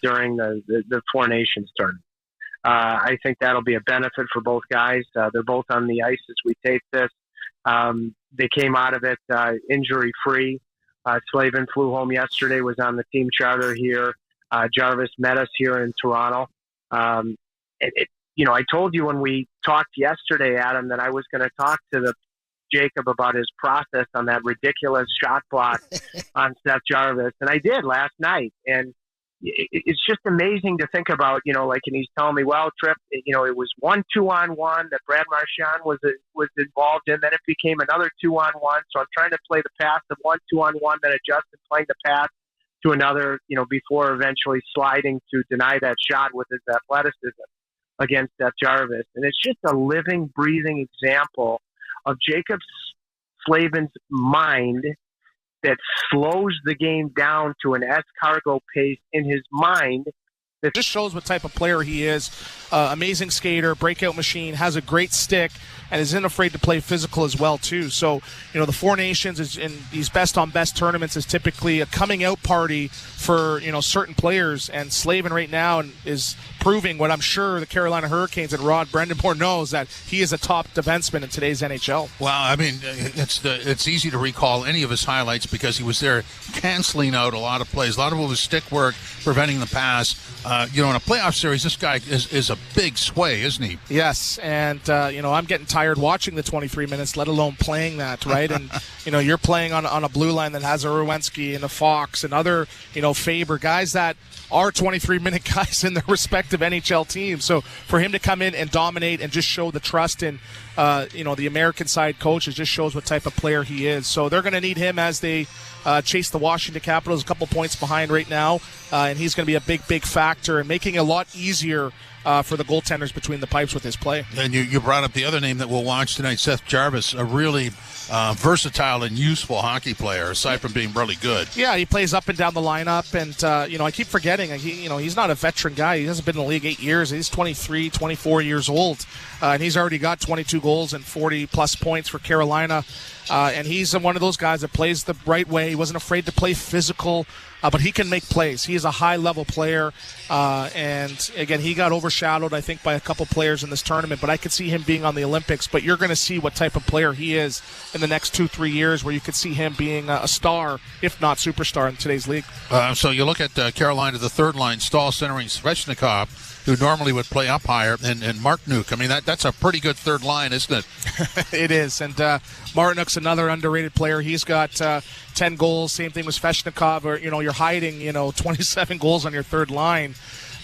during the Four Nations tournament. I think that'll be a benefit for both guys. They're both on the ice as we tape this. They came out of it injury-free. Slavin flew home yesterday, was on the team charter here. Jarvis met us here in Toronto. I told you when we talked yesterday, Adam, that I was going to talk to Jacob about his process on that ridiculous shot block on Seth Jarvis. And I did last night. And it's just amazing to think about, and he's telling me, well, Tripp, it was 1 2-on-1 that Brad Marchand was involved in. Then it became another 2-on-1. So I'm trying to play the pass of 1 2-on-1, then adjust and playing the pass to another, before eventually sliding to deny that shot with his athleticism against Seth Jarvis. And it's just a living, breathing example of Jacob Slavin's mind that slows the game down to an escargot pace in his mind. It just shows what type of player he is. Amazing skater, breakout machine, has a great stick, and isn't afraid to play physical as well, too. So, the Four Nations is in these best-on-best tournaments is typically a coming-out party for, certain players. And Slavin right now is proving what I'm sure the Carolina Hurricanes and Rod Brind'Amour knows, that he is a top defenseman in today's NHL. Well, I mean, it's easy to recall any of his highlights because he was there canceling out a lot of plays. A lot of it was stick work, preventing the pass. In a playoff series, this guy is a big sway, isn't he? Yes, and, I'm getting tired watching the 23 minutes, let alone playing that, right? And, you're playing on a blue line that has a Rowensky and a Fox and other, Faber, guys that are 23-minute guys in their respective NHL teams. So for him to come in and dominate and just show the trust in, the American side coaches just shows what type of player he is. So they're going to need him as they chase the Washington Capitals, a couple points behind right now, and he's going to be a big factor and making it a lot easier for the goaltenders between the pipes with his play. And you brought up the other name that we'll watch tonight, Seth Jarvis, a really versatile and useful hockey player, aside from being really good. Yeah, he plays up and down the lineup, and, I keep forgetting, he's not a veteran guy. He hasn't been in the league 8 years. He's 23, 24 years old, and he's already got 22 goals and 40-plus points for Carolina. And he's one of those guys that plays the right way. He wasn't afraid to play physical, but he can make plays. He is a high-level player, and, again, he got overshadowed, I think, by a couple players in this tournament, but I could see him being on the Olympics. But you're going to see what type of player he is in the next 2-3 years, where you could see him being a star, if not superstar, in today's league. So you look at Carolina, the third line, Stahl centering Svechnikov, who normally would play up higher, and Mark Nuke. I mean, that's a pretty good third line, isn't it? It is, and Martinuk's another underrated player. He's got 10 goals, same thing with Svechnikov, or, you're hiding, 27 goals on your third line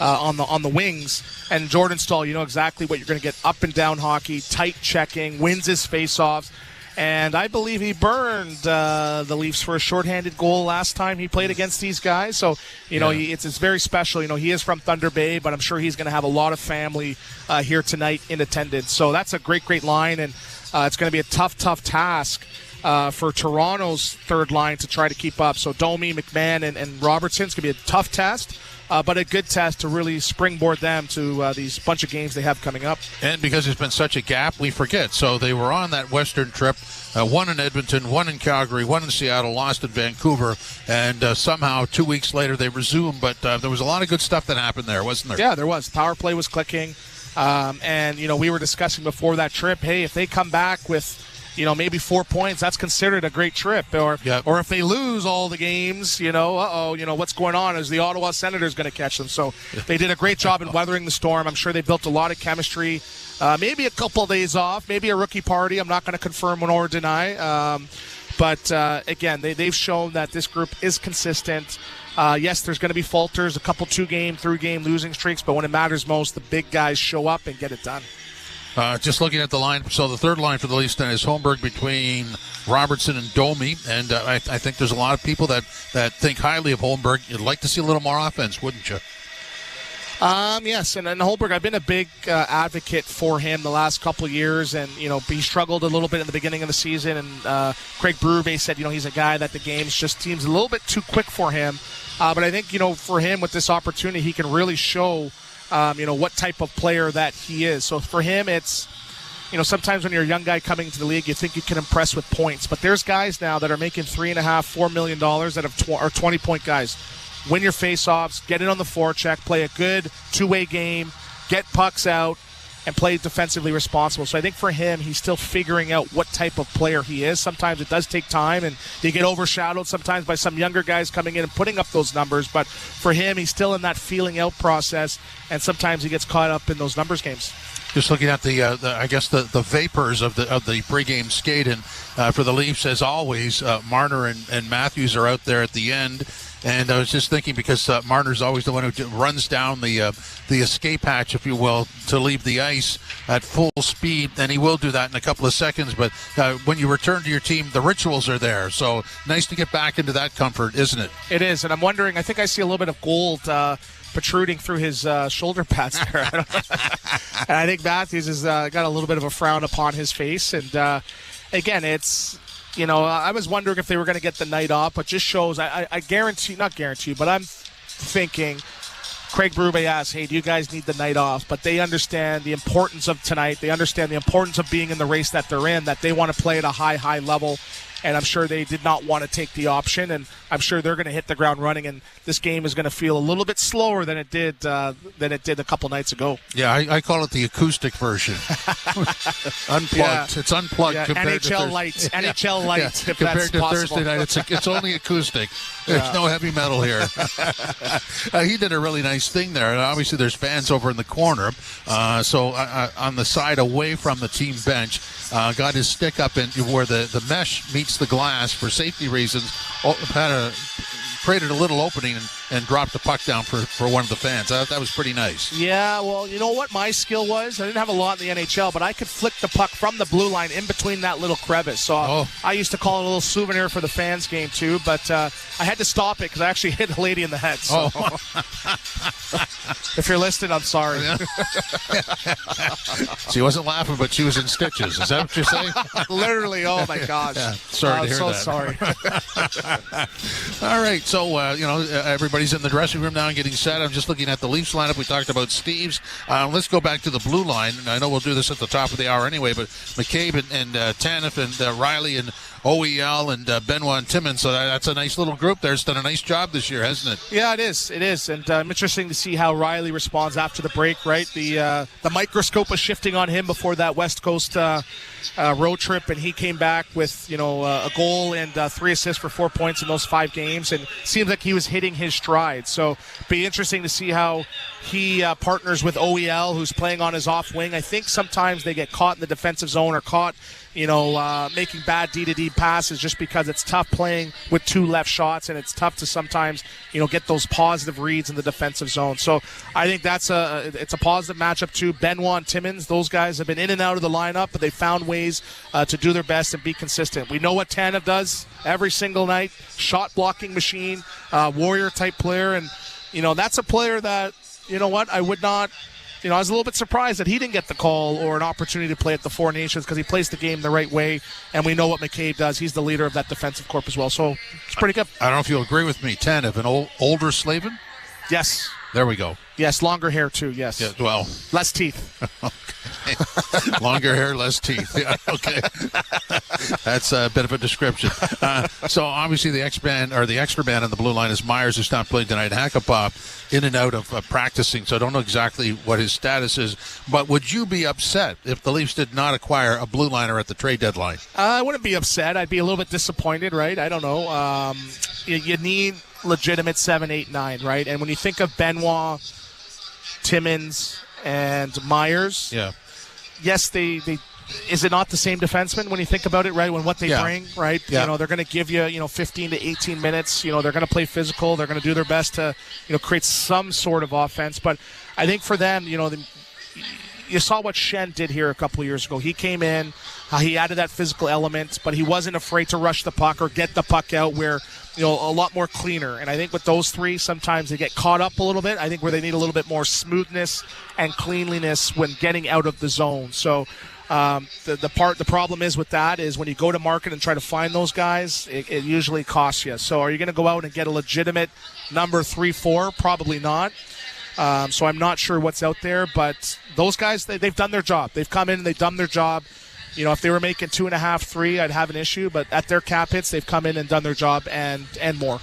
on the wings. And Jordan Stahl, you know exactly what you're going to get, up and down hockey, tight checking, wins his faceoffs. And I believe he burned the Leafs for a shorthanded goal last time he played against these guys. So, it's very special. He is from Thunder Bay, but I'm sure he's going to have a lot of family here tonight in attendance. So that's a great line, and it's going to be a tough task for Toronto's third line to try to keep up. So Domi, McMahon, and Robertson's going to be a tough test. But a good test to really springboard them to these bunch of games they have coming up. And because there's been such a gap, we forget. So they were on that Western trip, one in Edmonton, one in Calgary, one in Seattle, lost in Vancouver, and somehow 2 weeks later they resumed. But there was a lot of good stuff that happened there, wasn't there? Yeah, there was. Power play was clicking. And, we were discussing before that trip, hey, if they come back with maybe 4 points, that's considered a great trip. Or if they lose all the games, what's going on? Is the Ottawa Senators going to catch them? So they did a great job in weathering the storm. I'm sure they built a lot of chemistry. Maybe a couple of days off, maybe a rookie party. I'm not going to confirm nor deny. But again, they've shown that this group is consistent. Yes, there's going to be falters, a couple 2-game, 3-game losing streaks, but when it matters most, the big guys show up and get it done. Just looking at the line, so the third line for the Leafs then is Holmberg between Robertson and Domi, and I think there's a lot of people that think highly of Holmberg. You'd like to see a little more offense, wouldn't you? Yes, and Holmberg, I've been a big advocate for him the last couple of years, and he struggled a little bit in the beginning of the season, and Craig Berube said he's a guy that the game just seems a little bit too quick for him, but I think for him with this opportunity, he can really show what type of player that he is. So for him, it's, sometimes when you're a young guy coming into the league, you think you can impress with points. But there's guys now that are making $3.5, $4 million that are 20-point guys. win your face-offs, get in on the forecheck, play a good two-way game, get pucks out, and play defensively responsible. So I think for him, he's still figuring out what type of player he is. Sometimes it does take time, and you get overshadowed sometimes by some younger guys coming in and putting up those numbers. But for him, he's still in that feeling out process, and sometimes he gets caught up in those numbers games. Just looking at the vapors of the pregame skate, and for the Leafs, as always, Marner and Matthews are out there at the end. And I was just thinking, because Marner's always the one who runs down the escape hatch, if you will, to leave the ice at full speed, and he will do that in a couple of seconds. But when you return to your team, the rituals are there. So nice to get back into that comfort, isn't it? It is, and I'm wondering, I think I see a little bit of gold protruding through his shoulder pads there. And I think Matthews has got a little bit of a frown upon his face. And again, it's, I was wondering if they were going to get the night off, but just shows, I guarantee, not guarantee, but I'm thinking Craig Berube asked, hey, do you guys need the night off? But they understand the importance of tonight. They understand the importance of being in the race that they're in, that they want to play at a high level. And I'm sure they did not want to take the option, and I'm sure they're going to hit the ground running, and this game is going to feel a little bit slower than it did a couple nights ago. Yeah, I call it the acoustic version. Unplugged. Yeah. It's unplugged. Yeah, compared NHL to Light. NHL Light, if compared that's to possible. Thursday night, it's only acoustic. There's no heavy metal here. He did a really nice thing there, and obviously there's fans over in the corner. So on the side away from the team bench, got his stick up in where the mesh meets the glass for safety reasons. Created a little opening and dropped the puck down for one of the fans. That was pretty nice. Yeah, well, you know what my skill was? I didn't have a lot in the NHL, but I could flick the puck from the blue line in between that little crevice. So I used to call it a little souvenir for the fans game too, but I had to stop it because I actually hit a lady in the head. So. If you're listening, I'm sorry. She wasn't laughing, but she was in stitches. Is that what you're saying? Literally, oh my gosh. Yeah, sorry to hear that. Sorry. All right, so everybody's in the dressing room now and getting set. I'm just looking at the Leafs lineup. We talked about Steve's. Let's go back to the blue line. I know we'll do this at the top of the hour anyway, but McCabe and Tanev and Riley and OEL and Benoit and Timmins. So that's a nice little group there. It's done a nice job this year, hasn't it? Yeah, it is. It is. And interesting to see how Riley responds after the break, right? The microscope was shifting on him before that West Coast road trip, and he came back with, a goal and 3 assists for 4 points in those 5 games, and seems like he was hitting his stride. So be interesting to see how he partners with OEL, who's playing on his off wing. I think sometimes they get caught in the defensive zone or caught making bad D-to-D passes just because it's tough playing with 2 left shots, and it's tough to sometimes, get those positive reads in the defensive zone. So I think it's a positive matchup too. Benoit and Timmins, those guys have been in and out of the lineup, but they found ways to do their best and be consistent. We know what Tanev does every single night, shot blocking machine, warrior type player, and that's a player that, I would not. I was a little bit surprised that he didn't get the call or an opportunity to play at the Four Nations because he plays the game the right way, and we know what McCabe does. He's the leader of that defensive corps as well, so it's pretty good. I don't know if you'll agree with me. Tanev, an older Slavin? Yes. There we go. Yes, longer hair too, yes. Yeah, well. Less teeth. Okay. Longer hair, less teeth. Yeah, okay. That's a bit of a description. So obviously the extra man on the blue line is Myers, who's not playing tonight. Hackapop in and out of practicing, so I don't know exactly what his status is. But would you be upset if the Leafs did not acquire a blue liner at the trade deadline? I wouldn't be upset. I'd be a little bit disappointed, right? I don't know. You need legitimate 7, 8, 9, right? And when you think of Benoit, Timmins, and Myers, yes, they is it not the same defenseman when you think about it, right? When what they bring, right? Yeah. They're going to give you, 15 to 18 minutes. They're going to play physical. They're going to do their best to, create some sort of offense. But I think for them, you saw what Shen did here a couple of years ago. He came in, he added that physical element, but he wasn't afraid to rush the puck or get the puck out where, a lot more cleaner. And I think with those three, sometimes they get caught up a little bit. I think where they need a little bit more smoothness and cleanliness when getting out of the zone. So the problem is with that is when you go to market and try to find those guys, it usually costs you. So are you going to go out and get a legitimate number 3, 4? Probably not. So I'm not sure what's out there, but those guys, they've done their job. They've come in and they've done their job. If they were making 2.5, 3, I'd have an issue, but at their cap hits, they've come in and done their job and more.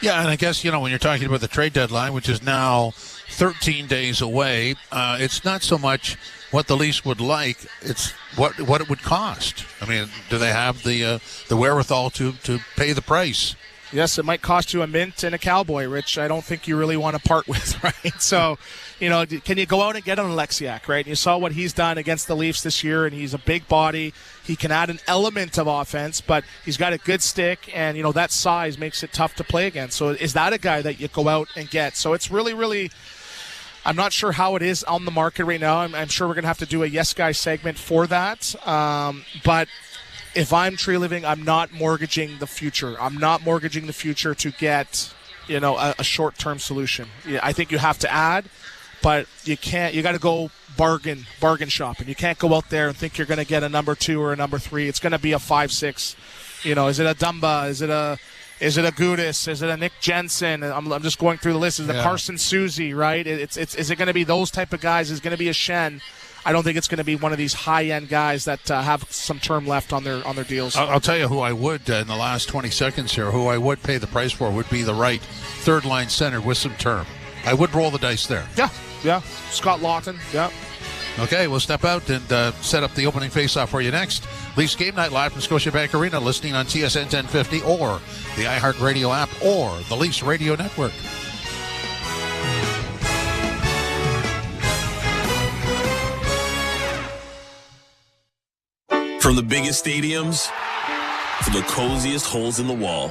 Yeah, and I guess, when you're talking about the trade deadline, which is now 13 days away, it's not so much what the Leafs would like, it's what it would cost. I mean, do they have the wherewithal to pay the price? Yes, it might cost you a mint and a cowboy, which I don't think you really want to part with, right? So, can you go out and get an Alexiak, right? And you saw what he's done against the Leafs this year, and he's a big body. He can add an element of offense, but he's got a good stick, and, that size makes it tough to play against. So is that a guy that you go out and get? So it's really, really, I'm not sure how it is on the market right now. I'm sure we're going to have to do a Yes Guy segment for that. But if I'm Tree Living, I'm not mortgaging the future. I'm not mortgaging the future to get, a short-term solution. Yeah, I think you have to add, but you can't. You got to go bargain shopping. You can't go out there and think you're going to get a number 2 or a number 3. It's going to be a 5-6. Is it a Dumba? Is it a Gudis? Is it a Nick Jensen? I'm just going through the list. Is it a Carson Suzy, right? Is it going to be those type of guys? Is it going to be a Shen? I don't think it's going to be one of these high-end guys that have some term left on their deals. I'll tell you who I would, in the last 20 seconds here, who I would pay the price for would be the right third-line center with some term. I would roll the dice there. Yeah. Scott Lawton, yeah. Okay, we'll step out and set up the opening face-off for you next. Leafs Game Night live from Scotiabank Arena, listening on TSN 1050 or the iHeartRadio app or the Leafs Radio Network. From the biggest stadiums to the coziest holes in the wall.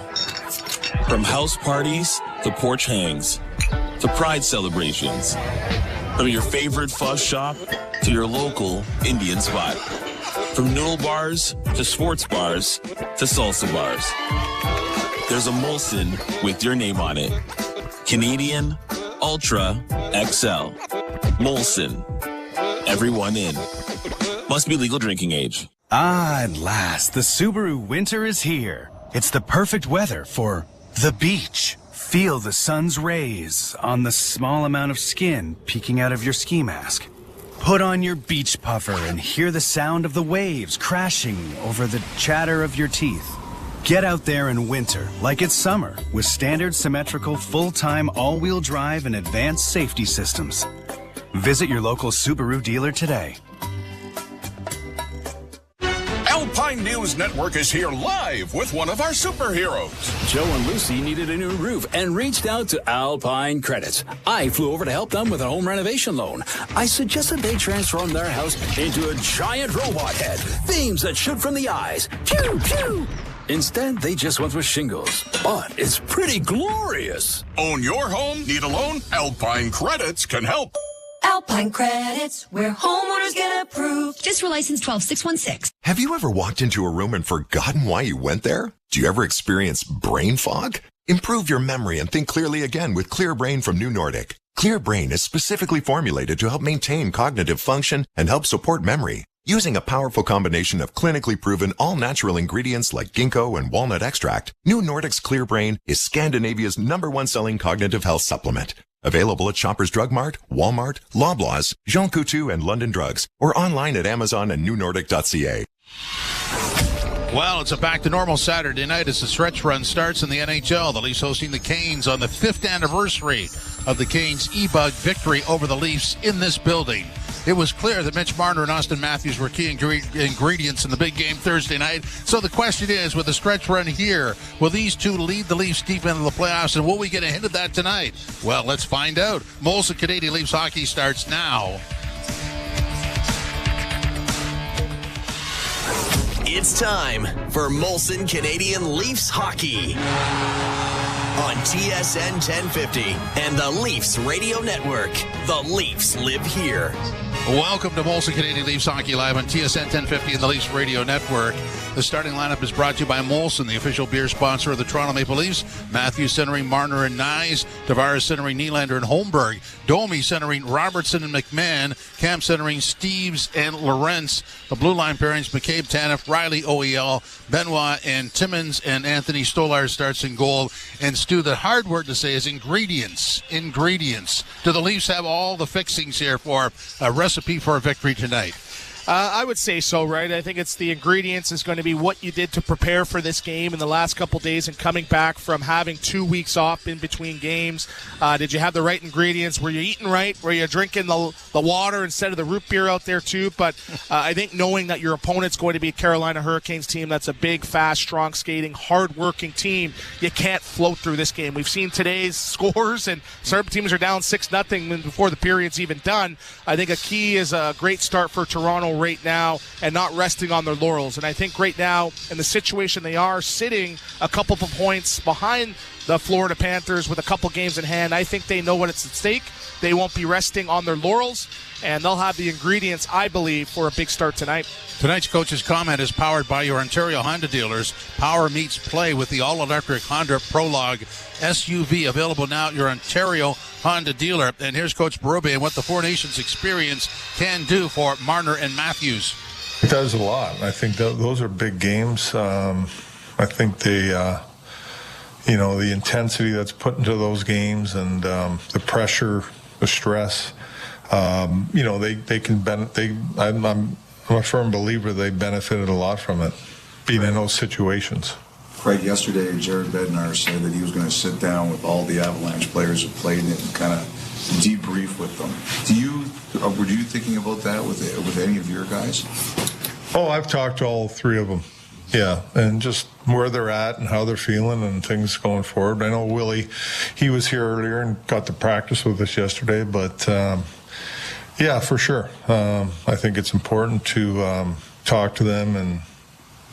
From house parties to porch hangs to pride celebrations. From your favorite fuzz shop to your local Indian spot. From noodle bars to sports bars to salsa bars. There's a Molson with your name on it. Canadian Ultra XL. Molson. Everyone in. Must be legal drinking age. Ah, at last, the Subaru winter is here. It's the perfect weather for the beach. Feel the sun's rays on the small amount of skin peeking out of your ski mask. Put on your beach puffer and hear the sound of the waves crashing over the chatter of your teeth. Get out there in winter like it's summer with standard symmetrical full-time all-wheel drive and advanced safety systems. Visit your local Subaru dealer today. Alpine News Network is here live with one of our superheroes. Joe and Lucy needed a new roof and reached out to Alpine Credits. I flew over to help them with a home renovation loan. I suggested they transform their house into a giant robot head, beams that shoot from the eyes. Pew, pew! Instead, they just went with shingles. But it's pretty glorious. Own your home? Need a loan? Alpine Credits can help. Alpine Credits, where homeowners get approved. FSRA license 12616. Have you ever walked into a room and forgotten why you went there? Do you ever experience brain fog? Improve your memory and think clearly again with Clear Brain from New Nordic. Clear Brain is specifically formulated to help maintain cognitive function and help support memory. Using a powerful combination of clinically proven all-natural ingredients like ginkgo and walnut extract, New Nordic's Clear Brain is Scandinavia's #1 selling cognitive health supplement. Available at Shoppers Drug Mart, Walmart, Loblaws, Jean Coutu, and London Drugs, or online at Amazon and newnordic.ca. Well, it's a back-to-normal Saturday night as the stretch run starts in the NHL. The Leafs hosting the Canes on the 5th anniversary of the Canes' E-Bug victory over the Leafs in this building. It was clear that Mitch Marner and Austin Matthews were key ingredients in the big game Thursday night. So the question is, with the stretch run here, will these two lead the Leafs deep into the playoffs, and will we get a hint of that tonight? Well, let's find out. Molson Canadian Leafs hockey starts now. It's time for Molson Canadian Leafs hockey on TSN 1050 and the Leafs Radio Network. The Leafs live here. Welcome to Molson Canadian Leafs Hockey Live on TSN 1050 and the Leafs Radio Network. The starting lineup is brought to you by Molson, the official beer sponsor of the Toronto Maple Leafs. Matthews centering Marner and Nyes. Tavares centering Nylander and Holmberg. Domi centering Robertson and McMahon. Cam centering Steves and Lorentz. The blue line pairings, McCabe Tanev, Riley OEL, Benoit and Timmins, and Anthony Stolar starts in goal. And Stu, the hard word to say is ingredients. Ingredients. Do the Leafs have all the fixings here for a recipe for a victory tonight? I would say so, right? I think it's the ingredients is going to be what you did to prepare for this game in the last couple days and coming back from having 2 weeks off in between games. Did you have the right ingredients? Were you eating right? Were you drinking the water instead of the root beer out there too? But I think knowing that your opponent's going to be a Carolina Hurricanes team that's a big, fast, strong skating, hard-working team, you can't float through this game. We've seen today's scores, and certain teams are down 6-0 before the period's even done. I think a key is a great start for Toronto right now and not resting on their laurels. And I think right now, in the situation they are, sitting a couple of points behind the Florida Panthers with a couple games in hand, I think they know what it's at stake. They won't be resting on their laurels, and they'll have the ingredients, I believe, for a big start tonight. Tonight's coach's comment is powered by your Ontario Honda dealers. Power meets play with the all-electric Honda Prologue SUV, available now at your Ontario Honda dealer. And here's Coach Berube and what the Four Nations experience can do for Marner and Matthews. It does a lot. I think those are big games. I think they, the intensity that's put into those games and the pressure, the stress, they can benefit. I'm a firm believer they benefited a lot from it, being in those situations. Craig, yesterday Jared Bednar said that he was going to sit down with all the Avalanche players who played in it and kind of debrief with them. Were you thinking about that with any of your guys? Oh, I've talked to all three of them. Yeah, and just where they're at and how they're feeling and things going forward. I know Willie, he was here earlier and got to practice with us yesterday, but yeah, for sure. I think it's important to talk to them and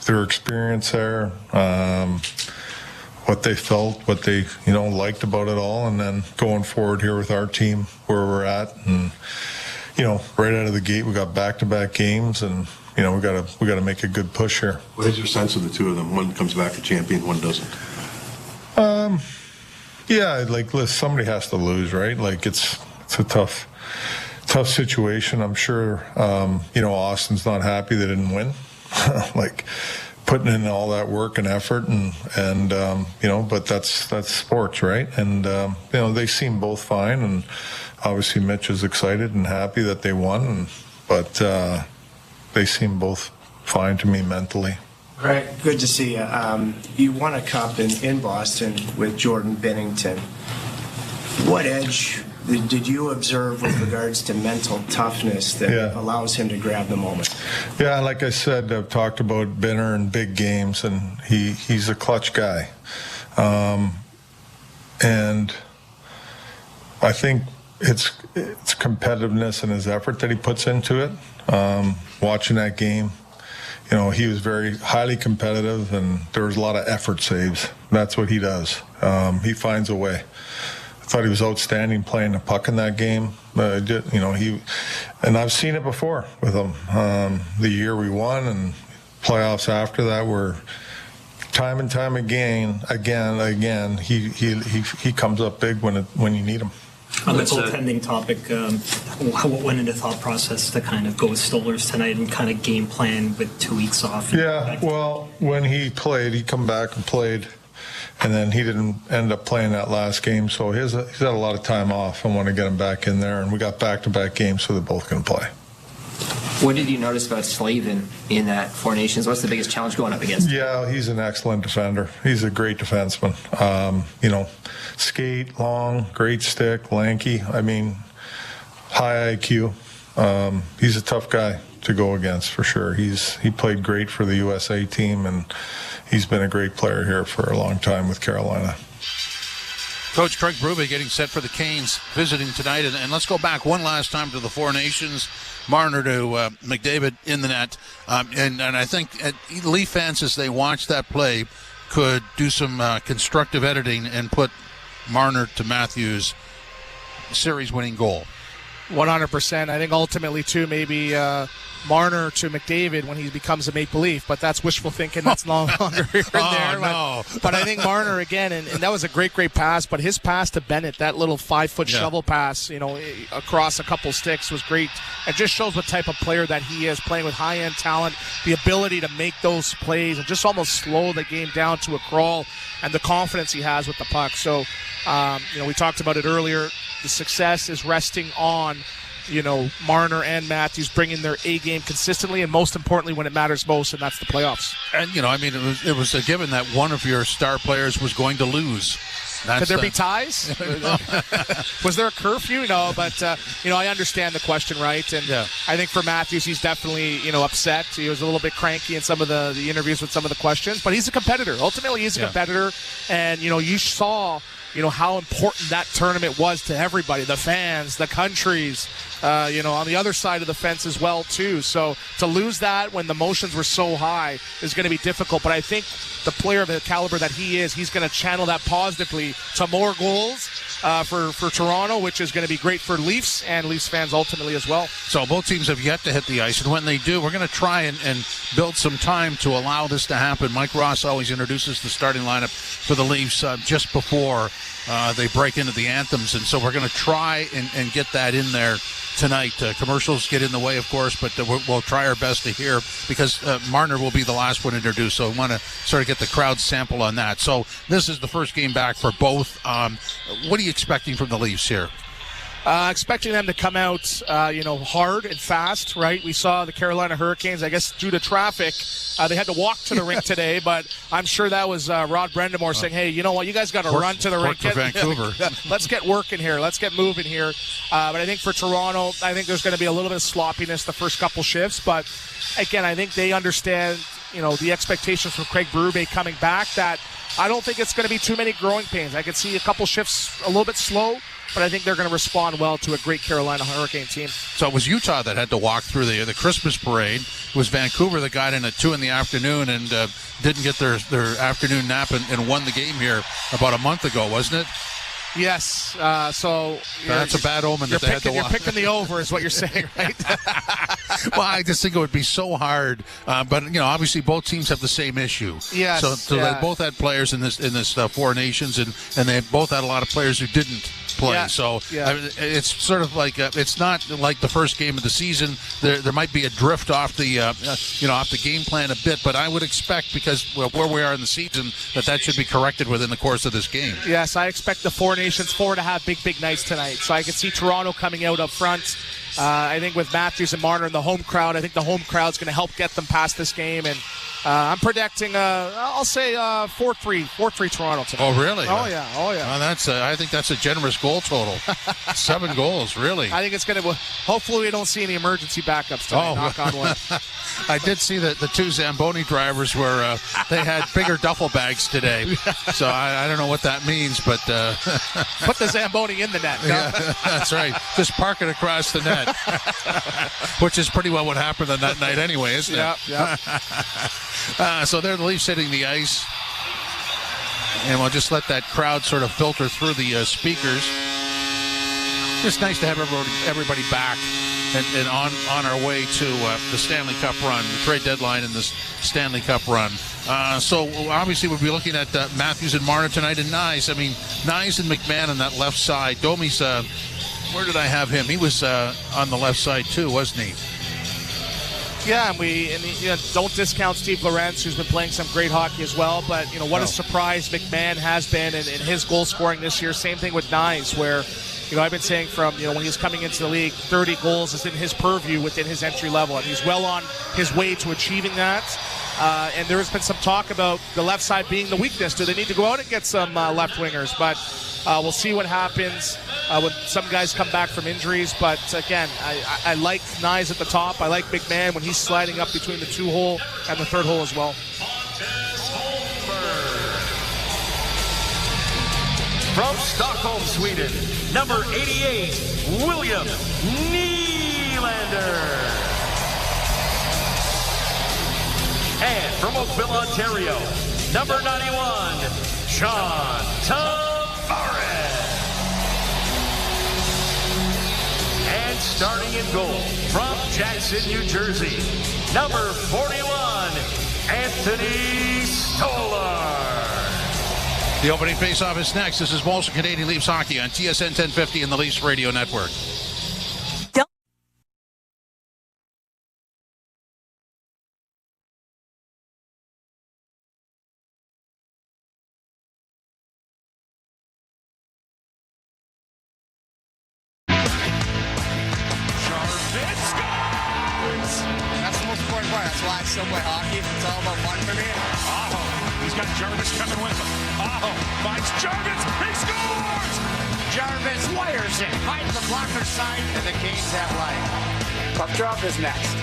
their experience there, what they felt, what they liked about it all, and then going forward here with our team where we're at, and right out of the gate we got back-to-back games, and we got to make a good push here. What is your sense of the two of them? One comes back a champion, one doesn't. Yeah, listen, somebody has to lose, right? It's a tough situation. I'm sure Austin's not happy they didn't win. Putting in all that work and effort and but that's sports, right? And they seem both fine, and obviously Mitch is excited and happy that they won, but they seem both fine to me mentally. Right, good to see you. You won a cup in Boston with Jordan Binnington. What edge did you observe with regards to mental toughness that allows him to grab the moment? Yeah, like I said, I've talked about Binner in big games, and he's a clutch guy. And I think it's competitiveness and his effort that he puts into it. Watching that game, he was very highly competitive, and there was a lot of effort saves. That's what he does. He finds a way. I thought he was outstanding playing the puck in that game. And I've seen it before with him. The year we won and playoffs after that were time and time again, he comes up big when you need him. On the goaltending topic, what went into thought process to kind of go with Stolarz tonight and kind of game plan with 2 weeks off? Yeah, well, when he played, he come back and played, and then he didn't end up playing that last game, so he's had a lot of time off. I want to get him back in there, and we got back-to-back games, so they're both going to play. What did you notice about Slavin in that Four Nations? What's the biggest challenge going up against? Yeah, he's an excellent defender. He's a great defenseman. Skate, long, great stick, lanky. I mean, high IQ. He's a tough guy to go against for sure. He played great for the USA team, and he's been a great player here for a long time with Carolina. Coach Craig Berube getting set for the Canes visiting tonight. And let's go back one last time to the Four Nations. Marner to McDavid in the net. And I think Leaf fans, as they watch that play, could do some constructive editing and put Marner to Matthews' series-winning goal. 100%. I think ultimately, too, maybe Marner to McDavid when he becomes a Maple Leaf, but that's wishful thinking. That's no longer here and there. No. But I think Marner, again, and that was a great pass, but his pass to Bennett, that little 5-foot shovel pass, across a couple sticks was great. It just shows what type of player that he is, playing with high-end talent, the ability to make those plays and just almost slow the game down to a crawl, and the confidence he has with the puck. So, we talked about it earlier. The success is resting on Marner and Matthews bringing their A game consistently, and most importantly when it matters most, and that's the playoffs. And it was a given that one of your star players was going to lose. Could there be ties? Was there a curfew? No, but I understand the question, right? And I think for Matthews, he's definitely upset. He was a little bit cranky in some of the interviews with some of the questions, but he's a competitor. Ultimately, he's a competitor, and you saw how important that tournament was to everybody, the fans, the countries, on the other side of the fence as well, too. So to lose that when the emotions were so high is going to be difficult. But I think the player of the caliber that he is, he's going to channel that positively to more goals for Toronto, which is going to be great for Leafs and Leafs fans ultimately as well. So both teams have yet to hit the ice, and when they do, we're going to try and build some time to allow this to happen. Mike Ross always introduces the starting lineup for the Leafs just before they break into the anthems, and so we're going to try and get that in there tonight. Commercials get in the way, of course, but we'll try our best to hear, because Marner will be the last one introduced, so I want to sort of get the crowd sample on that. So this is the first game back for both. What are you expecting from the Leafs here? Expecting them to come out, hard and fast, right? We saw the Carolina Hurricanes, I guess due to traffic, they had to walk to the rink today, but I'm sure that was Rod Brendamore saying, hey, you know what, you guys got to run to the rink. For Vancouver. Let's get working here. Let's get moving here. But I think for Toronto, I think there's going to be a little bit of sloppiness the first couple shifts, but again, I think they understand, the expectations from Craig Berube coming back, that I don't think it's going to be too many growing pains. I could see a couple shifts a little bit slow, but I think they're going to respond well to a great Carolina Hurricane team. So it was Utah that had to walk through the Christmas parade. It was Vancouver that got in at 2 p.m. and didn't get their afternoon nap and won the game here about a month ago, wasn't it? Yes. So that's a bad omen that they had to walk. You're picking the over is what you're saying, right? Well, I just think it would be so hard. But, obviously both teams have the same issue. Yes. So they both had players in this Four Nations, and they both had a lot of players who didn't play. Yeah. So it's sort of like it's not like the first game of the season. There might be a drift off the off the game plan a bit, but I would expect, because where we are in the season, that should be corrected within the course of this game. Yes, I expect the Four Nations to have big nights tonight. So I can see Toronto coming out up front. I think with Matthews and Marner and the home crowd, I think the home crowd's going to help get them past this game. And I'm predicting, I'll say 4-3 Toronto tonight. Oh, really? Oh, yeah. Well, I think that's a generous goal total. 7 goals, really. I think it's going to. Hopefully, we don't see any emergency backups tonight. Knock on wood. I did see that the 2 Zamboni drivers were they had bigger duffel bags today. So I don't know what that means, but put the Zamboni in the net. Yeah, that's right. Just park it across the net, which is pretty well what happened on that night anyway, isn't it? Yeah. So there, the Leafs hitting the ice, and we'll just let that crowd sort of filter through the speakers. It's nice to have everybody back and on our way to the Stanley Cup run, the trade deadline and the Stanley Cup run. So obviously we'll be looking at Matthews and Marner tonight, and Nyes. I mean, Nyes and McMahon on that left side. Domi's, where did I have him? He was on the left side too, wasn't he? Yeah, and don't discount Steve Lorentz, who's been playing some great hockey as well. But what a surprise McMahon has been in his goal scoring this year. Same thing with Nyes, where I've been saying from when he's coming into the league, 30 goals is in his purview within his entry level, and he's well on his way to achieving that. And there has been some talk about the left side being the weakness. Do they need to go out and get some left wingers? But we'll see what happens when some guys come back from injuries. But again, I like Nyes at the top. I like McMahon when he's sliding up between the 2 hole and the 3rd hole as well. From Stockholm, Sweden, number 88, William Nylander. And from Oakville, Ontario, number 91, John Tavares. And starting in goal from Jackson, New Jersey, number 41, Anthony Stolar. The opening face-off is next. This is Molson Canadian Leafs Hockey on TSN 1050 and the Leafs Radio Network. part. That's why I still play hockey. It's all about fun for me. Aho, he's got Jarvis coming with him. Aho finds Jarvis. He scores! Jarvis wires it. Finds the blocker's side, and the Canes have life. Puck drop is next.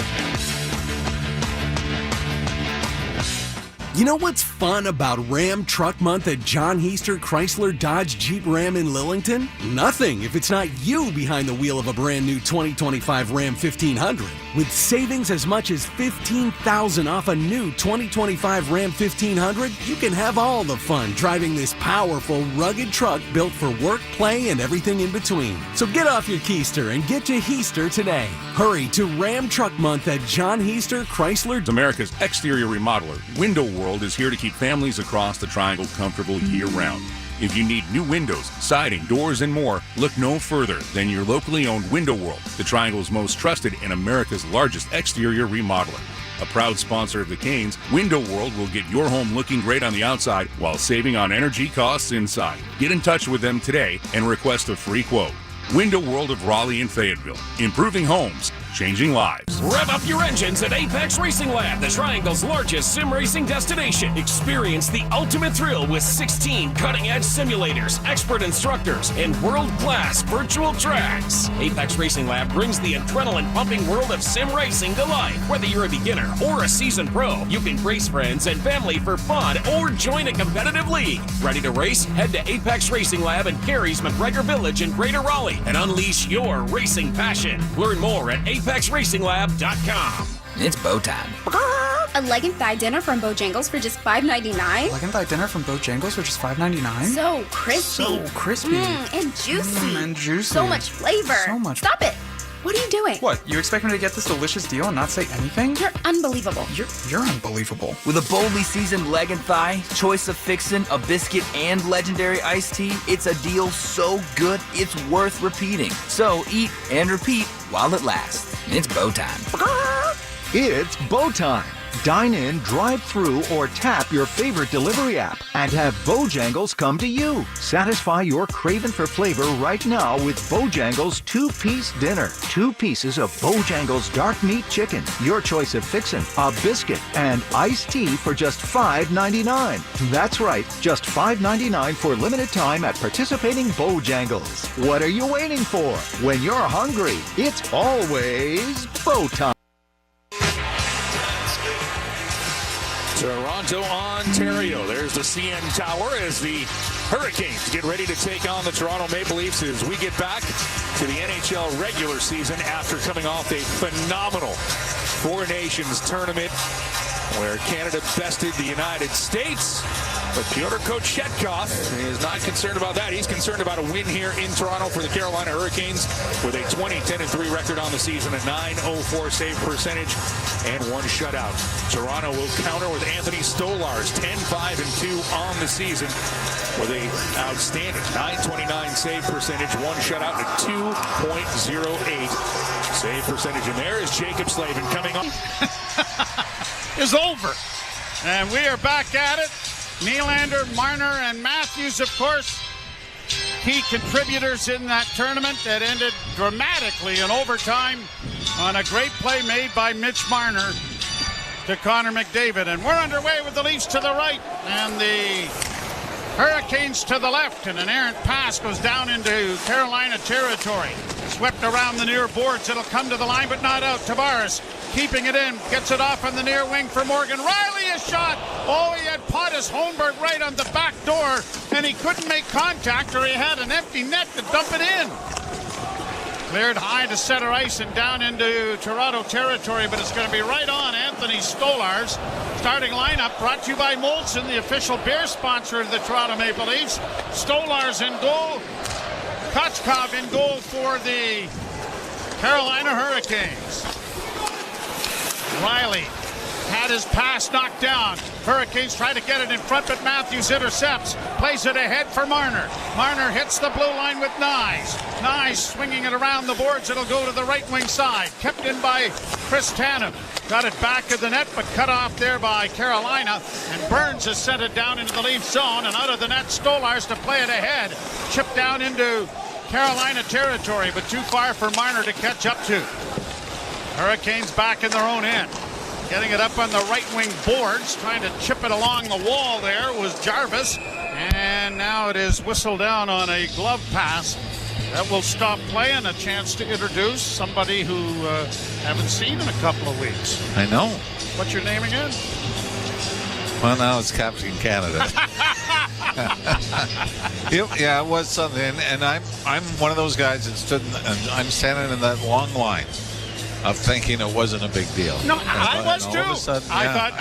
You know what's fun about Ram Truck Month at John Heister Chrysler Dodge Jeep Ram in Lillington? Nothing if it's not you behind the wheel of a brand new 2025 Ram 1500. With savings as much as $15,000 off a new 2025 Ram 1500, you can have all the fun driving this powerful, rugged truck built for work, play, and everything in between. So get off your keister and get to Heister today. Hurry to Ram Truck Month at John Heister Chrysler. America's exterior remodeler, Window World, is here to keep families across the Triangle comfortable year-round. If you need new windows, siding, doors, and more, look no further than your locally owned Window World, the Triangle's most trusted and America's largest exterior remodeler. A proud sponsor of the Canes, Window World will get your home looking great on the outside while saving on energy costs inside. Get in touch with them today and request a free quote. Window World of Raleigh and Fayetteville. Improving homes, changing lives. Rev up your engines at Apex Racing Lab, the Triangle's largest sim racing destination. Experience the ultimate thrill with 16 cutting-edge simulators, expert instructors, and world-class virtual tracks. Apex Racing Lab brings the adrenaline-pumping world of sim racing to life. Whether you're a beginner or a seasoned pro, you can race friends and family for fun or join a competitive league. Ready to race? Head to Apex Racing Lab in Cary's McGregor Village in Greater Raleigh and unleash your racing passion. Learn more at apexracinglab.com. It's bow time. A leg and thigh dinner from Bojangles for just $5.99? Leg and thigh dinner from Bojangles for just $5.99? So crispy. So crispy. And juicy. And juicy. So much flavor. So much. Stop it. What are you doing? What, you expect me to get this delicious deal and not say anything? You're unbelievable. You're unbelievable. With a boldly seasoned leg and thigh, choice of fixin', a biscuit, and legendary iced tea, it's a deal so good it's worth repeating. So eat and repeat while it lasts. It's bow time. It's bow time. Dine in, drive through, or tap your favorite delivery app and have Bojangles come to you. Satisfy your craving for flavor right now with Bojangles 2-piece dinner. 2 pieces of Bojangles dark meat chicken, your choice of fixin', a biscuit, and iced tea for just $5.99. That's right, just $5.99 for limited time at participating Bojangles. What are you waiting for? When you're hungry, it's always bow time. Toronto, Ontario. There's the CN Tower as the Hurricanes get ready to take on the Toronto Maple Leafs as we get back to the NHL regular season after coming off a phenomenal Four Nations tournament where Canada bested the United States. But Pyotr Kochetkov is not concerned about that. He's concerned about a win here in Toronto for the Carolina Hurricanes with a 20-10-3 record on the season, a .904 save percentage, and 1 shutout. Toronto will counter with Anthony Stolarz, 10-5-2 on the season with a outstanding .929 save percentage, 1 shutout, and a 2.08 save percentage. And there is Jacob Slavin coming on. Is over. And we are back at it. Nylander, Marner, and Matthews, of course, key contributors in that tournament that ended dramatically in overtime on a great play made by Mitch Marner to Connor McDavid. And we're underway with the Leafs to the right and the Hurricanes to the left. And an errant pass goes down into Carolina territory. Swept around the near boards. It'll come to the line, but not out. Tavares keeping it in. Gets it off on the near wing for Morgan. Riley a shot. Oh, he had Pontus Holmberg right on the back door, and he couldn't make contact, or he had an empty net to dump it in. Cleared high to center ice and down into Toronto territory, but it's going to be right on Anthony Stolarz. Starting lineup brought to you by Molson, the official beer sponsor of the Toronto Maple Leafs. Stolarz in goal. Kochetkov in goal for the Carolina Hurricanes. Riley had his pass knocked down. Hurricanes try to get it in front, but Matthews intercepts. Plays it ahead for Marner. Marner hits the blue line with Nyes. Nyes swinging it around the boards. It'll go to the right wing side. Kept in by Chris Tanev. Got it back of the net, but cut off there by Carolina. And Burns has sent it down into the Leaf zone. And out of the net, Stolarz to play it ahead. Chipped down into Carolina territory, but too far for Marner to catch up to. Hurricanes back in their own end. Getting it up on the right wing boards, trying to chip it along the wall there was Jarvis. And now it is whistled down on a glove pass. That will stop play and a chance to introduce somebody who haven't seen in a couple of weeks. I know. What's your name again? Well, now it's Captain Canada. Yeah, it was something. And I'm one of those guys that stood, and I'm standing in that long line of thinking it wasn't a big deal. No, I was too. All of a sudden, I thought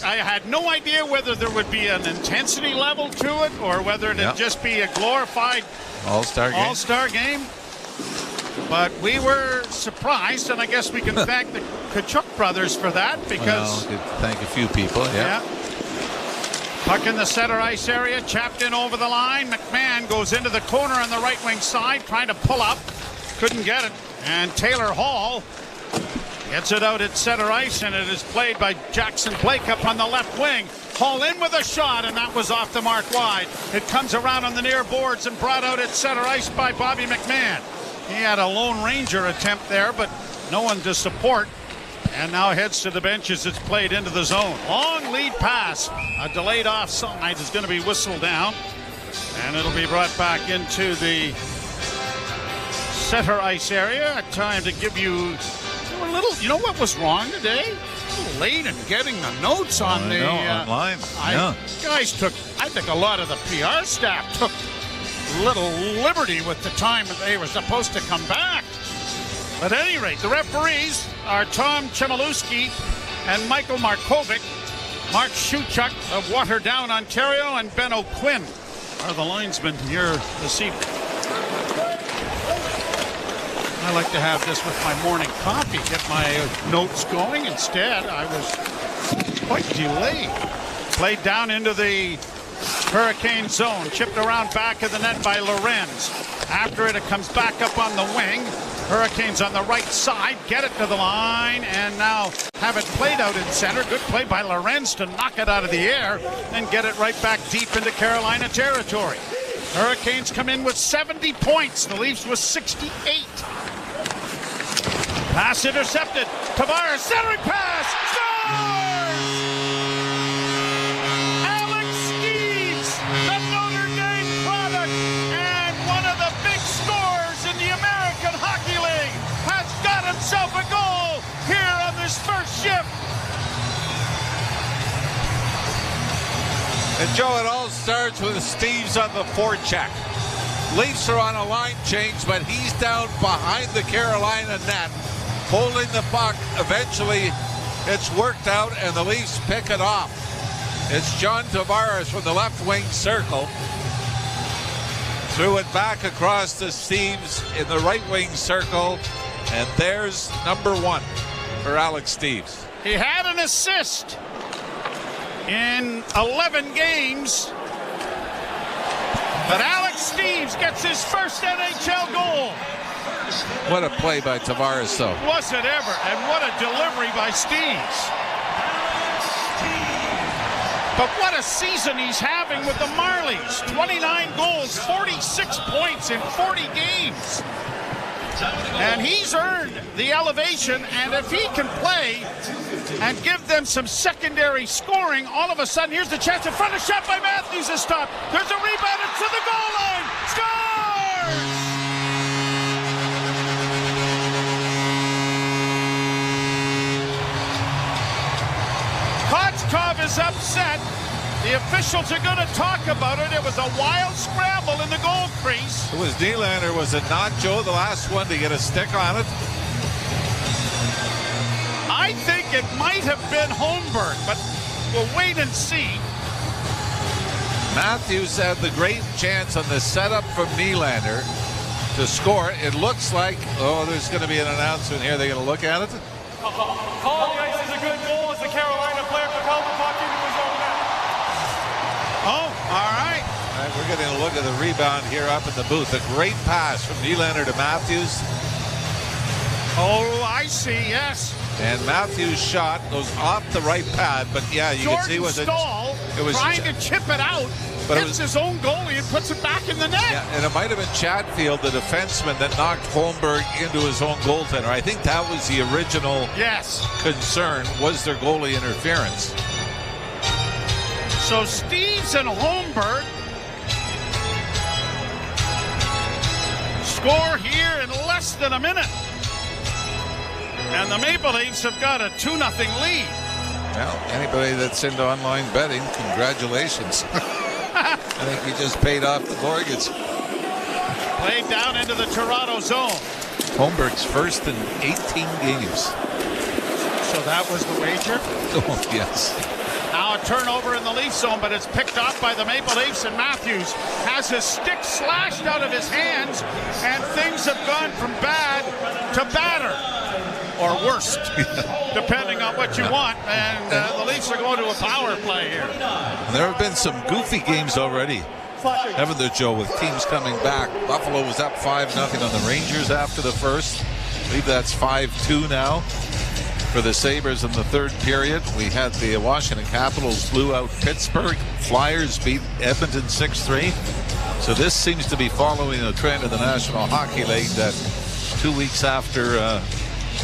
I had no idea whether there would be an intensity level to it or whether it'd just be a glorified All-Star game. But we were surprised, and I guess we can thank the Tkachuk brothers for that because. Well, thank a few people. Yeah. Puck in the center ice area, chapped in over the line. McMahon goes into the corner on the right wing side, trying to pull up, couldn't get it, and Taylor Hall gets it out at center ice, and it is played by Jackson Blake up on the left wing. Hall in with a shot, and that was off the mark wide. It comes around on the near boards and brought out at center ice by Bobby McMahon. He had a Lone Ranger attempt there, but no one to support. And now heads to the bench as it's played into the zone. Long lead pass. A delayed offside is going to be whistled down. And it'll be brought back into the center ice area. A time to give you a little, you know what was wrong today? A little late in getting the notes on online. Guys took, I think a lot of the PR staff took little liberty with the time that they were supposed to come back. But at any rate, the referees are Tom Chmielewski and Michael Markovic. Mark Shuchuk of Waterdown, Ontario, and Ben O'Quinn are the linesmen here this evening. I like to have this with my morning coffee, get my notes going. Instead, I was quite delayed. Played down into the Hurricane zone, chipped around back of the net by Lorenz. After it comes back up on the wing. Hurricanes on the right side, get it to the line, and now have it played out in center. Good play by Lorenz to knock it out of the air and get it right back deep into Carolina territory. Hurricanes come in with 70 points. The Leafs with 68. Pass intercepted. Tavares, centering pass, scores! Alex Steeves, the Notre Dame product, and one of the big scorers in the American Hockey League, has got himself a goal here on this first shift. And Joe, it all starts with Steve's on the forecheck. Leafs are on a line change, but he's down behind the Carolina net, holding the puck. Eventually, it's worked out, and the Leafs pick it off. It's John Tavares from the left wing circle. Threw it back across to Steeves in the right wing circle, and there's number one for Alex Steeves. He had an assist in 11 games. But Alex Steeves gets his first NHL goal. What a play by Tavares, though. Was it ever? And what a delivery by Steeves. But what a season he's having with the Marlies. 29 goals, 46 points in 40 games. And he's earned the elevation, and if he can play and give them some secondary scoring, all of a sudden, here's the chance in front. A shot by Matthews is stopped. There's a rebound. It's to the goal line. Scores! Kotkov is upset. The officials are going to talk about it. It was a wild scramble in the goal crease. It was Nylander, was it not, Joe, the last one to get a stick on it? I think it might have been Holmberg, but we'll wait and see. Matthews had the great chance on the setup from Nylander to score. It looks like, there's going to be an announcement here. They're going to look at it. Call the ice is a good goal as the Carolina player propelled the puck into his own net. Oh, all right. We're getting a look at the rebound here up in the booth. A great pass from Nylander to Matthews. Oh, I see, yes. And Matthews' shot goes off the right pad, but yeah, you can see it was Stahl trying to chip it out, But hits his own goalie and puts it back in the net. Yeah, and it might have been Chatfield, the defenseman, that knocked Holmberg into his own goaltender. I think that was the original concern, was their goalie interference. So Steves and Holmberg score here in less than a minute. And the Maple Leafs have got a 2-0 lead. Well, anybody that's into online betting, congratulations. I think he just paid off the mortgage. Played down into the Toronto zone. Holmberg's first in 18 games. So that was the wager? Oh, yes. Now a turnover in the Leaf zone, but it's picked off by the Maple Leafs, and Matthews has his stick slashed out of his hands, and things have gone from bad to badder. Or worst, depending on what you want. And the Leafs are going to a power play here. And there have been some goofy games already, haven't there, Joe, with teams coming back. Buffalo was up 5-0 on the Rangers after the first. I believe that's 5-2 now for the Sabres in the third period. We had the Washington Capitals blew out Pittsburgh. Flyers beat Edmonton 6-3. So this seems to be following a trend in the National Hockey League that 2 weeks after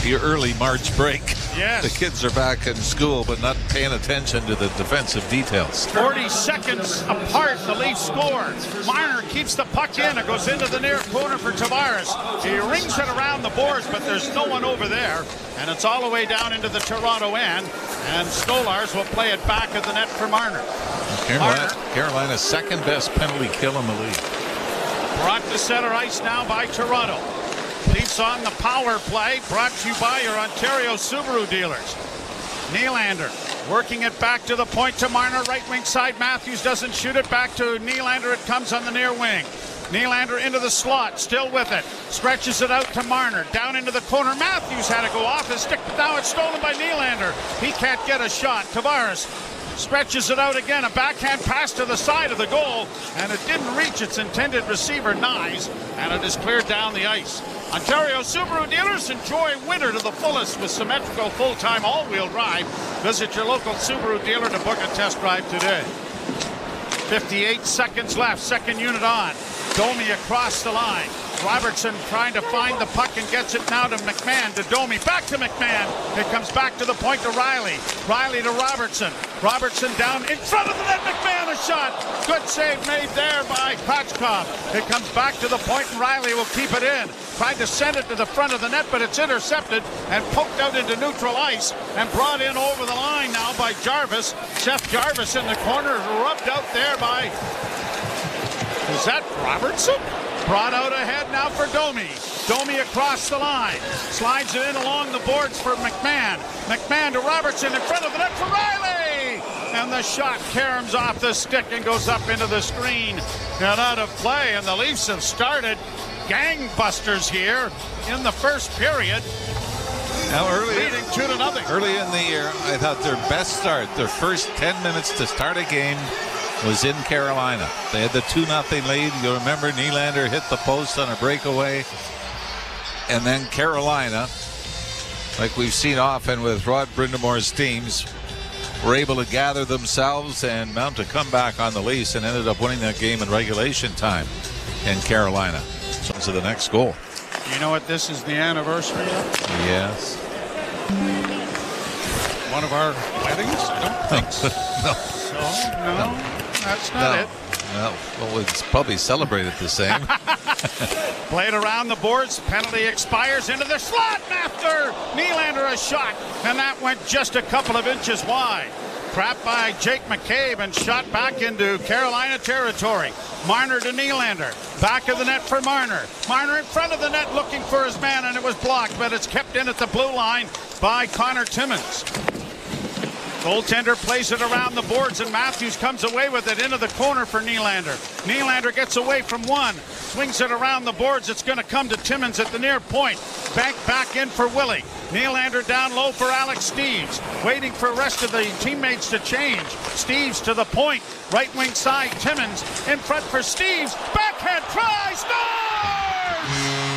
the early March break, the kids are back in school but not paying attention to the defensive details. 40 seconds apart, the Leafs score. Marner keeps the puck in. It goes into the near corner for Tavares. He rings it around the boards, but there's no one over there. And it's all the way down into the Toronto end. And Stolars will play it back at the net for Marner. Carolina's second best penalty kill in the league. Brought to center ice now by Toronto. Leafs on the power play, brought to you by your Ontario Subaru dealers. Nylander working it back to the point to Marner, right wing side. Matthews doesn't shoot it back to Nylander. It comes on the near wing. Nylander into the slot, still with it. Stretches it out to Marner, down into the corner. Matthews had to go off his stick, but now it's stolen by Nylander. He can't get a shot. Tavares stretches it out again. A backhand pass to the side of the goal, and it didn't reach its intended receiver, Nyes, and it is cleared down the ice. Ontario Subaru dealers, enjoy winter to the fullest with symmetrical full-time all-wheel drive. Visit your local Subaru dealer to book a test drive today. 58 seconds left, second unit on. Domi across the line. Robertson trying to find the puck and gets it now to McMahon, to Domi, back to McMahon. It comes back to the point to Riley. Riley to Robertson. Robertson down in front of the net. McMahon, a shot. Good save made there by Kochkov. It comes back to the point and Riley will keep it in. Tried to send it to the front of the net, but it's intercepted and poked out into neutral ice and brought in over the line now by Jarvis. Seth Jarvis in the corner, rubbed out there by... Is that Robertson? Brought out ahead now for Domi. Domi across the line. Slides it in along the boards for McMahon. McMahon to Robertson in front of the net for Riley. And the shot caroms off the stick and goes up into the screen and out of play. And the Leafs have started gangbusters here in the first period. Now leading 2-0. Early in the year, I thought their best start, their first 10 minutes to start a game, was in Carolina. They had the 2-0 lead. You remember Nylander hit the post on a breakaway. And then Carolina, like we've seen often with Rod Brindamore's teams, were able to gather themselves and mount a comeback on the Leafs and ended up winning that game in regulation time in Carolina. So to the next goal. You know what this is the anniversary of? Yes. One of our weddings? I don't think so. No. That's not it. Well, it's probably celebrated the same. Played around the boards. Penalty expires into the slot. After Nylander a shot, and that went just a couple of inches wide. Trapped by Jake McCabe and shot back into Carolina territory. Marner to Nylander. Back of the net for Marner. Marner in front of the net looking for his man, and it was blocked, but it's kept in at the blue line by Connor Timmins. Goaltender plays it around the boards, and Matthews comes away with it into the corner for Nylander. Nylander gets away from one, swings it around the boards. It's going to come to Timmins at the near point. Back in for Willie. Nylander down low for Alex Steves, waiting for the rest of the teammates to change. Steves to the point, right wing side. Timmins in front for Steves. Backhand try, scores!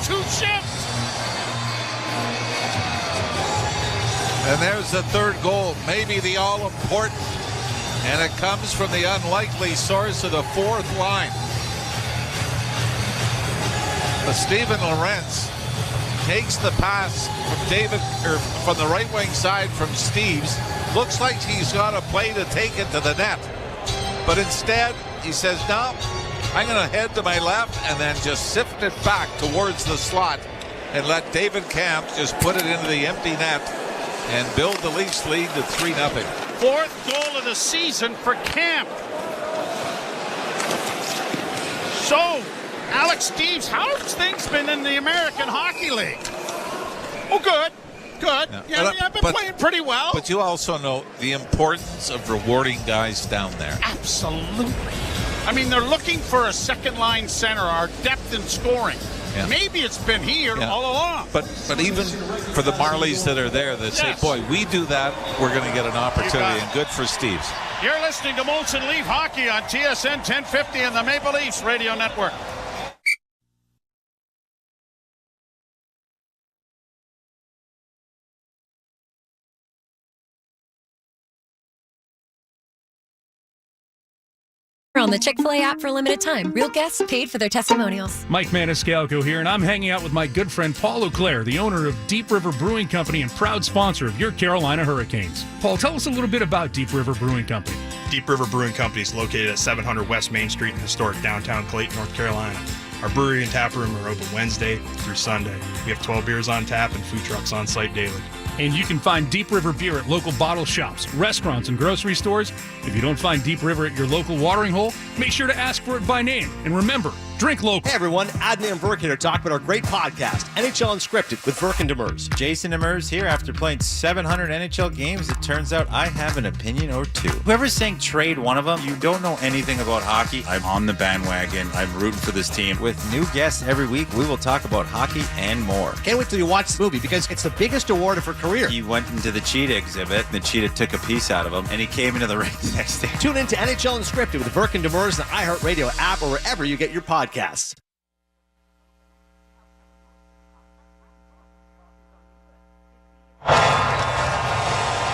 two shifts. And there's the third goal, maybe the all-important. And it comes from the unlikely source of the fourth line. But Steven Lorentz takes the pass from the right wing side from Steves. Looks like he's got a play to take it to the net. But instead, he says, no, I'm going to head to my left and then just sift it back towards the slot and let David Camp just put it into the empty net and build the Leafs lead to 3-0. Fourth goal of the season for Camp. So, Alex Steves, how's things been in the American Hockey League? Oh, good. Yeah, I've been playing pretty well. But you also know the importance of rewarding guys down there. Absolutely. I mean, they're looking for a second-line center, our depth in scoring. Yeah. Maybe it's been here all along. But even for the Marlies that are there that say, boy, we do that, we're going to get an opportunity, and good for Steves. You're listening to Molson Leaf Hockey on TSN 1050 and the Maple Leafs Radio Network. On the Chick-fil-A app for a limited time. Real guests paid for their testimonials. Mike Maniscalco here, and I'm hanging out with my good friend Paul Auclair, the owner of Deep River Brewing Company and proud sponsor of your Carolina Hurricanes. Paul, tell us a little bit about Deep River Brewing Company. Deep River Brewing Company is located at 700 West Main Street in historic downtown Clayton, North Carolina. Our brewery and tap room are open Wednesday through Sunday. We have 12 beers on tap and food trucks on site daily. And you can find Deep River beer at local bottle shops, restaurants, and grocery stores. If you don't find Deep River at your local watering hole, make sure to ask for it by name. And remember, drink local. Hey everyone, Adnan and Burke here to talk about our great podcast, NHL Unscripted with Burke and Demers. Jason Demers here. After playing 700 NHL games, it turns out I have an opinion or two. Whoever's saying trade one of them, you don't know anything about hockey. I'm on the bandwagon. I'm rooting for this team. With new guests every week, we will talk about hockey and more. Can't wait till you watch the movie because it's the biggest award of her career. He went into the cheetah exhibit, and the cheetah took a piece out of him, and he came into the ring the next day. Tune in to NHL Unscripted with Burke and Demers, the iHeartRadio app, or wherever you get your podcasts.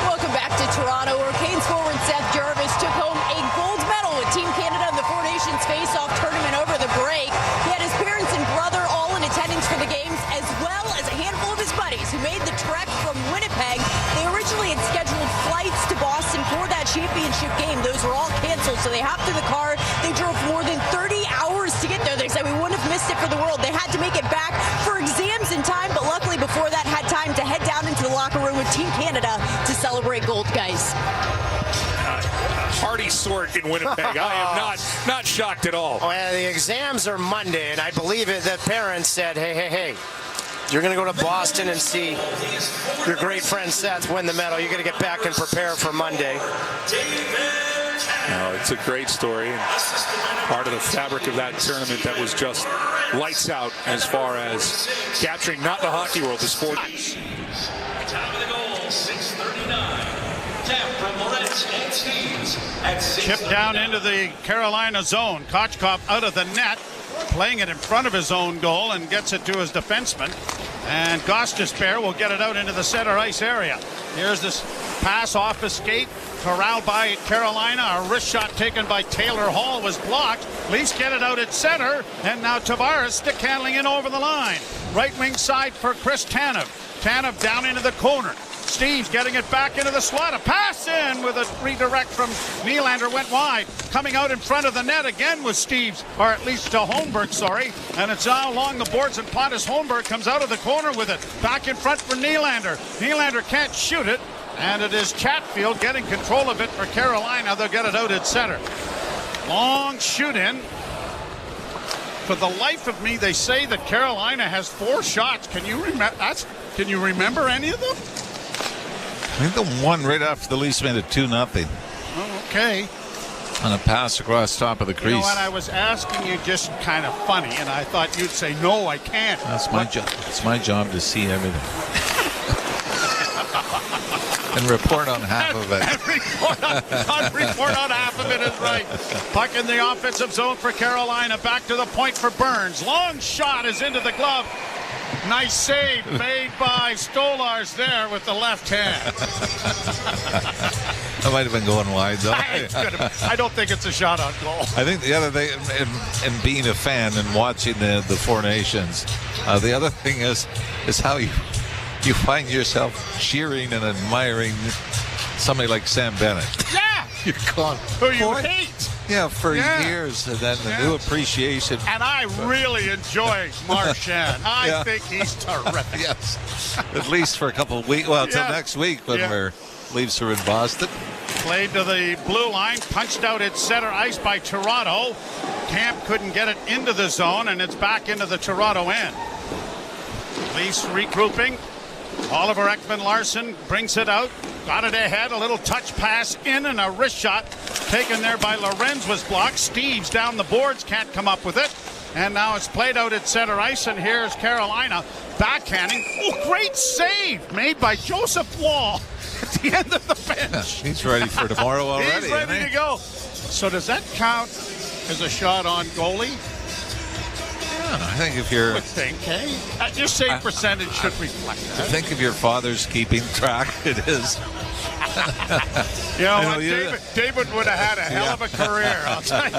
Welcome back to Toronto, where Canes forward Seth Jarvis took home a gold medal with Team Canada in the Four Nations Face-Off tournament over the break. He had his parents and brother all in attendance for the games, as well as a handful of his buddies who made the trek from Winnipeg. They originally had scheduled flights to Boston for that championship game. Those were all canceled, so they hopped in the car. They drove more than 30 hours to get there. They said we wouldn't have missed it for the world. They had to make it back for exams in time, but luckily before that had time to head down into the locker room with Team Canada to celebrate gold, guys. Hearty sort in Winnipeg. I am not shocked at all. Well, the exams are Monday, and I believe it. The parents said, hey, you're going to go to Boston and see your great friend Seth win the medal. You're going to get back and prepare for Monday. No, it's a great story and part of the fabric of that tournament that was just lights out as far as capturing not the hockey world, the sport. Time of the goal, 6:39. Tap from Moretz and Steves at 6. Chip down into the Carolina zone. Kochkov out of the net, playing it in front of his own goal and gets it to his defenseman. And Gostisbehere will get it out into the center ice area. Here's this pass off his skate, corralled by Carolina. A wrist shot taken by Taylor Hall was blocked. Leafs get it out at center, and now Tavares stick handling in over the line. Right wing side for Chris Tanev. Tanev down into the corner. Steves getting it back into the slot. A pass in with a redirect from Nylander, went wide. Coming out in front of the net again was Steves, or at least to Holmberg, sorry. And it's now along the boards, and Pontus Holmberg comes out of the corner with it. Back in front for Nylander. Nylander can't shoot it, and it is Chatfield getting control of it for Carolina. They'll get it out at center. Long shoot in. For the life of me, they say that Carolina has 4 shots. Can you remember any of them? I think the one right after the Leafs made it 2-0. Oh, okay. On a pass across top of the crease. You know what? I was asking you just kind of funny, and I thought you'd say, no, I can't. That's my job. It's my job to see everything. And report on half of it. Report on half of it is right. Puck in the offensive zone for Carolina. Back to the point for Burns. Long shot is into the glove Nice save made by Stolars there with the left hand. That might have been going wide, though. I don't think it's a shot on goal. I think the other thing, in being a fan and watching the Four Nations, the other thing is how you find yourself cheering and admiring somebody like Sam Bennett. Yeah! You're gone. Who you hate. Yeah, for years, and then the new appreciation. And I really enjoy Marchand. I think he's terrific. Yes, at least for a couple of weeks. Well, until next week when our Leafs are in Boston. Played to the blue line, punched out at center ice by Toronto. Camp couldn't get it into the zone, and it's back into the Toronto end. Leafs regrouping. Oliver Ekman-Larsson brings it out. Got it ahead. A little touch pass in and a wrist shot taken there by Lorenz was blocked. Steves down the boards, can't come up with it. And now it's played out at center ice, and here's Carolina backhanding. Oh, great save made by Joseph Wall at the end of the bench. He's ready for tomorrow already. He's ready to go. So does that count as a shot on goalie? I think if you're... Your save percentage should reflect that. I think if your father's keeping track, it is. You know what, David would have had a hell of a career, I'll tell you.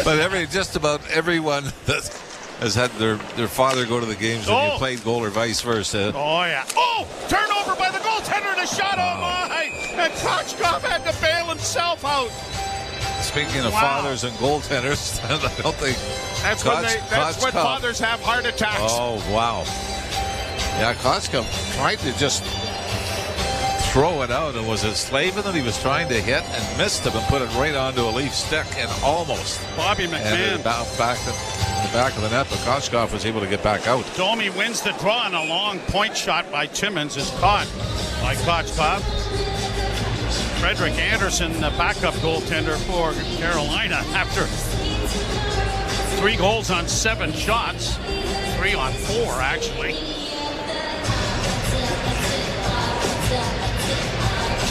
But just about everyone that has had their father go to the games when you played goal or vice versa. Oh, yeah. Oh, turnover by the goaltender and a shot. Oh, my. And Kochkov had to bail himself out. Speaking of fathers and goaltenders, I don't think that's when fathers have heart attacks. Oh, wow. Yeah, Kochkov tried to just throw it out, and was it Slavin that he was trying to hit and missed him and put it right onto a Leaf stick and almost. Bobby McMahon. And it bounced back in the back of the net, but Kochkov was able to get back out. Domi wins the draw, and a long point shot by Timmins is caught by Kochkov. Frederick Anderson, the backup goaltender for Carolina, after 3 goals on 7 shots, 3 on 4 actually.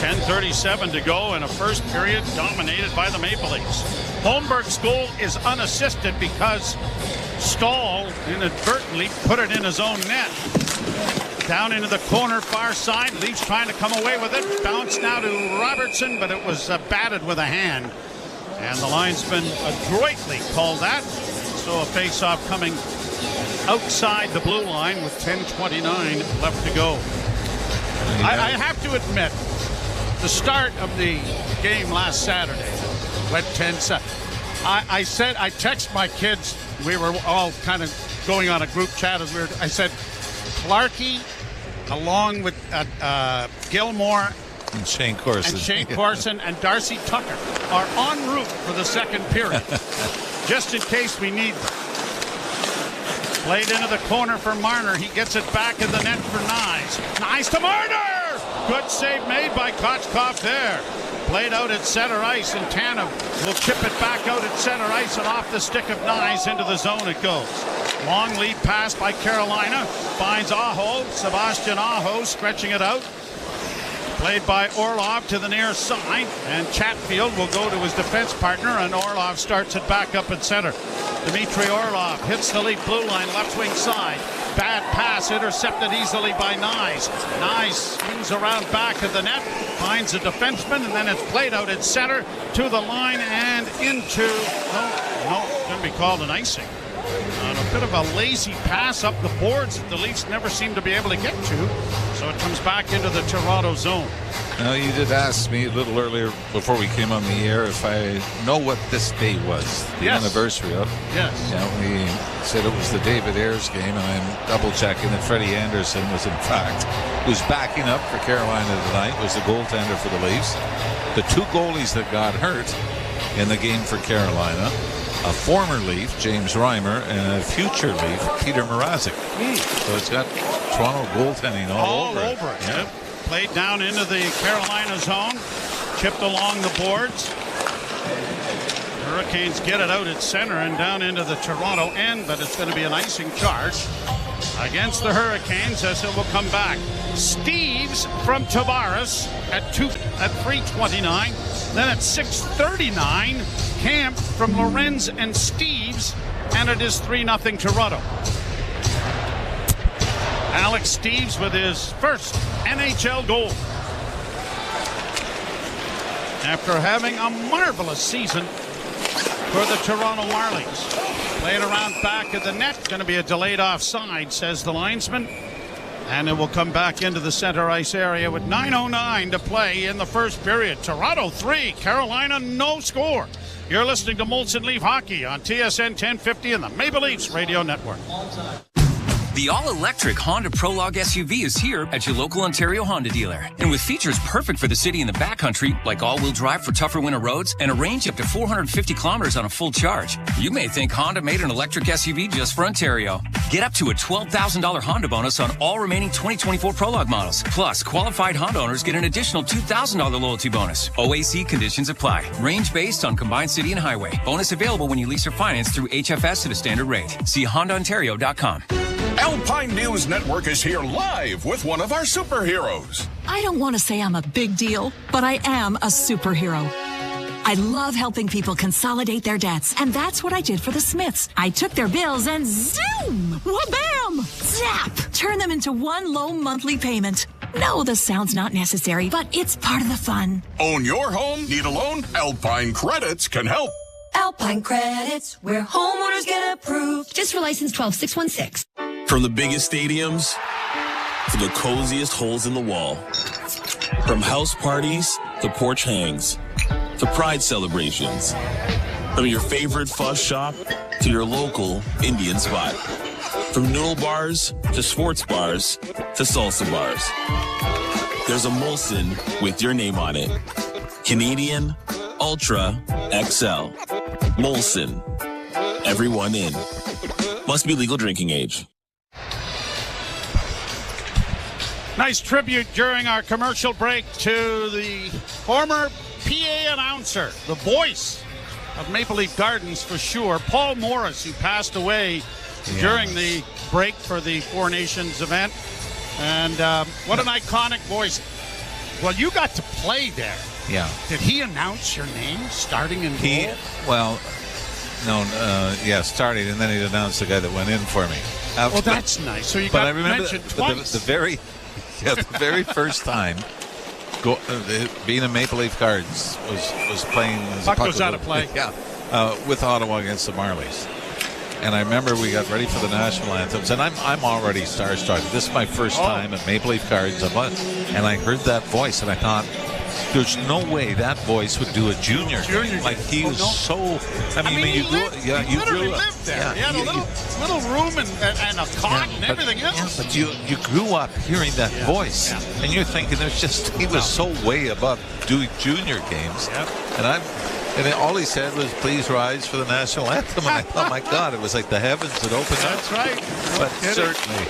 10:37 to go in a first period dominated by the Maple Leafs. Holmberg's goal is unassisted because Stahl inadvertently put it in his own net. Down into the corner, far side. Leafs trying to come away with it. Bounce now to Robertson, but it was batted with a hand. And the linesman adroitly called that. So a face-off coming outside the blue line with 10:29 left to go. I have to admit, the start of the game last Saturday went 10-7. I texted my kids. We were all kind of going on a group chat as I said, Clarkey, along with Gilmore and Shane Corson and Darcy Tucker are en route for the second period, just in case we need them. Played into the corner for Marner. He gets it back in the net for Nyes. Nyes to Marner! Good save made by Kochkov there. Played out at center ice, and Tanev will chip it back out at center ice, and off the stick of Nyes into the zone it goes. Long lead pass by Carolina. Finds Aho. Sebastian Aho stretching it out. Played by Orlov to the near side. And Chatfield will go to his defense partner, and Orlov starts it back up at center. Dmitry Orlov hits the Leaf blue line, left wing side. Bad pass intercepted easily by Nyes. Nyes swings around back of the net, finds a defenseman, and then it's played out at center to the line and into... No, it's going to be called an icing. On a bit of a lazy pass up the boards that the Leafs never seem to be able to get to. So it comes back into the Toronto zone. Now, you did ask me a little earlier before we came on the air if I know what this day was, the anniversary of. Yes. We said it was the David Ayres game, and I'm double-checking that Freddie Anderson was, in fact, who's backing up for Carolina tonight, was the goaltender for the Leafs. The 2 goalies that got hurt in the game for Carolina, a former Leaf, James Reimer, and a future Leaf, Peter Mrazek. So it's got Toronto goaltending all over it. Yeah. Played down into the Carolina zone, chipped along the boards. Hurricanes get it out at center and down into the Toronto end, but it's going to be an icing charge against the Hurricanes as it will come back. Steves from Tavares at 3:29. Then at 6:39, Camp from Lorenz and Steves and it is 3-0 Toronto. Alex Steeves with his first NHL goal. After having a marvelous season for the Toronto Marlies. Played around back of the net. Going to be a delayed offside, says the linesman. And it will come back into the center ice area with 9:09 to play in the first period. Toronto 3, Carolina no score. You're listening to Molson Leaf Hockey on TSN 1050 and the Maple Leafs Radio Network. The all-electric Honda Prologue SUV is here at your local Ontario Honda dealer. And with features perfect for the city and the backcountry, like all-wheel drive for tougher winter roads and a range up to 450 kilometers on a full charge, you may think Honda made an electric SUV just for Ontario. Get up to a $12,000 Honda bonus on all remaining 2024 Prologue models. Plus, qualified Honda owners get an additional $2,000 loyalty bonus. OAC conditions apply. Range based on combined city and highway. Bonus available when you lease or finance through HFS at a standard rate. See HondaOntario.com. Alpine News Network is here live with one of our superheroes. I don't want to say I'm a big deal, but I am a superhero. I love helping people consolidate their debts, and that's what I did for the Smiths. I took their bills and zoom, wha-bam, zap, turn them into one low monthly payment. No, the sound's not necessary, but it's part of the fun. Own your home? Need a loan? Alpine Credits can help. Alpine Credits, where homeowners get approved. Just for license 12616. From the biggest stadiums to the coziest holes in the wall. From house parties to porch hangs to pride celebrations. From your favorite fuzz shop to your local Indian spot. From noodle bars to sports bars to salsa bars. There's a Molson with your name on it. Canadian Ultra XL. Molson. Everyone in. Must be legal drinking age. Nice tribute during our commercial break to the former PA announcer, the voice of Maple Leaf Gardens for sure, Paul Morris, who passed away during the break for the Four Nations event. And what an iconic voice. Well, you got to play there. Yeah. Did he announce your name starting in goal? Well, no, starting, and then he announced the guy that went in for me. Well, that's nice. So you got mentioned twice. The very first time being a Maple Leaf Gardens was playing as puck was out of play. With Ottawa against the Marlies. And I remember we got ready for the national anthems, and I'm already starstruck. This is my first time at Maple Leaf Gardens, and I heard that voice, and I thought, there's no way that voice would do a junior game. Like, he was so. You literally lived there. He had a little room and a cot and everything else. But you grew up hearing that voice, and you're thinking he was so way above doing junior games. And all he said was, "Please rise for the national anthem." And I thought, my God, it was like the heavens had opened up. That's right. But certainly,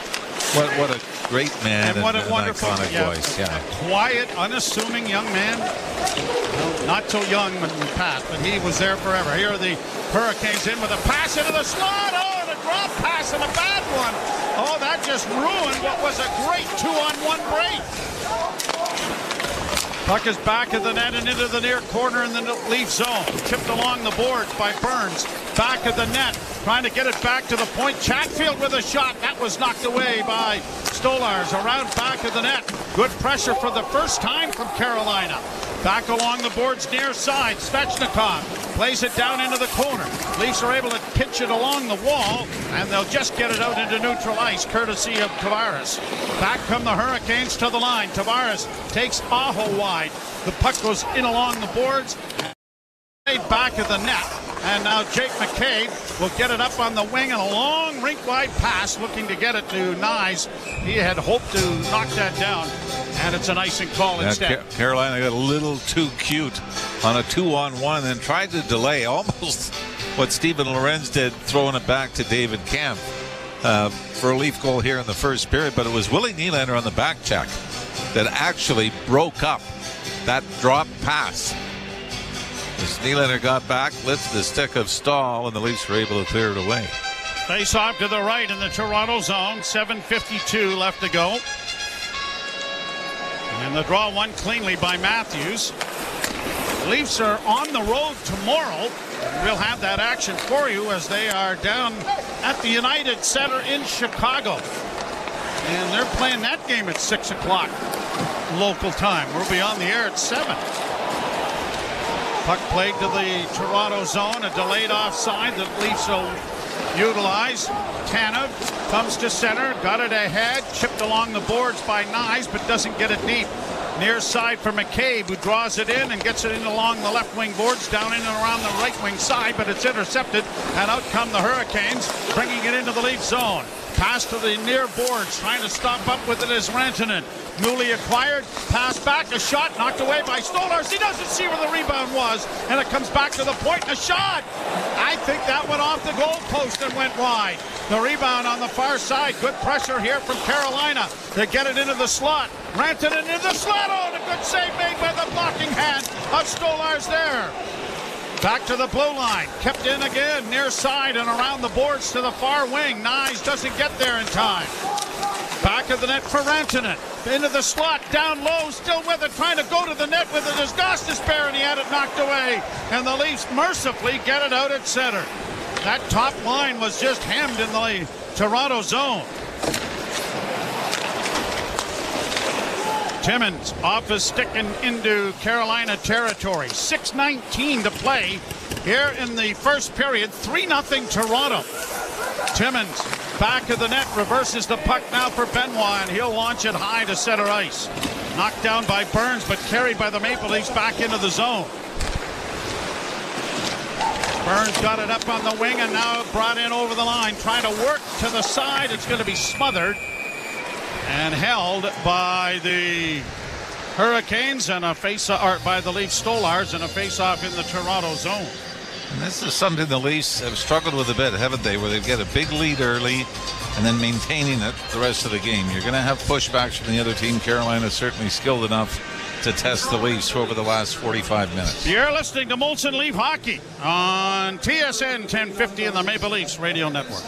what a great man and what a wonderful iconic voice. Yeah. Quiet, unassuming young man. Well, not so young when we passed, but he was there forever. Here are the Hurricanes in with a pass into the slot. Oh, and a drop pass and a bad one. Oh, that just ruined what was a great 2-on-1 break. Puck is back at the net and into the near corner in the Leaf zone. Chipped along the boards by Burns. Back at the net, trying to get it back to the point. Chatfield with a shot. That was knocked away by Stolars. Around back of the net. Good pressure for the first time from Carolina. Back along the boards near side. Svechnikov plays it down into the corner. Leafs are able to pitch it along the wall, and they'll just get it out into neutral ice, courtesy of Tavares. Back come the Hurricanes to the line. Tavares takes Aho wide. The puck goes in along the boards. Back of the net. And now Jake McCabe will get it up on the wing and a long rink-wide pass looking to get it to Nyes. He had hoped to knock that down, and it's an icing call instead. Carolina got a little too cute on a 2-on-1 and tried to delay almost what Steven Lorenz did, throwing it back to David Kampf for a Leaf goal here in the first period. But it was Willie Nylander on the back check that actually broke up that drop pass. As Nylander got back, lifted the stick of Stahl, and the Leafs were able to clear it away. Face off to the right in the Toronto zone. 7:52 left to go. And the draw won cleanly by Matthews. Leafs are on the road tomorrow. We'll have that action for you as they are down at the United Center in Chicago. And they're playing that game at 6 o'clock local time. We'll be on the air at 7. Puck played to the Toronto zone. A delayed offside that Leafs will utilize. Tanev comes to center. Got it ahead. Chipped along the boards by Nyes, but doesn't get it deep. Near side for McCabe, who draws it in and gets it in along the left wing boards, down in and around the right wing side, but it's intercepted, and out come the Hurricanes, bringing it into the Leaf zone. Pass to the near boards, trying to stop up with it is Rantanen. Newly acquired, pass back, a shot knocked away by Stolarz. He doesn't see where the rebound was, and it comes back to the point, and a shot. I think that went off the goal post and went wide. The rebound on the far side. Good pressure here from Carolina. They get it into the slot. Rantanen into the slot. Oh, and a good save made by the blocking hand of Stolarz there. Back to the blue line. Kept in again, near side and around the boards to the far wing. Nyes doesn't get there in time. Back of the net for Rantanen. Into the slot, down low, still with it, trying to go to the net with it. There's Gostisbehere, and he had it knocked away. And the Leafs mercifully get it out at center. That top line was just hemmed in the Toronto zone. Timmins off his stick and into Carolina territory. 6:19 to play here in the first period. 3-0 Toronto. Timmins back of the net, reverses the puck now for Benoit, and he'll launch it high to center ice. Knocked down by Burns, but carried by the Maple Leafs back into the zone. Burns got it up on the wing and now brought in over the line. Trying to work to the side. It's going to be smothered and held by the Hurricanes and a face-off by the Leafs Stolarz and a face-off in the Toronto zone. And this is something the Leafs have struggled with a bit, haven't they? Where they get a big lead early and then maintaining it the rest of the game. You're going to have pushbacks from the other team. Carolina is certainly skilled enough to test the Leafs over the last 45 minutes. You're listening to Molson Leaf Hockey on TSN 1050 and the Maple Leafs Radio Network.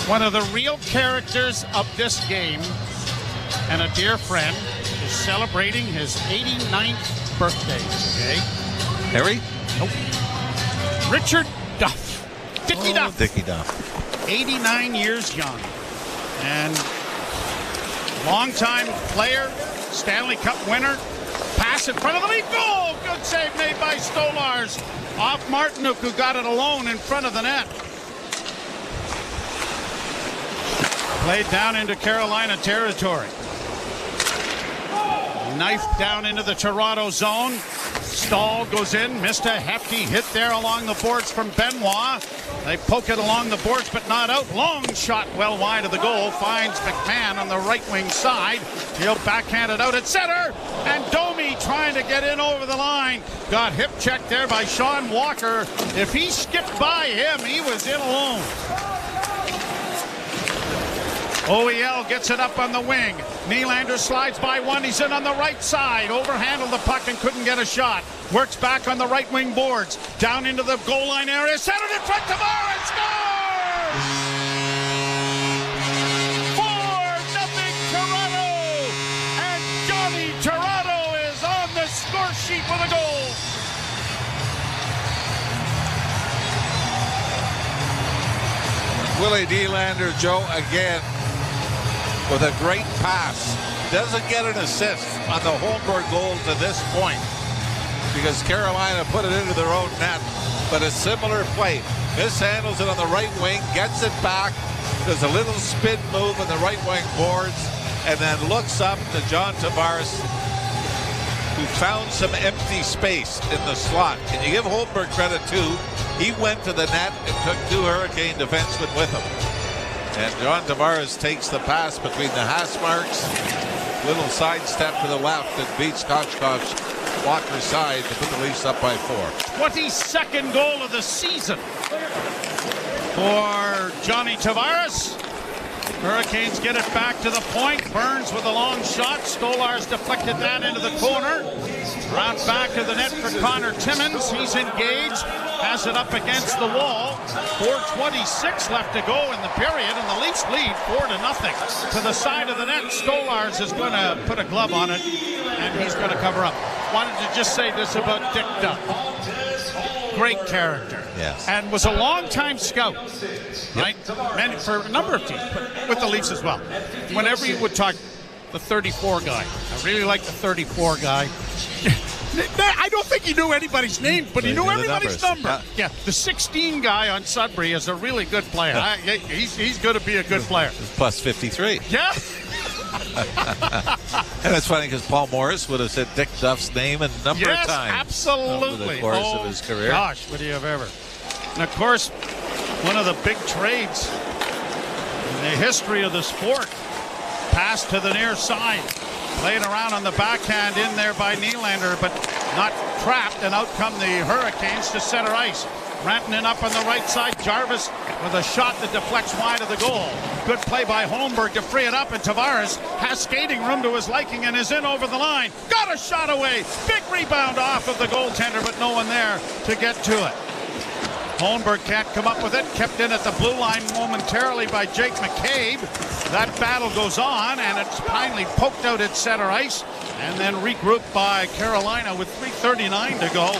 One of the real characters of this game and a dear friend is celebrating his 89th birthday today. Harry? Nope. Richard Duff. Dickie Duff. Dickie Duff. 89 years young. And longtime player, Stanley Cup winner. Pass in front of the lead. Goal! Good save made by Stolarz. Off Martinuk, who got it alone in front of the net. Played down into Carolina territory. Knifed down into the Toronto zone. Stahl goes in, missed a hefty hit there along the boards from Benoit. They poke it along the boards, but not out. Long shot well wide of the goal. Finds McMahon on the right wing side. He'll backhand it out at center. And Domi trying to get in over the line. Got hip checked there by Sean Walker. If he skipped by him, he was in alone. OEL gets it up on the wing. Nylander slides by one. He's in on the right side. Overhandled the puck and couldn't get a shot. Works back on the right wing boards. Down into the goal line area. Centered in front. Tavares scores! 4-0 Toronto. And Johnny Toronto is on the score sheet with a goal. Willie Nylander, Joe, again, with a great pass. Doesn't get an assist on the Holmberg goal to this point because Carolina put it into their own net. But a similar play. Mishandles it on the right wing, gets it back, does a little spin move on the right wing boards, and then looks up to John Tavares, who found some empty space in the slot. And you give Holmberg credit too. He went to the net and took two Hurricane defensemen with him. And John Tavares takes the pass between the hash marks. Little sidestep to the left and beats Kochkov's blocker side to put the Leafs up by 4. 22nd goal of the season for Johnny Tavares. Hurricanes get it back to the point. Burns with a long shot. Stolarz deflected that into the corner. Round back to the net for Connor Timmins. He's engaged. Has it up against the wall. 4:26 left to go in the period, and the Leafs lead 4-0. To the side of the net, Stolarz is going to put a glove on it, and he's going to cover up. Wanted to just say this about Dick Duff. Great character. Yes. And was a long-time scout, right? And for a number of teams, but with the Leafs as well. Whenever you would talk the 34 guy, I really like the 34 guy. I don't think he knew anybody's name, but he knew everybody's number. Yeah, the 16 guy on Sudbury is a really good player. He's going to be a good player. Plus 53. Yeah. And it's funny because Paul Morris would have said Dick Duff's name a number of times. Absolutely. Over the course of his career. Gosh, would he have ever? And of course, one of the big trades in the history of the sport. Pass to the near side. Played around on the backhand in there by Nylander, but not trapped, and out come the Hurricanes to center ice. Rantanen up on the right side. Jarvis with a shot that deflects wide of the goal. Good play by Holmberg to free it up, and Tavares has skating room to his liking and is in over the line. Got a shot away. Big rebound off of the goaltender, but no one there to get to it. Holmberg can't come up with it. Kept in at the blue line momentarily by Jake McCabe. That battle goes on, and it's finally poked out at center ice and then regrouped by Carolina with 3:39 to go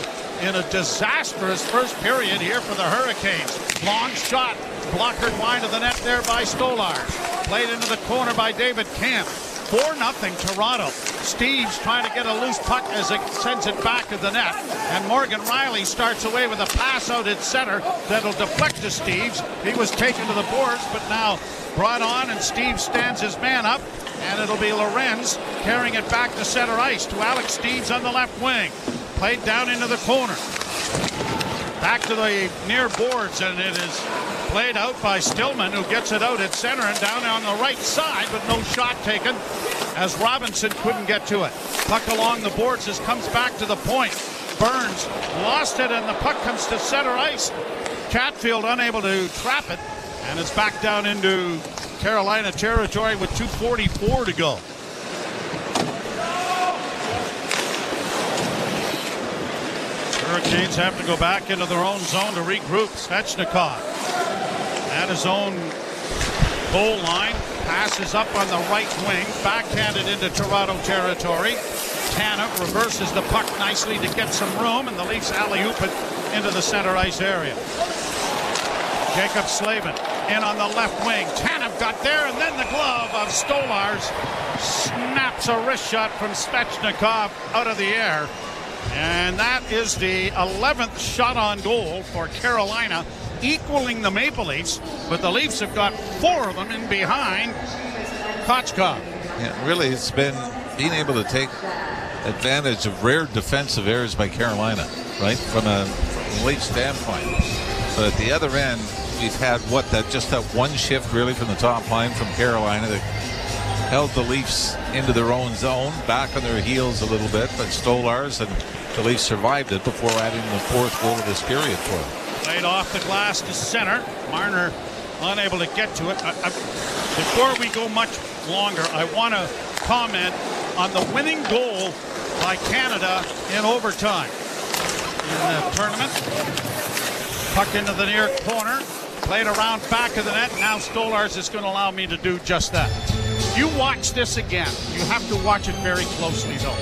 in a disastrous first period here for the Hurricanes. Long shot, blockered wide of the net there by Stolarz. Played into the corner by David Camp. 4-0 Toronto. Steves trying to get a loose puck as it sends it back to the net. And Morgan Riley starts away with a pass out at center that'll deflect to Steves. He was taken to the boards, but now brought on, and Steves stands his man up. And it'll be Lorenz carrying it back to center ice to Alex Steves on the left wing. Played down into the corner. Back to the near boards, and it is played out by Stillman, who gets it out at center and down on the right side, but no shot taken as Robinson couldn't get to it. Puck along the boards as comes back to the point. Burns lost it, and the puck comes to center ice. Chatfield unable to trap it, and it's back down into Carolina territory with 2:44 to go. Hurricanes have to go back into their own zone to regroup. Svechnikov at his own goal line. Passes up on the right wing. Backhanded into Toronto territory. Tanev reverses the puck nicely to get some room, and the Leafs alley-oop it into the center ice area. Jacob Slavin in on the left wing. Tanev got there, and then the glove of Stolarz snaps a wrist shot from Svechnikov out of the air. And that is the 11th shot on goal for Carolina, equaling the Maple Leafs, but the Leafs have got 4 of them in behind Kochkov. Yeah, really, it's been being able to take advantage of rare defensive errors by Carolina, right, from a Leaf standpoint. But at the other end, we've had just that one shift really from the top line from Carolina that held the Leafs into their own zone, back on their heels a little bit, but Stolarz and the Leafs survived it before adding the fourth goal of this period for them. Played off the glass to center. Marner unable to get to it. Before we go much longer, I want to comment on the winning goal by Canada in overtime in the tournament. Puck into the near corner, played around back of the net. Now Stolarz is going to allow me to do just that. You watch this again. You have to watch it very closely, though.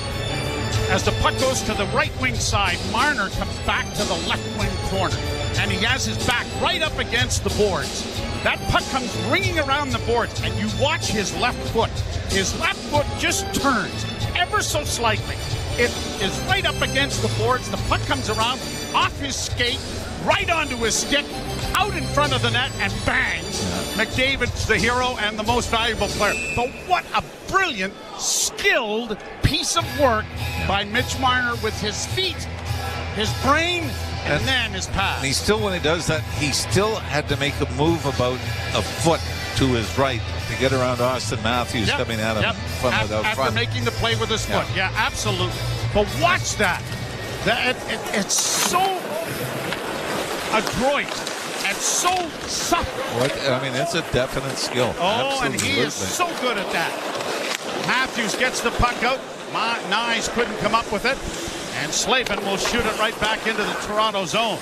As the puck goes to the right wing side, Marner comes back to the left wing corner, and he has his back right up against the boards. That puck comes ringing around the boards, and you watch his left foot. His left foot just turns ever so slightly. It is right up against the boards. The puck comes around, off his skate, right onto his stick, out in front of the net, and bangs. McDavid's the hero and the most valuable player. But what a brilliant, skilled piece of work by Mitch Marner with his feet, his brain, and then his pass. And he still, when he does that, he still had to make a move about a foot to his right to get around Austin Matthews coming at him from without front. After making the play with his foot. Yeah, absolutely. But watch that. It's so adroit and so supple. I mean, it's a definite skill. Oh, absolutely. And he is so good at that. Matthews gets the puck out. Nyes couldn't come up with it. And Slavin will shoot it right back into the Toronto zone.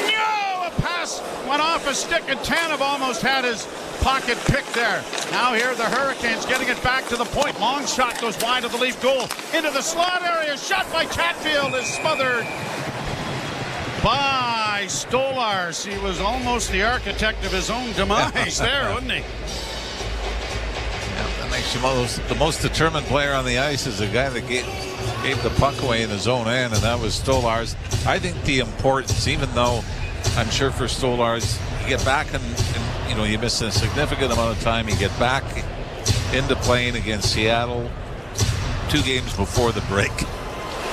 No! A pass went off a stick, and Tanev almost had his pocket picked there. Now here are the Hurricanes getting it back to the point. Long shot goes wide of the Leaf goal. Into the slot area. Shot by Chatfield is smothered by Stolarz. He was almost the architect of his own demise there, wasn't he? That makes you the most determined player on the ice is the guy that gave the puck away in his own end, and that was Stolarz. I think the importance, even though I'm sure for Stolarz, you get back and you miss a significant amount of time, you get back into playing against Seattle 2 games before the break,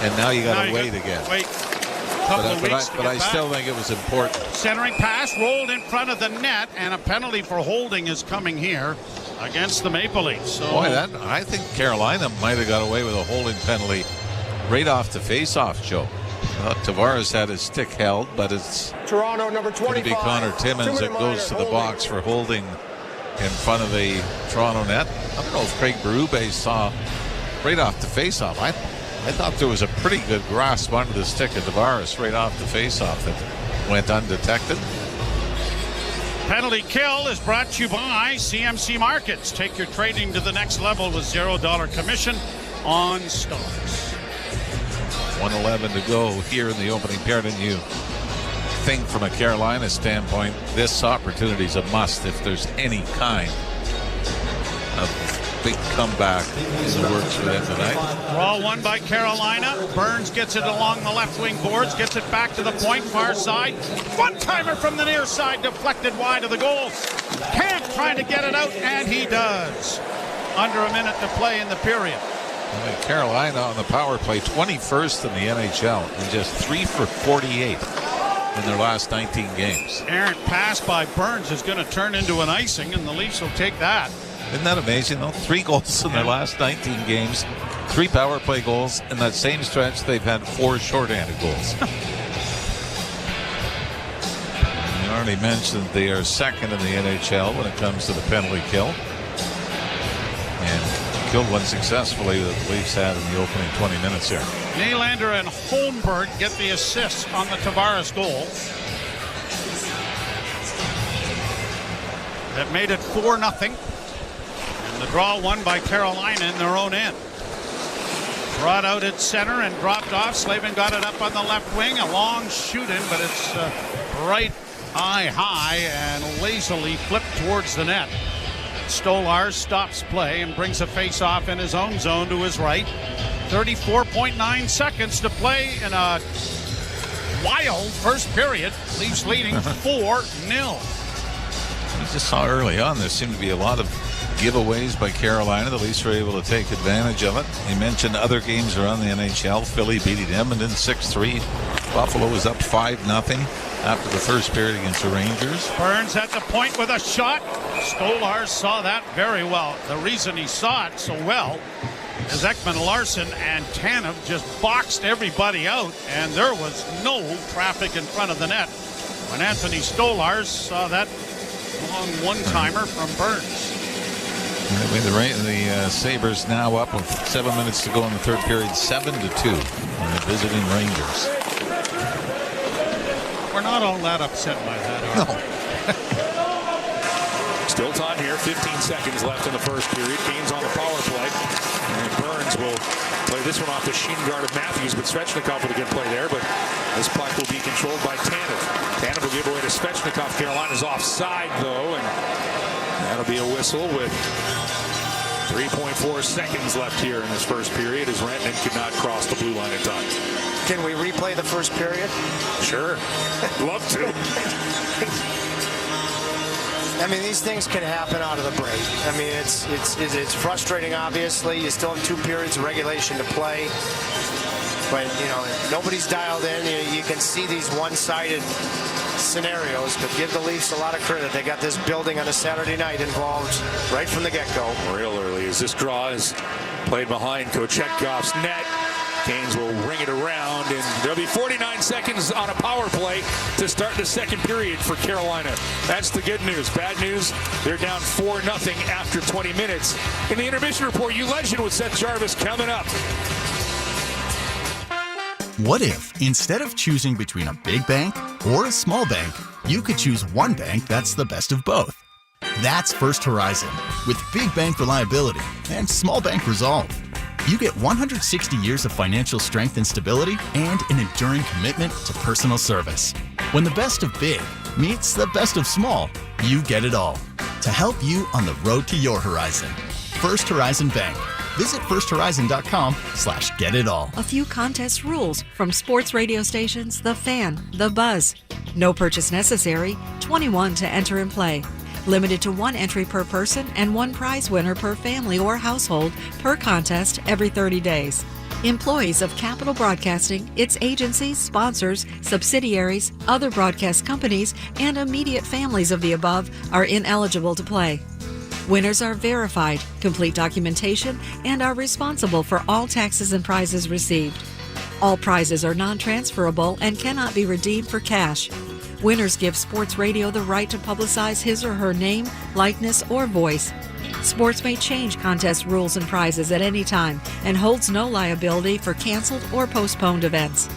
and now you got to wait again. But I still think it was important. Centering pass rolled in front of the net, and a penalty for holding is coming here against the Maple Leafs. So, I think Carolina might have got away with a holding penalty right off the face-off, Joe. Tavares had his stick held, but it's Toronto number 25. Going to be Connor Timmins that goes to the box for holding in front of the Toronto net. I don't know if Craig Berube saw right off the face-off. I thought there was a pretty good grasp under the stick of Tavares right off the face-off that went undetected. Penalty kill is brought to you by CMC Markets. Take your trading to the next level with $0 commission on stocks. 1:11 to go here in the opening period, and you think from a Carolina standpoint, this opportunity is a must if there's any kind of big comeback in the works for them tonight. Draw one by Carolina. Burns gets it along the left wing boards, gets it back to the point, far side. One-timer from the near side, deflected wide of the goal. Camp trying to get it out, and he does. Under a minute to play in the period. Carolina on the power play, 21st in the NHL, and just 3 for 48 in their last 19 games. Errant pass by Burns is going to turn into an icing, and the Leafs will take that. Isn't that amazing, though? 3 goals in their last 19 games, 3 power play goals. In that same stretch, they've had 4 shorthanded goals. You already mentioned they are second in the NHL when it comes to the penalty kill. And killed one successfully that the Leafs had in the opening 20 minutes here. Nylander and Holmberg get the assists on the Tavares goal. That made it 4-0. And the draw won by Carolina in their own end. Brought out at center and dropped off. Slavin got it up on the left wing. A long shoot in, but it's right eye high and lazily flipped towards the net. Stolarz stops play and brings a face-off in his own zone to his right. 34.9 seconds to play in a wild first period. Leafs leading 4-0. You just saw early on there seemed to be a lot of giveaways by Carolina. The Leafs were able to take advantage of it. You mentioned other games around the NHL. Philly beating Edmonton 6-3. Buffalo was up 5-0 after the first period against the Rangers. Burns at the point with a shot. Stolar saw that very well. The reason he saw it so well is Ekman Larson and Tanev just boxed everybody out, and there was no traffic in front of the net when Anthony Stolar saw that long one-timer from Burns. The Sabres now up with 7 minutes to go in the third period, 7-2 on the visiting Rangers. We're not all that upset by that, are we? Still time here, 15 seconds left in the first period. Kane's on the power play. And Burns will play this one off the shin guard of Matthews, but Svechnikov with a good play there. But this puck will be controlled by Tanev. Tanev will give away to Svechnikov. Carolina's offside, though, and that'll be a whistle with 3.4 seconds left here in this first period as Rantanen could not cross the blue line in time. Can we replay the first period? Sure. Love to. I mean, these things can happen out of the break. I mean, it's frustrating, obviously. You still have 2 periods of regulation to play. But, you know, nobody's dialed in. You can see these one-sided scenarios, but give the Leafs a lot of credit. They got this building on a Saturday night involved right from the get-go. Real early as this draw is played behind Kochekhov's net. Canes will ring it around, and there'll be 49 seconds on a power play to start the second period for Carolina. That's the good news. Bad news, they're down 4-0 after 20 minutes. In the intermission report, you legend with Seth Jarvis coming up. What if, instead of choosing between a big bank or a small bank, you could choose one bank that's the best of both? That's First Horizon, with big bank reliability and small bank resolve. You get 160 years of financial strength and stability and an enduring commitment to personal service. When the best of big meets the best of small, you get it all. To help you on the road to your horizon. First Horizon Bank. Visit firsthorizon.com/getitall. A few contest rules from sports radio stations The Fan, The Buzz. No purchase necessary, 21 to enter and play. Limited to 1 entry per person and 1 prize winner per family or household per contest every 30 days. Employees of Capital Broadcasting, its agencies, sponsors, subsidiaries, other broadcast companies, and immediate families of the above are ineligible to play. Winners are verified, complete documentation, and are responsible for all taxes and prizes received. All prizes are non-transferable and cannot be redeemed for cash. Winners give Sports Radio the right to publicize his or her name, likeness, or voice. Sports may change contest rules and prizes at any time and holds no liability for canceled or postponed events.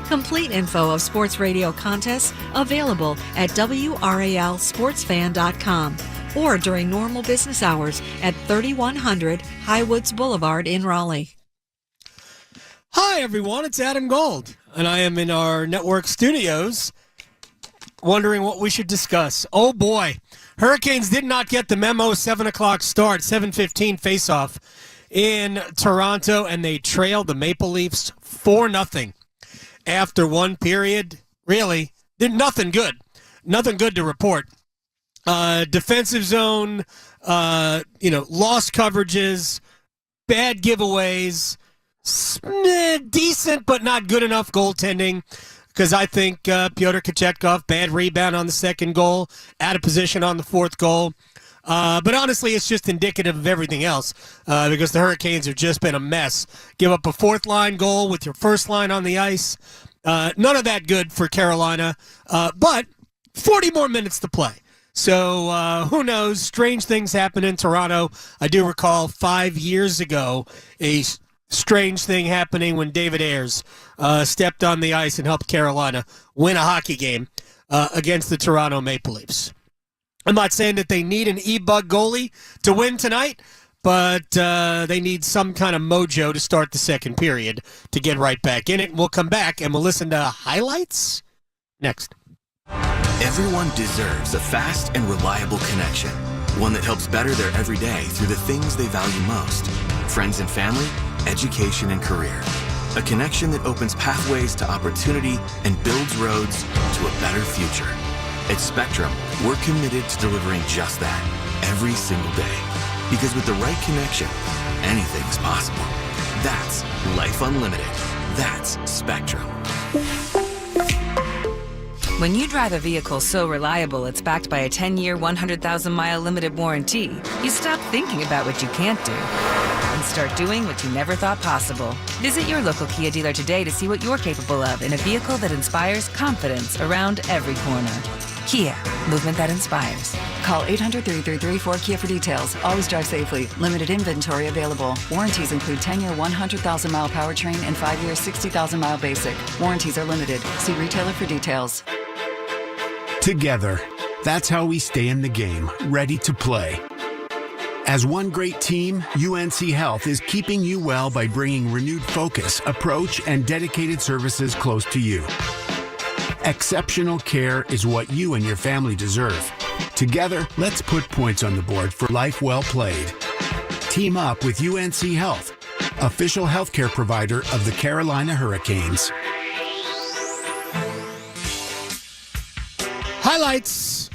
Complete info of Sports Radio contests available at WRALSportsFan.com or during normal business hours at 3100 Highwoods Boulevard in Raleigh. Hi, everyone. It's Adam Gold, and I am in our network studios wondering what we should discuss. Oh, boy. Hurricanes did not get the memo 7 o'clock start, 7:15 faceoff in Toronto, and they trailed the Maple Leafs 4-0 after 1 period. Really, did nothing good. Nothing good to report. Defensive zone, lost coverages, bad giveaways, decent but not good enough goaltending. Because I think Pyotr Kochetkov, bad rebound on the second goal, out of position on the fourth goal. But honestly, it's just indicative of everything else because the Hurricanes have just been a mess. Give up a fourth-line goal with your first line on the ice. None of that good for Carolina, but 40 more minutes to play. So who knows? Strange things happen in Toronto. I do recall 5 years ago a strange thing happening when David Ayers stepped on the ice and helped Carolina win a hockey game against the Toronto Maple Leafs. I'm not saying that they need an E-Bug goalie to win tonight, but they need some kind of mojo to start the second period to get right back in it. We'll come back and we'll listen to highlights next. Everyone deserves a fast and reliable connection, one that helps better their everyday through the things they value most: friends and family, education and career. A connection that opens pathways to opportunity and builds roads to a better future. At Spectrum, we're committed to delivering just that every single day. Because with the right connection, anything's possible. That's life unlimited. That's Spectrum. When you drive a vehicle so reliable it's backed by a 10-year, 100,000-mile limited warranty, you stop thinking about what you can't do and start doing what you never thought possible. Visit your local Kia dealer today to see what you're capable of in a vehicle that inspires confidence around every corner. Kia, movement that inspires. Call 800-333-4KIA for details. Always drive safely. Limited inventory available. Warranties include 10-year 100,000-mile powertrain and 5-year 60,000-mile basic. Warranties are limited. See retailer for details. Together, that's how we stay in the game, ready to play. As one great team, UNC Health is keeping you well by bringing renewed focus, approach, and dedicated services close to you. Exceptional care is what you and your family deserve. Together, let's put points on the board for life well played. Team up with UNC Health, official healthcare provider of the Carolina Hurricanes. Highlights,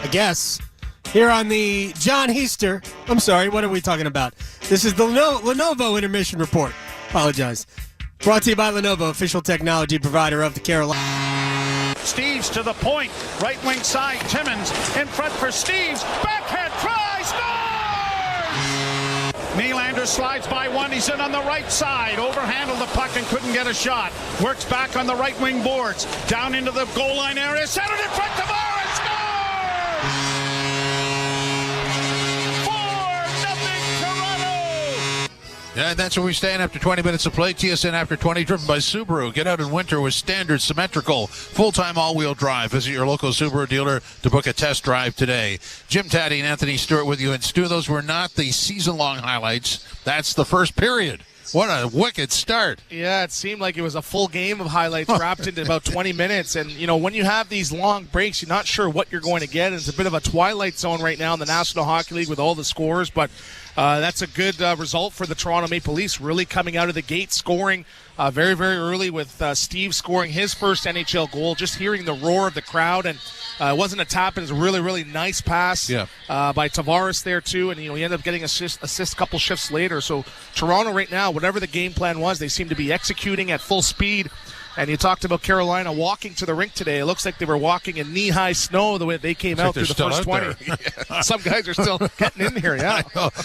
I guess, here on the John Heister. I'm sorry, what are we talking about? This is the Lenovo Intermission Report. Apologize. Brought to you by Lenovo, official technology provider of the Carolina. Steves to the point. Right wing side. Timmins in front for Steves. Backhand try. Scores! Nylander slides by one. He's in on the right side. Overhandled the puck and couldn't get a shot. Works back on the right wing boards. Down into the goal line area. Centered in front. Tavares scores! 4-0 Toronto! Yeah, that's where we stand after 20 minutes of play. TSN After 20, driven by Subaru. Get out in winter with standard symmetrical, full-time all-wheel drive. Visit your local Subaru dealer to book a test drive today. Jim Taddy and Anthony Stewart with you. And Stu, those were not the season-long highlights. That's the first period. What a wicked start. Yeah, it seemed like it was a full game of highlights wrapped into about 20 minutes. And, you know, when you have these long breaks, you're not sure what you're going to get. It's a bit of a twilight zone right now in the National Hockey League with all the scores. But that's a good result for the Toronto Maple Leafs, really coming out of the gate, scoring very, very early with Steve scoring his first NHL goal. Just hearing the roar of the crowd. And it wasn't a tap, it was a really, really nice pass by Tavares there, too. And, you know, he ended up getting assist a couple shifts later. So Toronto right now, whatever the game plan was, they seem to be executing at full speed. And you talked about Carolina walking to the rink today. It looks like they were walking in knee-high snow the way they came out through the first 20. Some guys are still getting in here, yeah.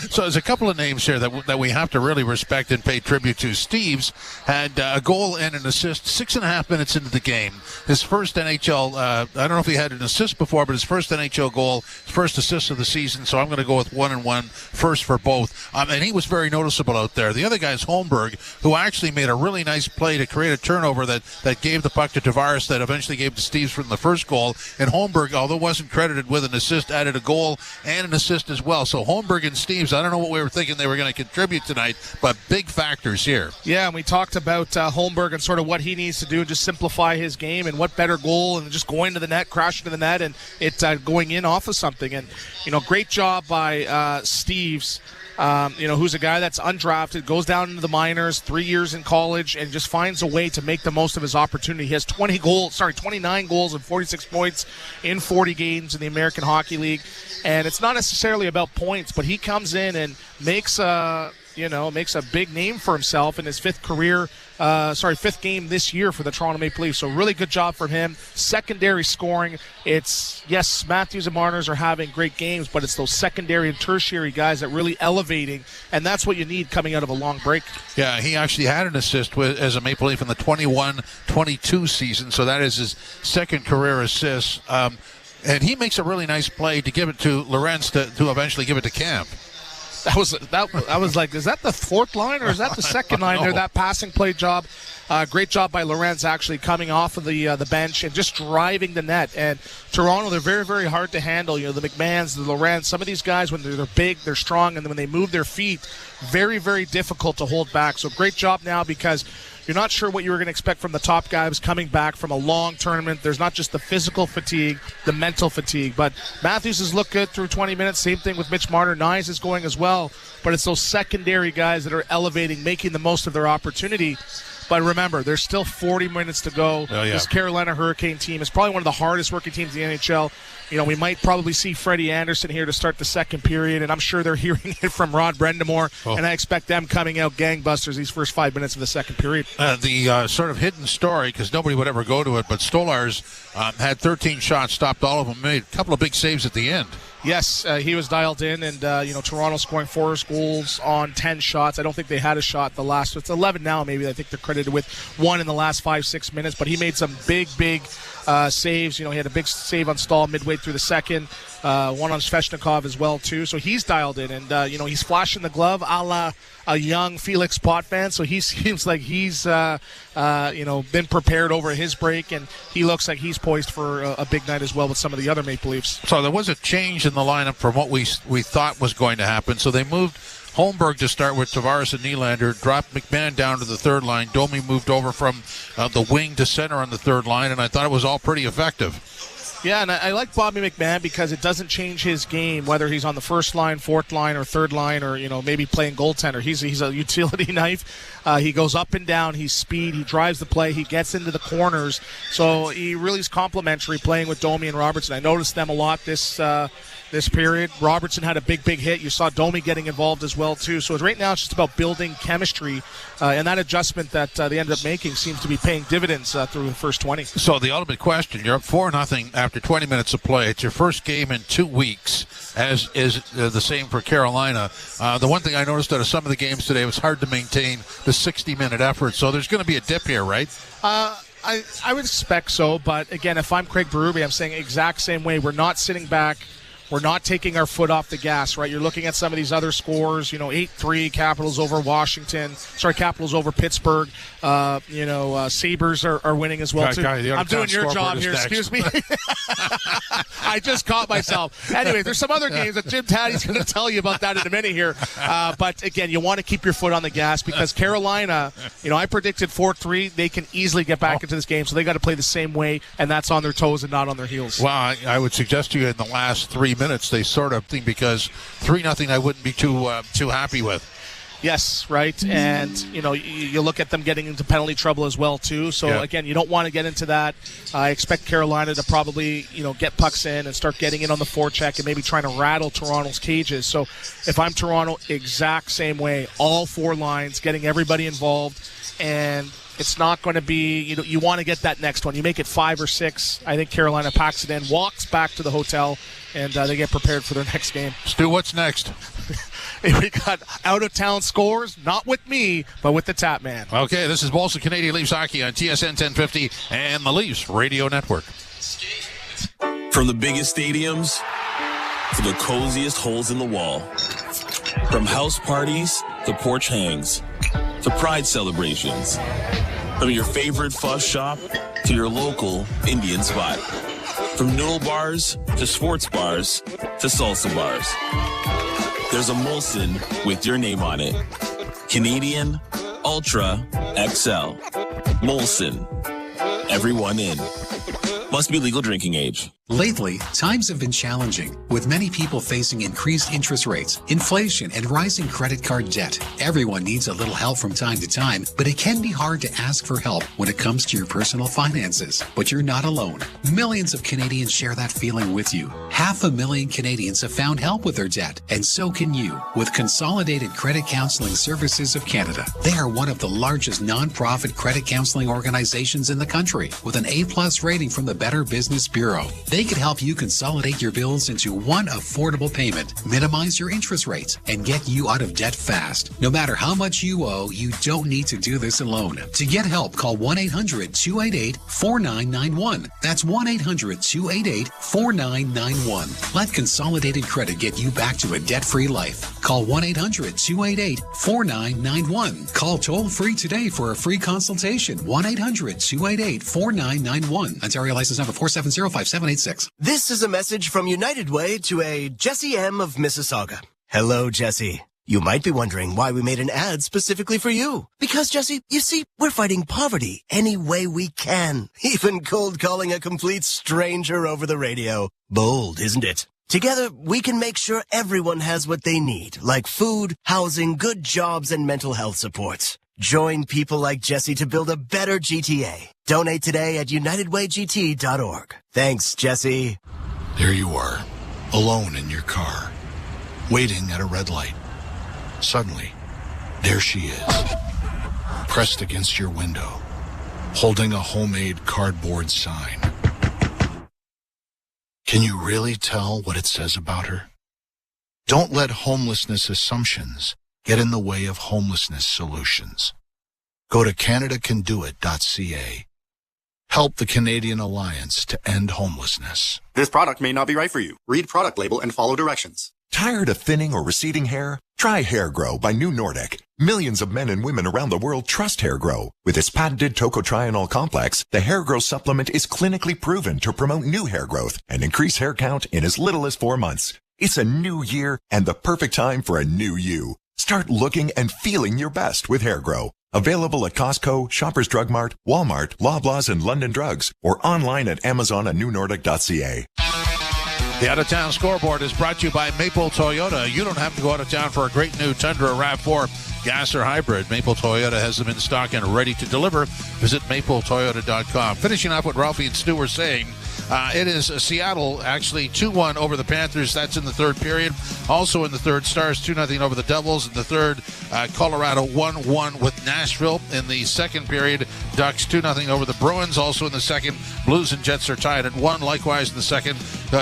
So there's a couple of names here that we have to really respect and pay tribute to. Steves had a goal and an assist 6.5 minutes into the game. His first NHL, I don't know if he had an assist before, but his first NHL goal, his first assist of the season. So I'm going to go with 1-1 first for both. And he was very noticeable out there. The other guy is Holmberg, who actually made a really nice play to create a turnover that gave the puck to Tavares that eventually gave to Steves from the first goal. And Holmberg, although wasn't credited with an assist, added a goal and an assist as well. So Holmberg and Steves, I don't know what we were thinking they were going to contribute tonight, but big factors here. Yeah, and we talked about Holmberg and sort of what he needs to do and just simplify his game, and what better goal and just going to the net, crashing to the net, and it going in off of something. And, you know, great job by Steves. Who's a guy that's undrafted, goes down into the minors, 3 years in college, and just finds a way to make the most of his opportunity. He has 29 goals and 46 points in 40 games in the American Hockey League. And it's not necessarily about points, but he comes in and makes a big name for himself in his fifth game this year for the Toronto Maple Leafs. So really good job from him. Secondary scoring. Yes, Matthews and Marner are having great games, but it's those secondary and tertiary guys that really elevating, and that's what you need coming out of a long break. Yeah, he actually had an assist as a Maple Leaf in the 21-22 season, so that is his second career assist. And he makes a really nice play to give it to Lorenz to eventually give it to Camp. I was like, is that the fourth line or is that the second line there? That passing play job. Great job by Lorenz actually coming off of the bench and just driving the net. And Toronto, they're very, very hard to handle. You know, the McMahons, the Lorenz, some of these guys, when they're big, they're strong, and when they move their feet, very, very difficult to hold back. So great job now, because you're not sure what you were going to expect from the top guys coming back from a long tournament. There's not just the physical fatigue, the mental fatigue. But Matthews has looked good through 20 minutes. Same thing with Mitch Marner. Nyes is going as well. But it's those secondary guys that are elevating, making the most of their opportunity. But remember, there's still 40 minutes to go. Oh, yeah. This Carolina Hurricane team is probably one of the hardest working teams in the NHL. We might probably see Freddie Anderson here to start the second period, and I'm sure they're hearing it from Rod Brendamore, and I expect them coming out gangbusters these first 5 minutes of the second period. The sort of hidden story, because nobody would ever go to it, but Stolarz had 13 shots, stopped all of them, made a couple of big saves at the end. Yes, he was dialed in, and Toronto scoring 4 goals on 10 shots. I don't think they had a shot the last. It's 11 now, maybe. I think they're credited with 1 in the last 5-6 minutes. But he made some big saves. He had a big save on Stahl midway through the second. One on Svechnikov as well too. So he's dialed in, and he's flashing the glove, a la a young Felix Potvin. So he seems like he's been prepared over his break, and he looks like he's poised for a big night as well with some of the other Maple Leafs. So there was a change in the lineup from what we thought was going to happen. So they moved Holmberg to start with Tavares and Nylander, dropped McMahon down to the third line. Domi moved over from the wing to center on the third line, and I thought it was all pretty effective. Yeah, and I like Bobby McMahon because it doesn't change his game, whether he's on the first line, fourth line, or third line, or maybe playing goaltender. He's a utility knife. He goes up and down. He's speed. He drives the play. He gets into the corners. So he really is complimentary playing with Domi and Robertson. I noticed them a lot this period. Robertson had a big hit. You saw Domi getting involved as well too. So right now it's just about building chemistry, and that adjustment that they ended up making seems to be paying dividends through the first 20. So the ultimate question: you're up 4-0 after 20 minutes of play. It's your first game in 2 weeks, as is the same for Carolina. The one thing I noticed out of some of the games today, it was hard to maintain the 60-minute effort. So there's going to be a dip here, right? I would expect so, but again, if I'm Craig Berube, I'm saying exact same way. We're not sitting back. We're not taking our foot off the gas, right? You're looking at some of these other scores, 8-3, Capitals over Washington. Capitals over Pittsburgh. Sabres are winning as well, too. I'm doing your job here, excuse me. I just caught myself. Anyway, there's some other games that Jim Taddy's going to tell you about that in a minute here. But, again, you want to keep your foot on the gas because Carolina, I predicted 4-3. They can easily get back into this game, so they got to play the same way, and that's on their toes and not on their heels. Well, I would suggest to you in the last 3 minutes they sort of think, because 3-0 I wouldn't be too happy with. Yes, right, and you look at them getting into penalty trouble as well too. So again, you don't want to get into that. I expect Carolina to probably get pucks in and start getting in on the forecheck and maybe trying to rattle Toronto's cages. So if I'm Toronto, exact same way, all 4 lines, getting everybody involved, and it's not going to be, you want to get that next one. You make it 5 or 6. I think Carolina packs it in, walks back to the hotel, and they get prepared for their next game. Stu, what's next? We got out-of-town scores, not with me, but with the Tap Man. Okay, this is Bolson Canadian Leafs Hockey on TSN 1050 and the Leafs Radio Network. From the biggest stadiums to the coziest holes in the wall. From house parties to porch hangs to pride celebrations. From your favorite fuzz shop to your local Indian spot. From noodle bars to sports bars to salsa bars. There's a Molson with your name on it. Canadian Ultra XL. Molson. Everyone in. Must be legal drinking age. Lately, times have been challenging, with many people facing increased interest rates, inflation, and rising credit card debt. Everyone needs a little help from time to time, but it can be hard to ask for help when it comes to your personal finances. But you're not alone. Millions of Canadians share that feeling with you. 500,000 Canadians have found help with their debt, and so can you, with Consolidated Credit Counseling Services of Canada. They are one of the largest non-profit credit counseling organizations in the country, with an A+ rating from the Better Business Bureau. They can help you consolidate your bills into one affordable payment, minimize your interest rates, and get you out of debt fast. No matter how much you owe, you don't need to do this alone. To get help, call 1-800-288-4991. That's 1-800-288-4991. Let Consolidated Credit get you back to a debt-free life. Call 1-800-288-4991. Call toll-free today for a free consultation. 1-800-288-4991. Ontario license number 4705786. This is a message from United Way to a Jesse M. of Mississauga. Hello, Jesse. You might be wondering why we made an ad specifically for you. Because, Jesse, you see, we're fighting poverty any way we can. Even cold calling a complete stranger over the radio. Bold, isn't it? Together, we can make sure everyone has what they need, like food, housing, good jobs, and mental health supports. Join people like Jesse to build a better GTA. Donate today at unitedwaygt.org. Thanks, Jesse. There you are, alone in your car, waiting at a red light. Suddenly, there she is, pressed against your window, holding a homemade cardboard sign. Can you really tell what it says about her? Don't let homelessness assumptions get in the way of homelessness solutions. Go to CanadaCanDoIt.ca. Help the Canadian Alliance to end homelessness. This product may not be right for you. Read product label and follow directions. Tired of thinning or receding hair? Try Hair Grow by New Nordic. Millions of men and women around the world trust Hair Grow. With its patented tocotrienol complex, the Hair Grow supplement is clinically proven to promote new hair growth and increase hair count in as little as 4 months. It's a new year and the perfect time for a new you. Start looking and feeling your best with Hair Grow. Available at Costco, Shoppers Drug Mart, Walmart, Loblaws, and London Drugs, or online at Amazon and newnordic.ca. The Out-of-Town Scoreboard is brought to you by Maple Toyota. You don't have to go out of town for a great new Tundra RAV4 gas or hybrid. Maple Toyota has them in stock and ready to deliver. Visit mapletoyota.com. Finishing off what Ralphie and Stu were saying, it is Seattle actually 2-1 over the Panthers. That's in the third period. Also in the third, Stars 2-0 over the Devils. In the third, Colorado 1-1 with Nashville. In the second period, Ducks 2-0 over the Bruins. Also in the second, Blues and Jets are tied at 1. Likewise in the second,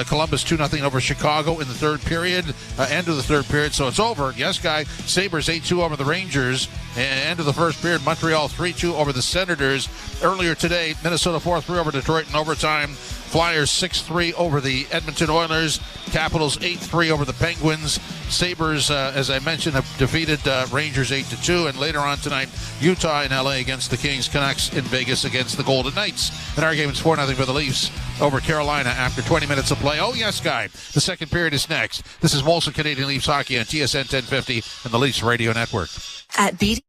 Columbus 2-0 over Chicago in the third period. End of the third period, so it's over. Yes, Guy. Sabres 8-2 over the Rangers. End of the first period, Montreal 3-2 over the Senators. Earlier today, Minnesota 4-3 over Detroit in overtime. Flyers 6-3 over the Edmonton Oilers. Capitals 8-3 over the Penguins. Sabres, as I mentioned, have defeated Rangers 8-2. And later on tonight, Utah in LA against the Kings. Canucks in Vegas against the Golden Knights. In our game, it's 4-0 for the Leafs over Carolina after 20 minutes of play. Oh, yes, Guy. The second period is next. This is Molson Canadian Leafs Hockey on TSN 1050 and the Leafs Radio Network. At BD.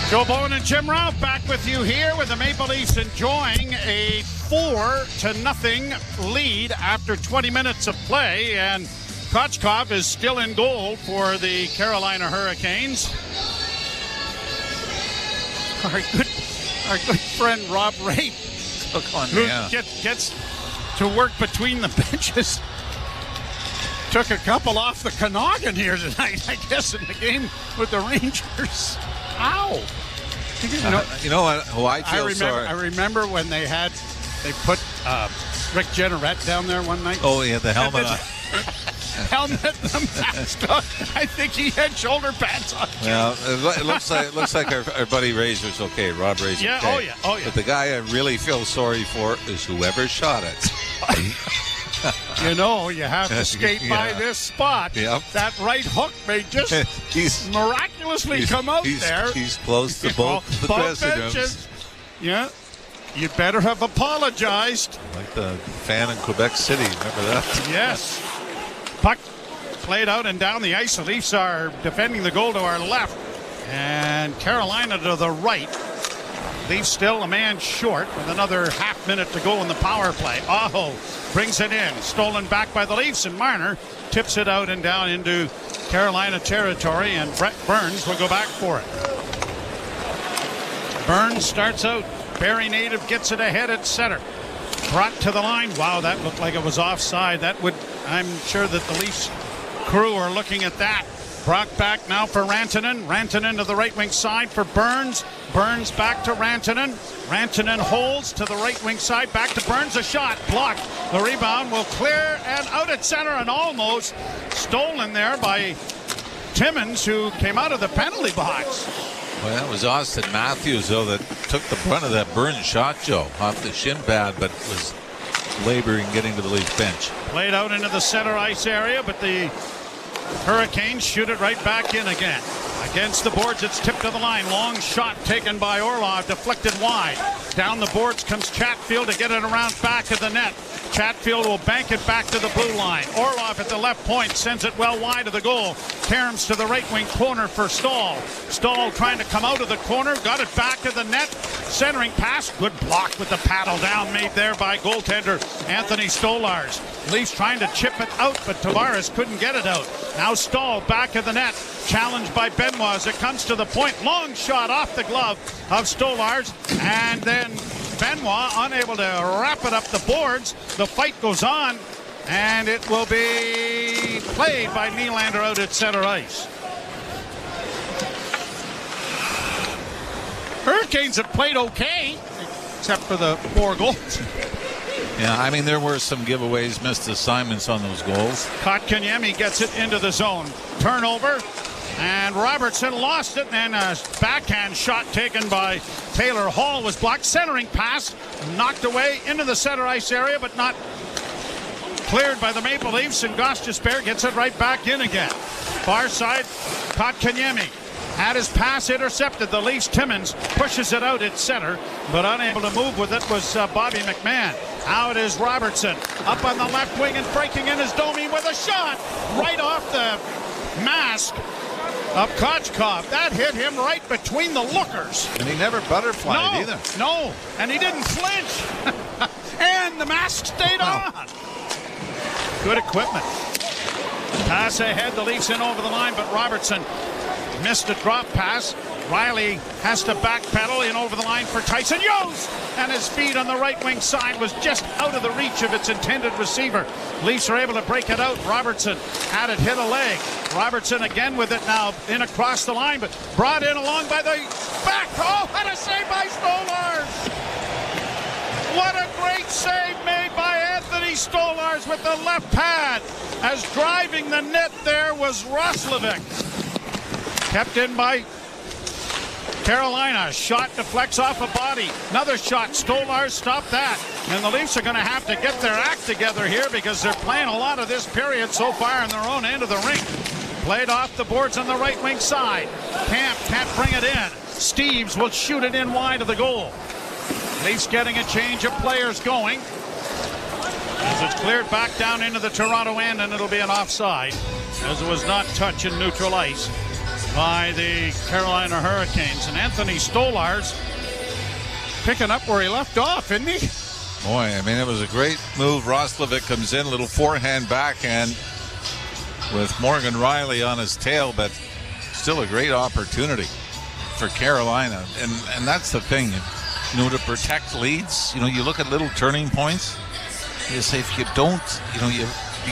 Joe Bowen and Jim Ralph back with you here with the Maple Leafs enjoying a 4-0 lead after 20 minutes of play, and Kochkov is still in goal for the Carolina Hurricanes. Our good friend Rob Ray, who gets to work between the benches, took a couple off the Okanagan here tonight, I guess, in the game with the Rangers. How? You know what? Who I feel sorry. I remember when they put Rick Jenneret down there one night. Oh, he had the helmet on. Helmet, the mask on. I think he had shoulder pads on. Well, it looks like our buddy Razor's okay. Rob Razor's okay. Oh yeah. But the guy I really feel sorry for is whoever shot it. You have to skate by this spot. Yep. That right hook may just miraculously come out there. He's close to both the dressing rooms. Yeah. You better have apologized. Like the fan in Quebec City. Remember that? Yes. Puck played out and down the ice. The Leafs are defending the goal to our left. And Carolina to the right. Leafs still a man short with another half minute to go in the power play. Aho brings it in. Stolen back by the Leafs, and Marner tips it out and down into Carolina territory, and Brett Burns will go back for it. Burns starts out. Barrie native gets it ahead at center. Brought to the line. Wow, that looked like it was offside. I'm sure that the Leafs crew are looking at that. Brock back now for Rantanen. Rantanen to the right wing side for Burns. Burns back to Rantanen. Rantanen holds to the right wing side. Back to Burns. A shot. Blocked. The rebound will clear and out at center, and almost stolen there by Timmins, who came out of the penalty box. Well, that was Austin Matthews, though, that took the brunt of that Burns shot, Joe, off the shin pad, but was laboring getting to the Leafs bench. Played out into the center ice area, but the Hurricanes shoot it right back in again. Against the boards, it's tipped to the line. Long shot taken by Orlov, deflected wide. Down the boards comes Chatfield to get it around back of the net. Chatfield will bank it back to the blue line. Orlov at the left point sends it well wide of the goal. Caroms to the right wing corner for Stahl. Stahl trying to come out of the corner, got it back to the net. Centering pass, good block with the paddle down made there by goaltender Anthony Stolarz. Leafs trying to chip it out, but Tavares couldn't get it out. Now Stahl back of the net, challenged by Benoit as it comes to the point. Long shot off the glove of Stolarz, and then Benoit unable to wrap it up the boards. The fight goes on, and it will be played by Nylander out at center ice. Hurricanes have played okay, except for the 4 goals. Yeah, I mean, there were some giveaways, missed assignments on those goals. Kotkaniemi gets it into the zone. Turnover, and Robertson lost it, and a backhand shot taken by Taylor Hall was blocked. Centering pass, knocked away into the center ice area, but not cleared by the Maple Leafs, and Gostisbehere gets it right back in again. Far side, Kotkaniemi had his pass intercepted. The Leafs, Timmins pushes it out at center, but unable to move with it was Bobby McMahon. Out is Robertson, up on the left wing and breaking in is Domi with a shot right off the mask of Kochkov. That hit him right between the lookers. And he never butterflied either. No, and he didn't flinch. And the mask stayed on. Good equipment. Pass ahead, the Leafs in over the line, but Robertson missed a drop pass. Riley has to backpedal in over the line for Tyson Jost, and his feed on the right wing side was just out of the reach of its intended receiver. Leafs are able to break it out. Robertson had it hit a leg. Robertson again with it now in across the line, but brought in along by the back. Oh, and a save by Stolarz. What a great save made by Anthony Stolarz with the left pad, as driving the net there was Roslovic. Kept in by Carolina. Shot deflects off a body. Another shot. Stolarz stopped that. And the Leafs are going to have to get their act together here, because they're playing a lot of this period so far on their own end of the rink. Played off the boards on the right wing side. Camp can't bring it in. Steeves will shoot it in wide of the goal. Leafs getting a change of players going, as it's cleared back down into the Toronto end, and it'll be an offside, as it was not touch in neutral ice by the Carolina Hurricanes. And Anthony Stolarz picking up where he left off, isn't he? Boy, I mean, it was a great move. Roslovic comes in, little forehand, backhand with Morgan Riley on his tail, but still a great opportunity for Carolina. And that's the thing, you know, to protect leads. You know, you look at little turning points. You say, if you don't, you know, you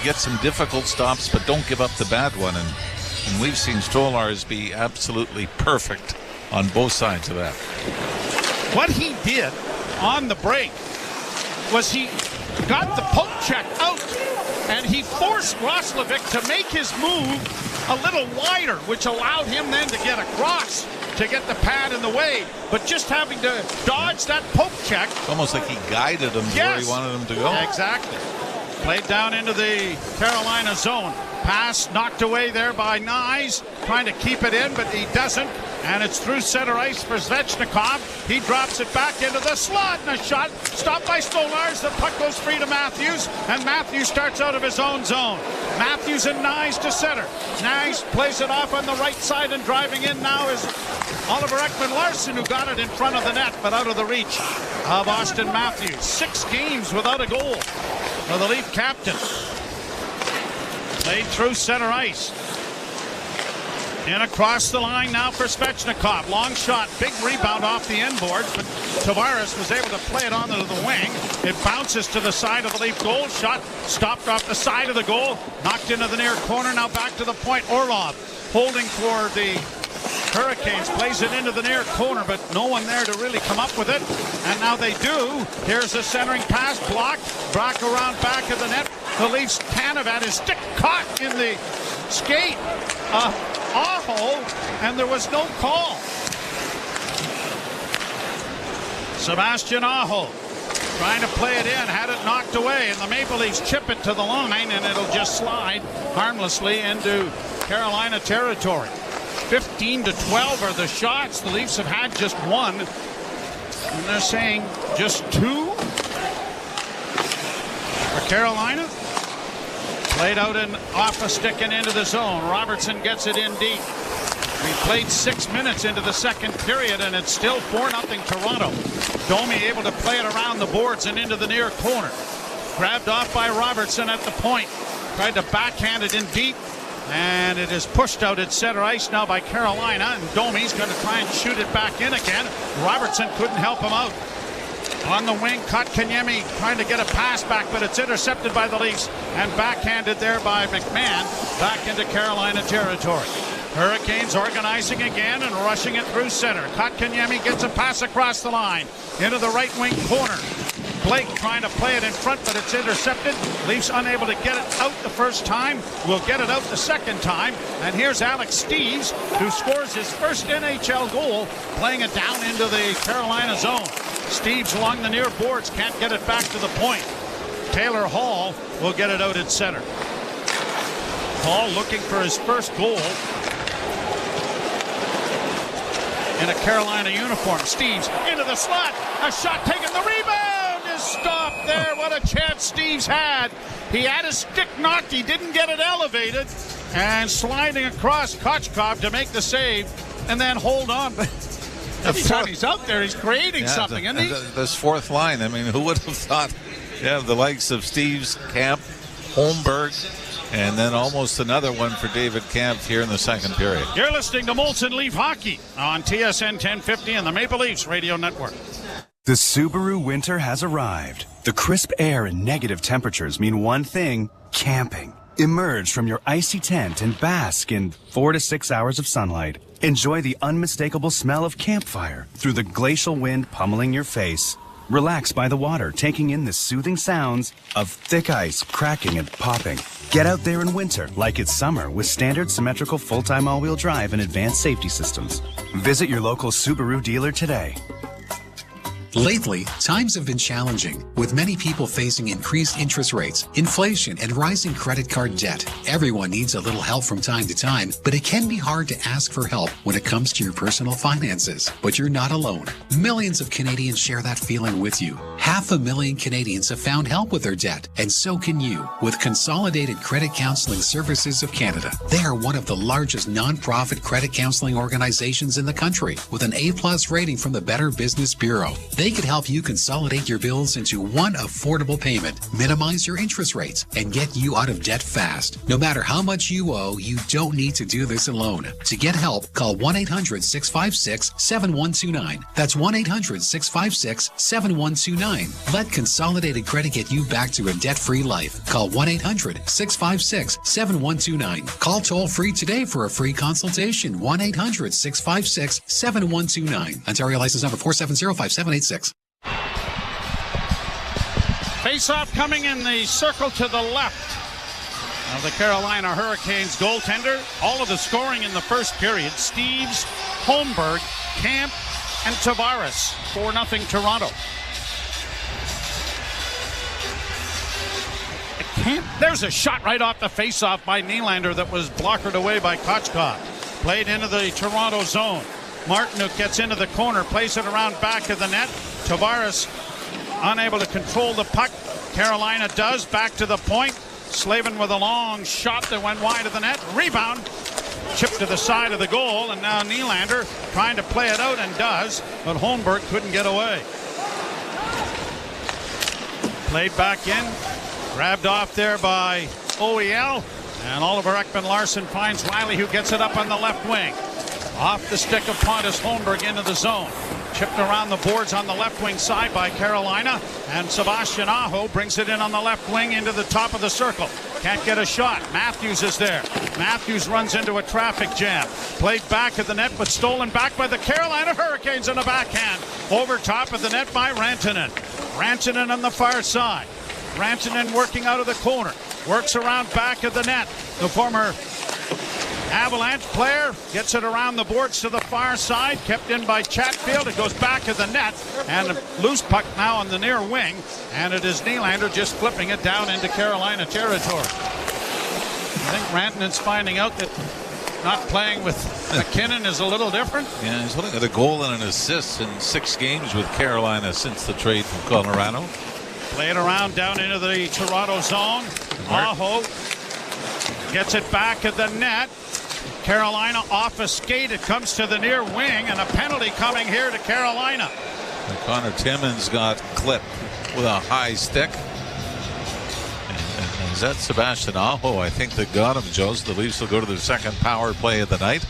get some difficult stops, but don't give up the bad one. And we've seen Stolarz be absolutely perfect on both sides of that. What he did on the break was he got the poke check out, and he forced Roslovic to make his move a little wider, which allowed him then to get across to get the pad in the way. But just having to dodge that poke check. Almost like he guided him to where he wanted him to go. Exactly. Played down into the Carolina zone. Pass knocked away there by Nyes, trying to keep it in, but he doesn't. And it's through center ice for Svechnikov. He drops it back into the slot, and a shot stopped by Stolars. The puck goes free to Matthews, and Matthews starts out of his own zone. Matthews and Nyes to center. Nyes plays it off on the right side, and driving in now is Oliver Ekman-Larsson, who got it in front of the net, but out of the reach of Austin Matthews. 6 games without a goal for the Leaf captain. Played through center ice. And across the line now for Svechnikov. Long shot, big rebound off the end boards, but Tavares was able to play it onto the wing. It bounces to the side of the Leaf goal. Shot stopped off the side of the goal, knocked into the near corner. Now back to the point. Orlov holding for the Hurricanes, plays it into the near corner, but no one there to really come up with it. And now they do. Here's the centering pass, blocked. Back around back of the net. The Leafs can have had his stick caught in the skate. Aho, and there was no call. Sebastian Aho trying to play it in, had it knocked away, and the Maple Leafs chip it to the line, and it'll just slide harmlessly into Carolina territory. 15-12 are the shots. The Leafs have had just one, and they're saying just 2 for Carolina. Played out and off a stick and into the zone. Robertson gets it in deep. We played 6 minutes into the second period, and it's still 4-0 Toronto. Domi able to play it around the boards and into the near corner. Grabbed off by Robertson at the point. Tried to backhand it in deep, and it is pushed out at center ice now by Carolina, and Domi's going to try and shoot it back in again. Robertson couldn't help him out. On the wing, Kotkaniemi trying to get a pass back, but it's intercepted by the Leafs and backhanded there by McMahon back into Carolina territory. Hurricanes organizing again and rushing it through center. Kotkaniemi gets a pass across the line into the right wing corner. Blake trying to play it in front, but it's intercepted. Leafs unable to get it out the first time. Will get it out the second time. And here's Alex Steeves, who scores his first NHL goal, playing it down into the Carolina zone. Steeves along the near boards, can't get it back to the point. Taylor Hall will get it out at center. Hall looking for his first goal in a Carolina uniform. Steeves into the slot. A shot taken. The rebound is stopped there. What a chance Steeves had. He had his stick knocked. He didn't get it elevated. And sliding across Kochkov to make the save and then hold on. Every time he's out there, he's creating something, isn't he? This fourth line, I mean, who would have thought? Yeah, the likes of Steeves, Camp, Holmberg, and then almost another one for David Camp here in the second period. You're listening to Molson Leaf Hockey on TSN 1050 and the Maple Leafs Radio Network. The Subaru winter has arrived. The crisp air and negative temperatures mean one thing: camping. Emerge from your icy tent and bask in 4 to 6 hours of sunlight. Enjoy the unmistakable smell of campfire through the glacial wind pummeling your face. Relax by the water, taking in the soothing sounds of thick ice cracking and popping. Get out there in winter like it's summer with standard symmetrical full-time all-wheel drive and advanced safety systems. Visit your local Subaru dealer today. Lately, times have been challenging, with many people facing increased interest rates, inflation, and rising credit card debt. Everyone needs a little help from time to time, but it can be hard to ask for help when it comes to your personal finances. But you're not alone. Millions of Canadians share that feeling with you. 500,000 Canadians have found help with their debt, and so can you, with Consolidated Credit Counseling Services of Canada. They are one of the largest non-profit credit counseling organizations in the country, with an A+ rating from the Better Business Bureau. They They could help you consolidate your bills into one affordable payment, minimize your interest rates, and get you out of debt fast. No matter how much you owe, you don't need to do this alone. To get help, call 1-800-656-7129. That's 1-800-656-7129. Let Consolidated Credit get you back to a debt-free life. Call 1-800-656-7129. Call toll-free today for a free consultation. 1-800-656-7129. Ontario license number 4705786. Face-off coming in the circle to the left of the Carolina Hurricanes goaltender. All of the scoring in the first period. Steves, Holmberg, Camp, and Tavares. 4-0 Toronto. There's a shot right off the face-off by Nylander that was blockered away by Kochkov. Played into the Toronto zone. Martinuk gets into the corner, plays it around back of the net. Tavares unable to control the puck. Carolina does, back to the point. Slavin with a long shot that went wide of the net. Rebound, chipped to the side of the goal, and now Nylander trying to play it out and does, but Holmberg couldn't get away. Played back in, grabbed off there by OEL, and Oliver Ekman-Larsson finds Riley, who gets it up on the left wing. Off the stick of Pontus Holmberg into the zone. Chipped around the boards on the left wing side by Carolina, and Sebastian Aho brings it in on the left wing into the top of the circle. Can't get a shot. Matthews is there. Matthews runs into a traffic jam. Played back of the net, but stolen back by the Carolina Hurricanes in the backhand. Over top of the net by Rantanen. Rantanen on the far side. Rantanen working out of the corner. Works around back of the net. The former Avalanche player gets it around the boards to the far side, kept in by Chatfield. It goes back to the net, and a loose puck now on the near wing, and it is Nylander just flipping it down into Carolina territory. I think Rantanen's finding out that not playing with McKinnon is a little different. Yeah, he's looking at a goal and an assist in 6 games with Carolina since the trade from Colorado. Play it around down into the Toronto zone. Aho gets it back at the net. Carolina off a skate. It comes to the near wing, and a penalty coming here to Carolina. And Connor Timmins got clipped with a high stick. And is that Sebastian Aho, I think, that got him, Joe? So the Leafs will go to their second power play of the night.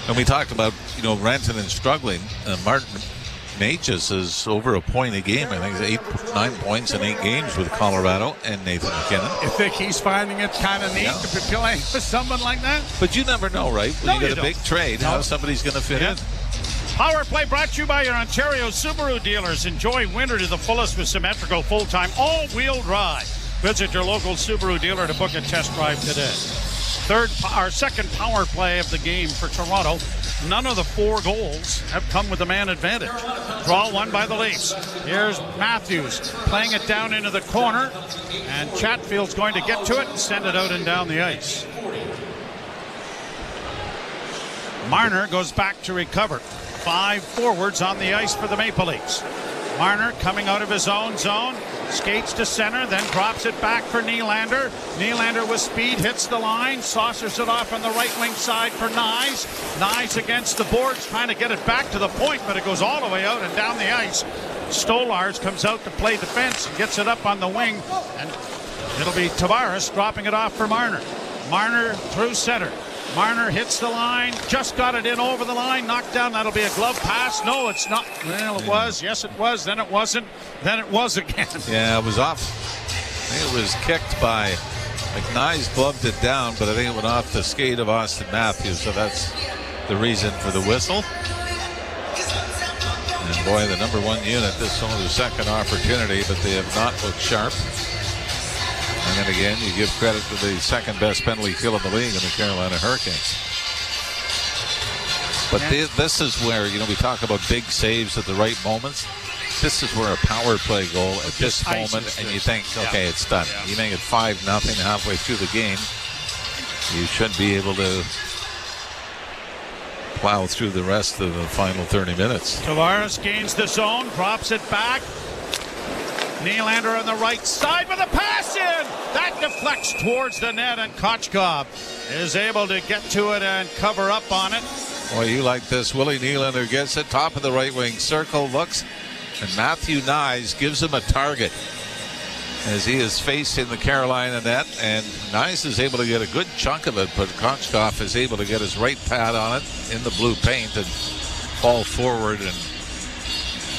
And we talked about, Rantanen struggling. Martin Necas is over a point a game. I think it's 9 points in 8 games with Colorado and Nathan McKinnon. You think he's finding it kind of neat to be playing with someone like that? But you never know, right? When you get a big trade, how somebody's going to fit in. Power play brought to you by your Ontario Subaru dealers. Enjoy winter to the fullest with symmetrical full-time all-wheel drive. Visit your local Subaru dealer to book a test drive today. Second power play of the game for Toronto. None of the 4 goals have come with the man advantage. Draw one by the Leafs. Here's Matthews playing it down into the corner, and Chatfield's going to get to it and send it out and down the ice. Marner goes back to recover. 5 forwards on the ice for the Maple Leafs. Marner coming out of his own zone, skates to center, then drops it back for Nylander. Nylander with speed hits the line, saucers it off on the right wing side for Nyes. Nyes against the boards, trying to get it back to the point, but it goes all the way out and down the ice. Stolars comes out to play defense and gets it up on the wing, and it'll be Tavares dropping it off for Marner. Marner through center. Marner hits the line, just got it in over the line, knocked down. That'll be a glove pass. No, it's not. Well, it was. Yes, it was. Then it wasn't. Then it was again. Yeah, it was off. I think it was kicked by McKnies, gloved it down, but I think it went off the skate of Austin Matthews, so that's the reason for the whistle. And boy, the number 1 unit, this is only their second opportunity, but they have not looked sharp. And then again, you give credit to the second best penalty kill in the league in the Carolina Hurricanes. But this is where, we talk about big saves at the right moments. This is where a power play goal at this moment, and you think, okay, it's done. Yeah. You make it 5-0 halfway through the game. You should be able to plow through the rest of the final 30 minutes. Tavares gains the zone, drops it back. Nylander on the right side with a pass in. That deflects towards the net, and Kochkov is able to get to it and cover up on it. Boy, you like this. Willie Nylander gets it, top of the right wing circle, looks, And Matthew Nyes gives him a target as he is facing the Carolina net, and Nyes is able to get a good chunk of it, but Konchkov is able to get his right pad on it in the blue paint and fall forward and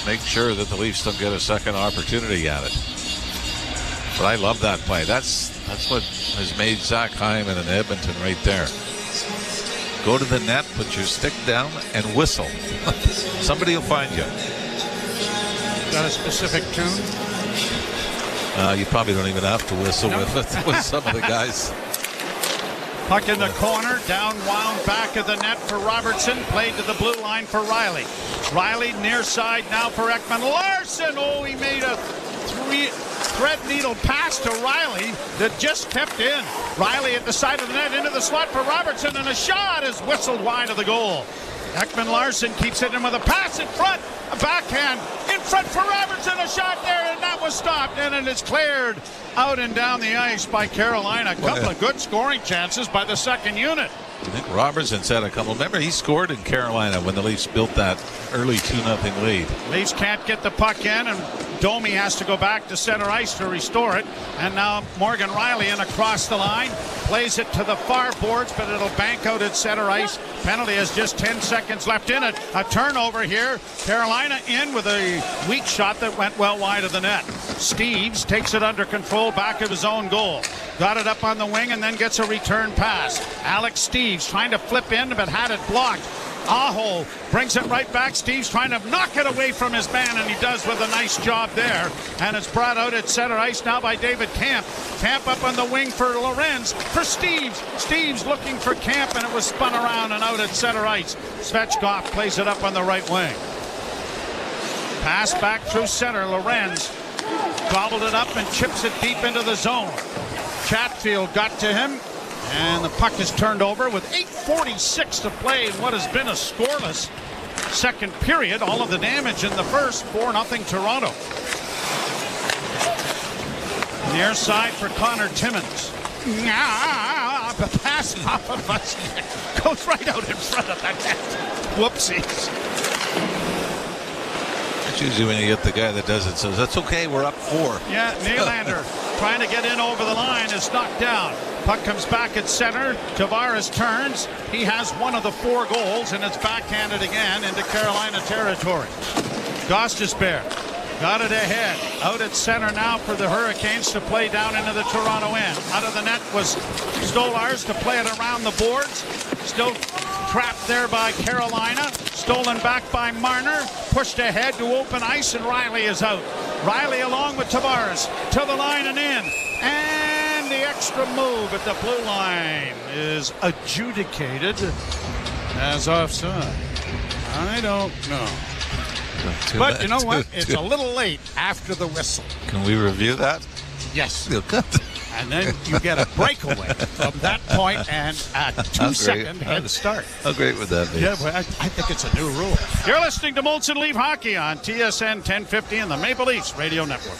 make sure that the Leafs don't get a second opportunity at it. But I love that play. That's what has made Zach Hyman and Edmonton right there. Go to the net, put your stick down, and whistle. Somebody will find you. Got a specific tune? You probably don't even have to whistle with some of the guys. Puck in the corner, down wound back of the net for Robertson, played to the blue line for Riley. Riley near side now for Ekman Larsson. Oh, he made a thread needle pass to Riley that just kept in. Riley at the side of the net into the slot for Robertson, and a shot is whistled wide of the goal. Ekman Larsson keeps it in with a pass in front, a backhand in front for Robertson, a shot there, and that was stopped, and it is cleared out and down the ice by Carolina. A couple of good scoring chances by the second unit. I think Robertson's had a couple. Remember, he scored in Carolina when the Leafs built that early 2-0 lead. Leafs can't get the puck in, and Domi has to go back to center ice to restore it. And now Morgan Riley in across the line. Plays it to the far boards, but it'll bank out at center ice. Penalty has just 10 seconds left in it. A turnover here. Carolina in with a weak shot that went well wide of the net. Steves takes it under control back of his own goal. Got it up on the wing and then gets a return pass. Alex Steves trying to flip in but had it blocked. Aho brings it right back. Steve's trying to knock it away from his man, and he does with a nice job there. And it's brought out at center ice now by David Camp. Camp up on the wing for Lorenz, for Steves. Steves looking for Camp, and it was spun around and out at center ice. Svechkov plays it up on the right wing. Pass back through center. Lorenz gobbled it up and chips it deep into the zone. Chatfield got to him. And the puck is turned over with 8:46 to play in what has been a scoreless second period. All of the damage in the first. 4-0 Toronto. Near side for Connor Timmins. The pass off of us goes right out in front of the net. Whoopsies. That's usually when you get the guy that does it, says, that's okay, we're up 4. Yeah, Nylander trying to get in over the line is knocked down. Puck comes back at center. Tavares turns. He has one of the 4 goals, and it's backhanded again into Carolina territory. Gostisbehere got it ahead. Out at center now for the Hurricanes to play down into the Toronto end. Out of the net was Stolars to play it around the boards. Still trapped there by Carolina. Stolen back by Marner. Pushed ahead to open ice, and Riley is out. Riley along with Tavares to the line and in. And the extra move at the blue line is adjudicated as offside. I don't know. But you know what? It's a little late after the whistle. Can we review that? Yes. And then you get a breakaway from that point and a 2-second head start. How great would that be? Yeah, well, I think it's a new rule. You're listening to Molson Leaf Hockey on TSN 1050 and the Maple Leafs Radio Network.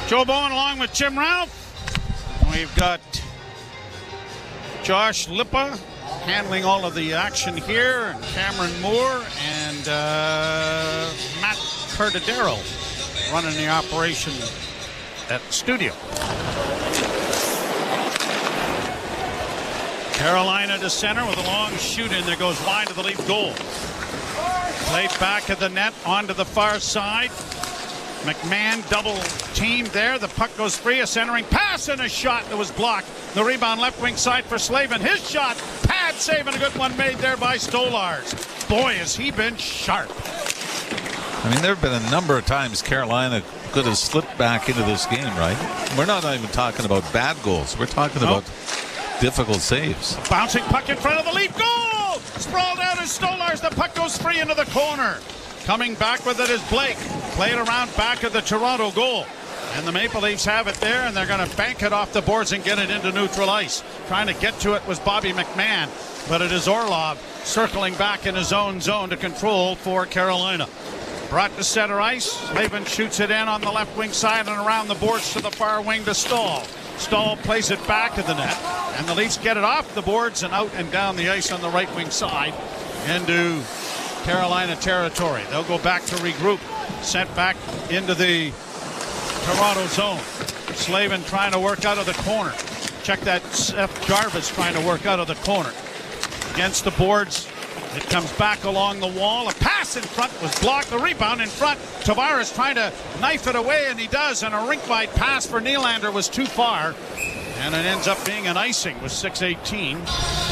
Joe Bowen along with Jim Ralph. We've got Josh Lippa handling all of the action here, and Cameron Moore and Matt Cardadero running the operation at the studio. Carolina to center with a long shoot in that goes wide of the Leaf goal. Play back at the net onto the far side. McMahon double teamed there. The puck goes free. A centering pass and a shot that was blocked. The rebound left wing side for Slavin. His shot, pad save, and a good one made there by Stolars. Boy, has he been sharp. I mean, there have been a number of times Carolina could have slipped back into this game, right? We're not even talking about bad goals. We're talking about difficult saves. Bouncing puck in front of the Leaf goal. Sprawled out is Stolars. The puck goes free into the corner. Coming back with it is Blake. Played around back of the Toronto goal. And the Maple Leafs have it there, and they're going to bank it off the boards and get it into neutral ice. Trying to get to it was Bobby McMahon, but it is Orlov circling back in his own zone to control for Carolina. Brought to center ice. Slavin shoots it in on the left wing side and around the boards to the far wing to Stahl. Stahl plays it back to the net, and the Leafs get it off the boards and out and down the ice on the right wing side into Carolina territory. They'll go back to regroup. Sent back into the Toronto zone. Slavin trying to work out of the corner. Check that, Seth Jarvis trying to work out of the corner. Against the boards. It comes back along the wall. A pass in front was blocked. The rebound in front. Tavares trying to knife it away, and he does. And a rink-wide pass for Nylander was too far. And it ends up being an icing with 6:18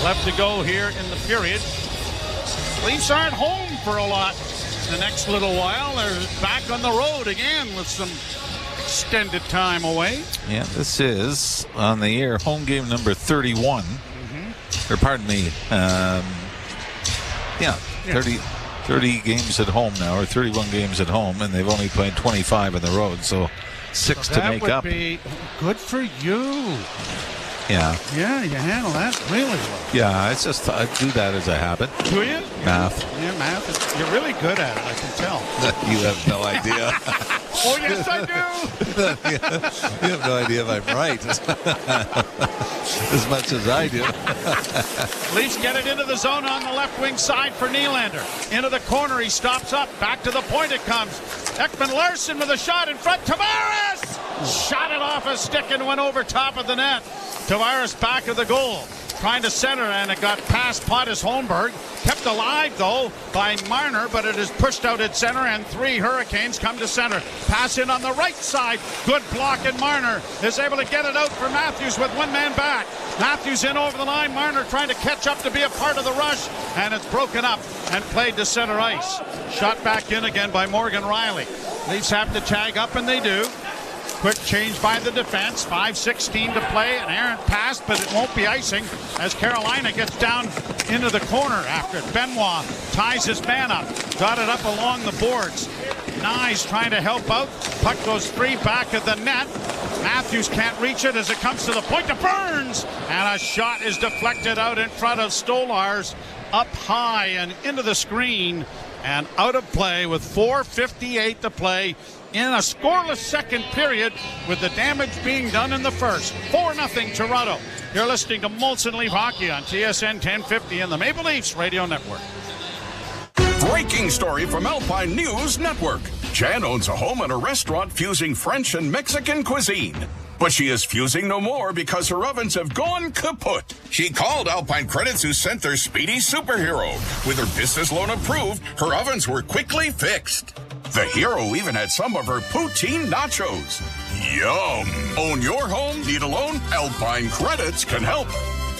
left to go here in the period. Leafs aren't home for a lot the next little while. They're back on the road again with some extended time away. Yeah, this is on the air home game number 31. Or pardon me. 30 games at home now, or 31 games at home, and they've only played 25 on the road, so 6 to make up. That would be good for you. Yeah. Yeah, you handle that really well. Yeah, it's just I do that as a habit. Do you? Math. Yeah, math. You're really good at it, I can tell. You have no idea. Oh, yes, I do. You have no idea if I'm right. As much as I do. Leafs get it into the zone on the left wing side for Nylander. Into the corner, he stops up. Back to the point it comes. Ekman Larsson with a shot in front. Tavares! Shot it off a stick and went over top of the net. Tavares back of the goal. Trying to center, and it got past Pontus Holmberg. Kept alive, though, by Marner, but it is pushed out at center, and 3 Hurricanes come to center. Pass in on the right side. Good block, and Marner is able to get it out for Matthews with one man back. Matthews in over the line. Marner trying to catch up to be a part of the rush, and it's broken up and played to center ice. Shot back in again by Morgan Riley. Leafs have to tag up, and they do. Quick change by the defense. 5:16 to play. An errant pass, but it won't be icing as Carolina gets down into the corner after it. Benoit ties his man up. Got it up along the boards. Nyes trying to help out. Puck goes free back at the net. Matthews can't reach it as it comes to the point to Burns. And a shot is deflected out in front of Stolars. Up high and into the screen. And out of play with 4:58 to play in a scoreless second period, with the damage being done in the first. 4-0 Toronto. You're listening to Molson Leaf Hockey on TSN 1050 and the Maple Leafs Radio Network. Breaking story from Alpine News Network. Jan owns a home and a restaurant fusing French and Mexican cuisine. But she is fusing no more because her ovens have gone kaput. She called Alpine Credits, who sent their speedy superhero. With her business loan approved, her ovens were quickly fixed. The hero even had some of her poutine nachos. Yum! Own your home? Need a loan? Alpine Credits can help.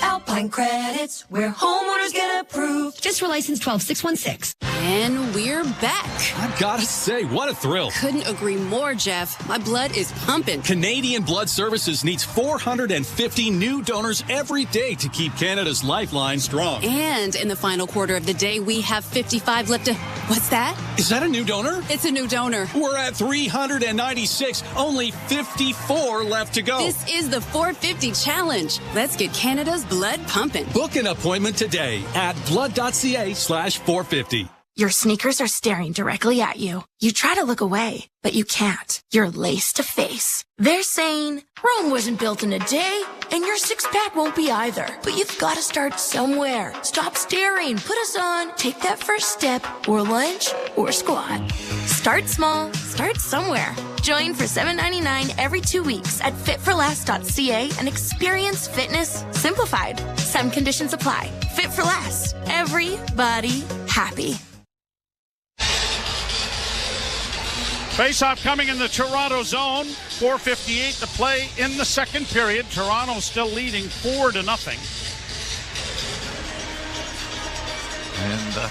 Alpine Credits, where homeowners get approved. Fiscal license 12616. And we're back. I've got to say, what a thrill. Couldn't agree more, Jeff. My blood is pumping. Canadian Blood Services needs 450 new donors every day to keep Canada's lifeline strong. And in the final quarter of the day, we have 55 left to... What's that? Is that a new donor? It's a new donor. We're at 396. Only 54 left to go. This is the 450 challenge. Let's get Canada's blood pumping. Book an appointment today at blood.ca/450. Your sneakers are staring directly at you. You try to look away, but you can't. You're lace to face. They're saying, Rome wasn't built in a day, and your six-pack won't be either. But you've got to start somewhere. Stop staring, put us on, take that first step, or lunge, or squat. Start small, start somewhere. Join for $7.99 every 2 weeks at fitforlast.ca and experience fitness simplified. Some conditions apply. Fit for Last. Everybody happy. Face-off coming in the Toronto zone. 4:58 to play in the second period. Toronto still leading 4-0. And I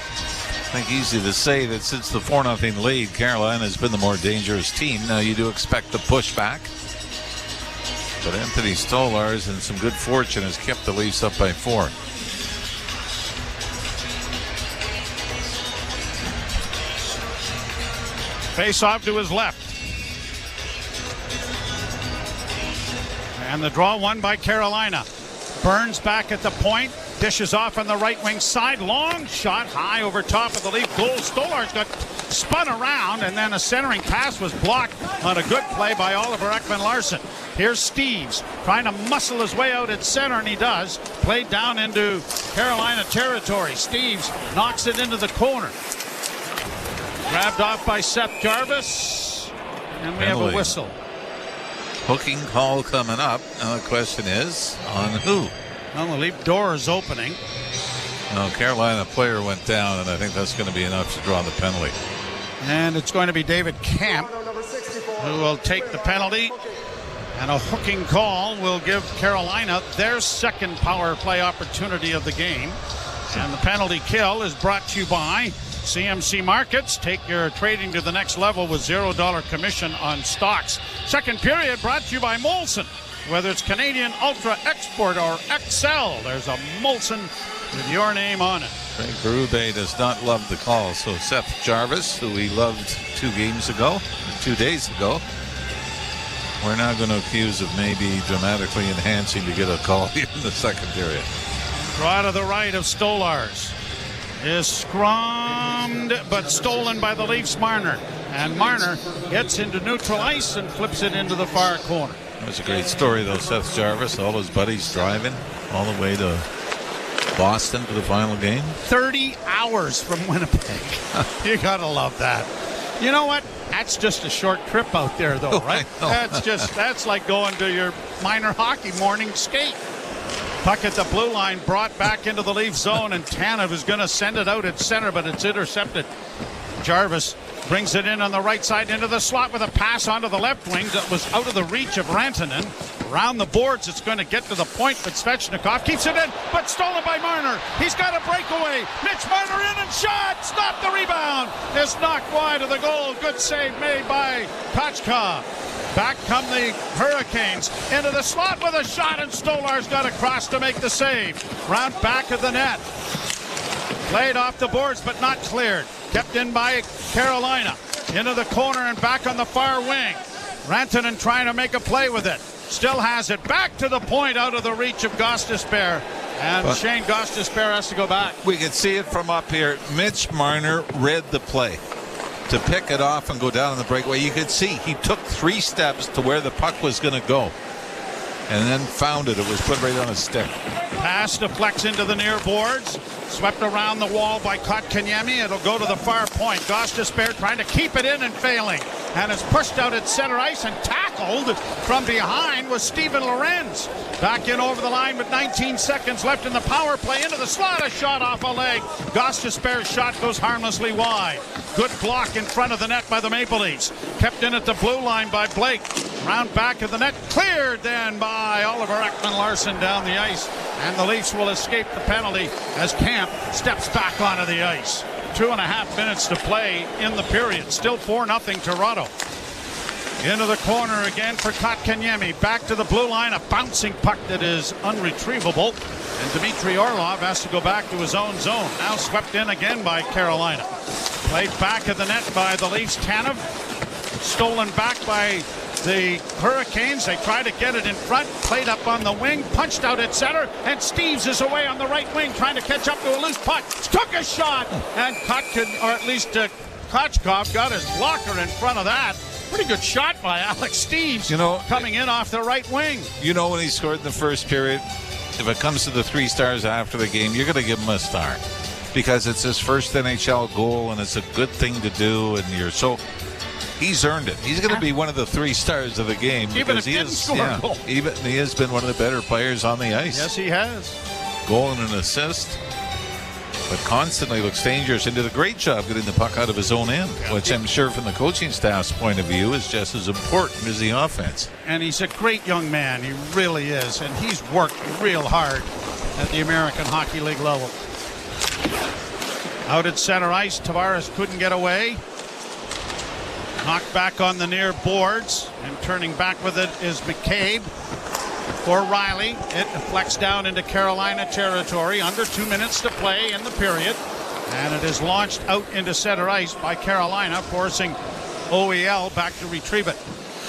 think easy to say that since the 4-0 lead, Carolina has been the more dangerous team. Now you do expect the pushback. But Anthony Stolarz, and some good fortune, has kept the Leafs up by 4. Face off to his left. And the draw won by Carolina. Burns back at the point. Dishes off on the right wing side. Long shot high over top of the Leaf goal. Stolarz got spun around, and then a centering pass was blocked on a good play by Oliver Ekman-Larsson. Here's Steves trying to muscle his way out at center, and he does. Played down into Carolina territory. Steves knocks it into the corner. Grabbed off by Seth Jarvis, and we have a whistle. Hooking call coming up. Now the question is, on who? Well, the Leaf door is opening. No, Carolina player went down, and I think that's going to be enough to draw the penalty. And it's going to be David Camp who will take the penalty. And a hooking call will give Carolina their second power play opportunity of the game. And the penalty kill is brought to you by CMC Markets. Take your trading to the next level with $0 commission on stocks. Second period brought to you by Molson. Whether it's Canadian Ultra Export or XL, there's a Molson with your name on it. Craig Berube does not love the call, so Seth Jarvis, who he loved 2 days ago, we're now going to accuse of maybe dramatically enhancing to get a call here in the second period. Draw to the right of Stolarz. Is scrummed but stolen by the Leafs. Marner. And Marner gets into neutral ice and flips it into the far corner. That was a great story, though. Seth Jarvis, all his buddies driving all the way to Boston for the final game. 30 hours from Winnipeg. You gotta love that. You know what? That's just a short trip out there, though, right? That's like going to your minor hockey morning skate. Puck at the blue line, brought back into the Leaf zone, and Tanev is going to send it out at center, but it's intercepted. Jarvis brings it in on the right side into the slot with a pass onto the left wing that was out of the reach of Rantanen. Around the boards, it's going to get to the point, but Svechnikov keeps it in, but stolen by Marner. He's got a breakaway. Mitch Marner in and shot. Stop the rebound. It's knocked wide of the goal. Good save made by Kochka. Back come the Hurricanes into the slot with a shot, and Stolarz got across to make the save. Round back of the net. Played off the boards, but not cleared. Kept in by Carolina. Into the corner and back on the far wing. Rantanen trying to make a play with it. Still has it. Back to the point out of the reach of Gostisbehere. And Shane Gostisbehere has to go back. We can see it from up here. Mitch Marner read the play to pick it off and go down on the breakaway. You could see he took 3 steps to where the puck was going to go and then found it. It was put right on his stick. Pass deflects into the near boards. Swept around the wall by Kotkaniemi. It'll go to the far point. Gostisbehere trying to keep it in and failing. And it's pushed out at center ice and tackled from behind was Steven Lorenz. Back in over the line with 19 seconds left in the power play. Into the slot, a shot off a leg. Gostisbehere's shot goes harmlessly wide. Good block in front of the net by the Maple Leafs. Kept in at the blue line by Blake. Round back of the net. Cleared then by Oliver Ekman-Larsson down the ice. And the Leafs will escape the penalty as Camp steps back onto the ice. 2.5 minutes to play in the period. Still 4-0 Toronto. Into the corner again for Kotkaniemi. Back to the blue line. A bouncing puck that is unretrievable. And Dmitry Orlov has to go back to his own zone. Now swept in again by Carolina. Played back at the net by the Leafs. Tanev. Stolen back by the Hurricanes. They try to get it in front, played up on the wing, punched out at center, and Steves is away on the right wing trying to catch up to a loose puck. Took a shot, and Kochkov got his blocker in front of that. Pretty good shot by Alex Steves, coming in off the right wing. When he scored in the first period, if it comes to the 3 stars after the game, you're going to give him a star because it's his first NHL goal and it's a good thing to do, and he's earned it. He's going to be one of the 3 stars of the game. Even if he didn't score a goal. He has been one of the better players on the ice. Yes, he has. Goal and an assist, but constantly looks dangerous and did a great job getting the puck out of his own end, which I'm sure from the coaching staff's point of view is just as important as the offense. And he's a great young man. He really is. And he's worked real hard at the American Hockey League level. Out at center ice, Tavares couldn't get away. Knocked back on the near boards, and turning back with it is McCabe. For Riley, it deflects down into Carolina territory. Under 2 minutes to play in the period. And it is launched out into center ice by Carolina, forcing OEL back to retrieve it.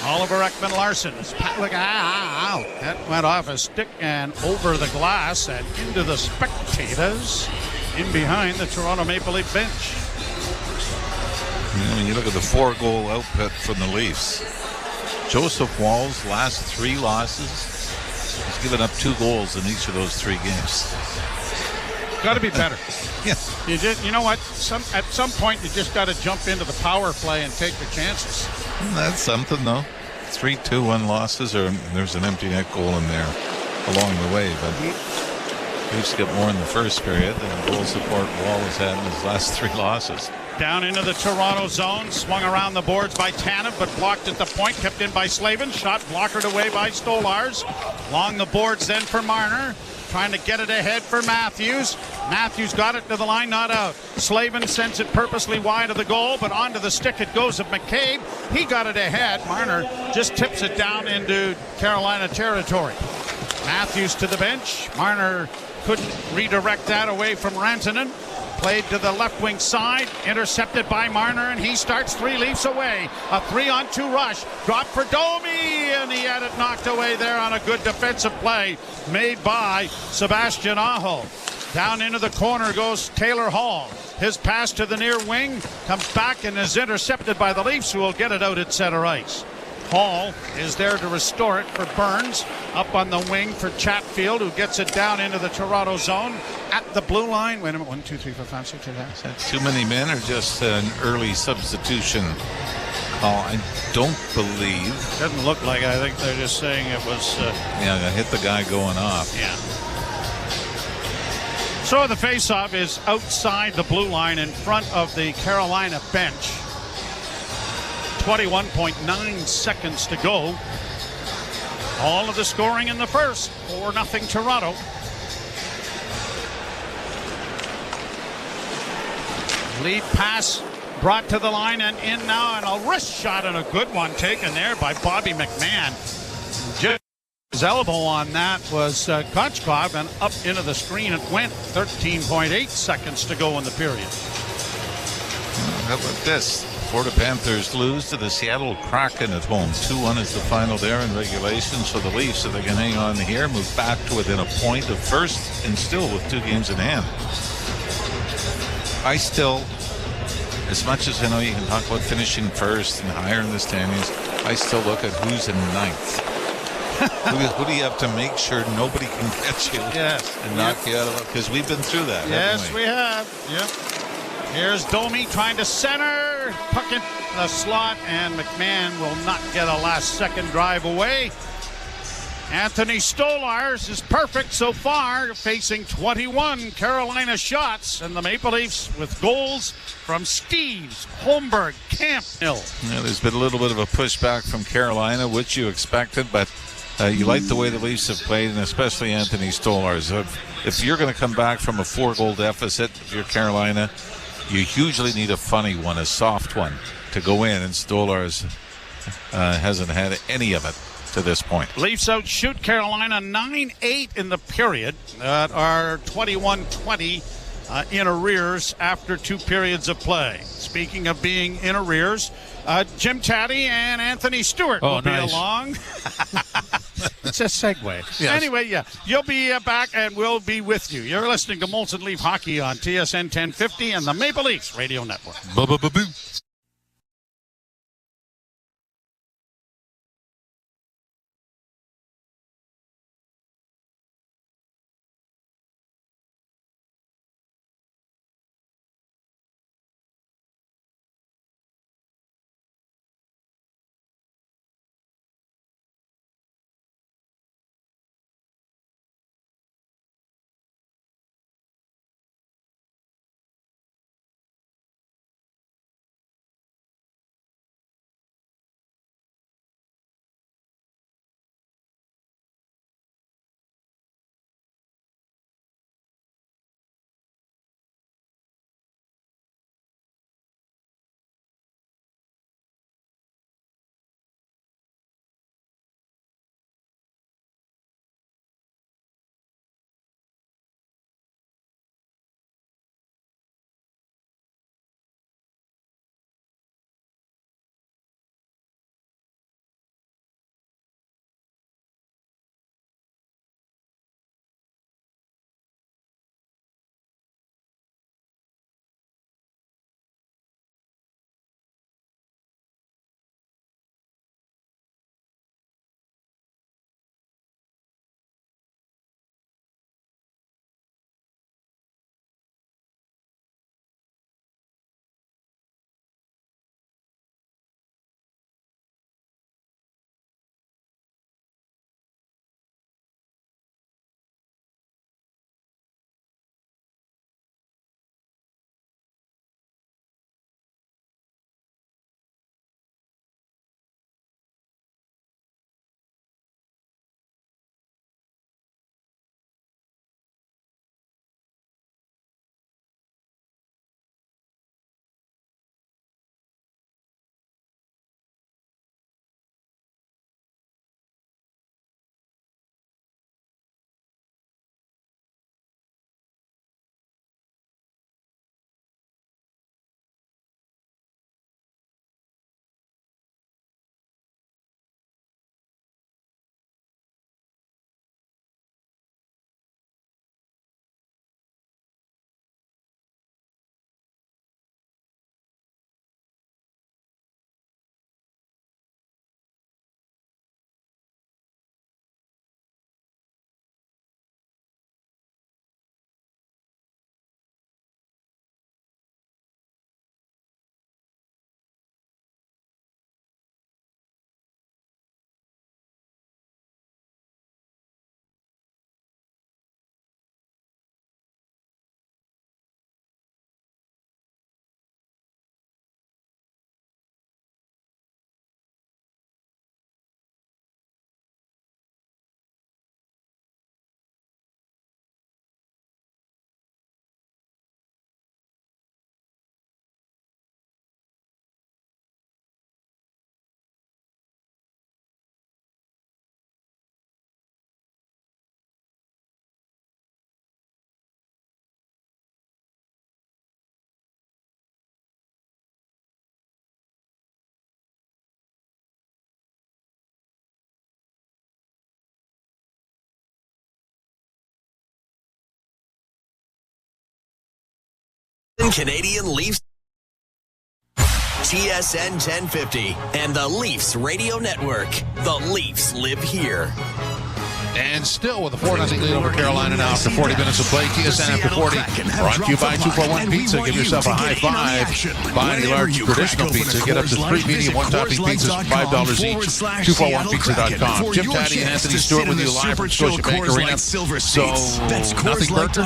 Oliver Ekman-Larsson is out. That went off a stick and over the glass and into the spectators in behind the Toronto Maple Leaf bench. When you look at the 4-goal output from the Leafs, Joseph Woll's last 3 losses, he's given up 2 goals in each of those 3 games. Got to be better. Yeah. You know what? At some point, you just got to jump into the power play and take the chances. That's something, though. 3 2-1 losses, or there's an empty net goal in there along the way. But Leafs get more in the first period than the goal support Wall has had in his last 3 losses. Down into the Toronto zone, swung around the boards by Tanev, but blocked at the point, kept in by Slavin. Shot blockered away by Stolars. Along the boards then for Marner, trying to get it ahead for Matthews. Matthews got it to the line, not out. Slavin sends it purposely wide of the goal, but onto the stick it goes of McCabe. He got it ahead. Marner just tips it down into Carolina territory. Matthews to the bench. Marner couldn't redirect that away from Rantanen. Played to the left wing side, intercepted by Marner, and he starts 3 Leafs away. A 3-on-2 rush, dropped for Domi, and he had it knocked away there on a good defensive play made by Sebastian Aho. Down into the corner goes Taylor Hall. His pass to the near wing comes back and is intercepted by the Leafs, who will get it out at center ice. Hall is there to restore it for Burns. Up on the wing for Chatfield, who gets it down into the Toronto zone at the blue line. Wait a minute, 1, 2, 3, 4, 5, 6, 7. Is that too many men or just an early substitution call? I don't believe. Doesn't look like. I think they're just saying it was. Hit the guy going off. Yeah. So the faceoff is outside the blue line in front of the Carolina bench. 21.9 seconds to go. All of the scoring in the first. 4-0 Toronto. Lead pass brought to the line and in now, and a wrist shot and a good one taken there by Bobby McMahon. His elbow on that was Kochkov, and up into the screen it went. 13.8 seconds to go in the period. How about this? Florida Panthers lose to the Seattle Kraken at home. 2-1 is the final there in regulation. So the Leafs, if they can hang on here, move back to within a point of first and still with 2 games in hand. I still, as much as I know you can talk about finishing first and higher in the standings, I still look at who's in ninth. Who do you have to make sure nobody can catch you and knock you out of it? Because we've been through that. Yes, we have. Yep. Here's Domi trying to center. Puck in the slot, and McMahon will not get a last-second drive away. Anthony Stolars is perfect so far, facing 21 Carolina shots, and the Maple Leafs with goals from Steves, Holmberg, Camp Hill. Yeah, there's been a little bit of a pushback from Carolina, which you expected, but you like the way the Leafs have played, and especially Anthony Stolars. If you're going to come back from a 4-goal deficit, if you're Carolina, you usually need a funny one, a soft one, to go in, and Stolars hasn't had any of it to this point. Leafs outshoot Carolina 9-8 in the period. Are 21-20 in arrears after 2 periods of play. Speaking of being in arrears, Jim Taddy and Anthony Stewart will be along. It's a segue. Yes. Anyway, yeah, you'll be back and we'll be with you. You're listening to Molson Leaf Hockey on TSN 1050 and the Maple Leafs Radio Network. Boo. Canadian Leafs, TSN 1050, and the Leafs Radio Network. The Leafs live here. And still with a 4-0 lead over Carolina now after 40 minutes of play. TSN after 40. Brought to you by 241 Pizza. Give yourself a high five. Buy any large traditional pizza. Get up to 3 medium one-topping pizzas for $5 each. 241pizza.com. Jim Taddy and Anthony Stewart with you live from Scotiabank Arena. So, nothing burger?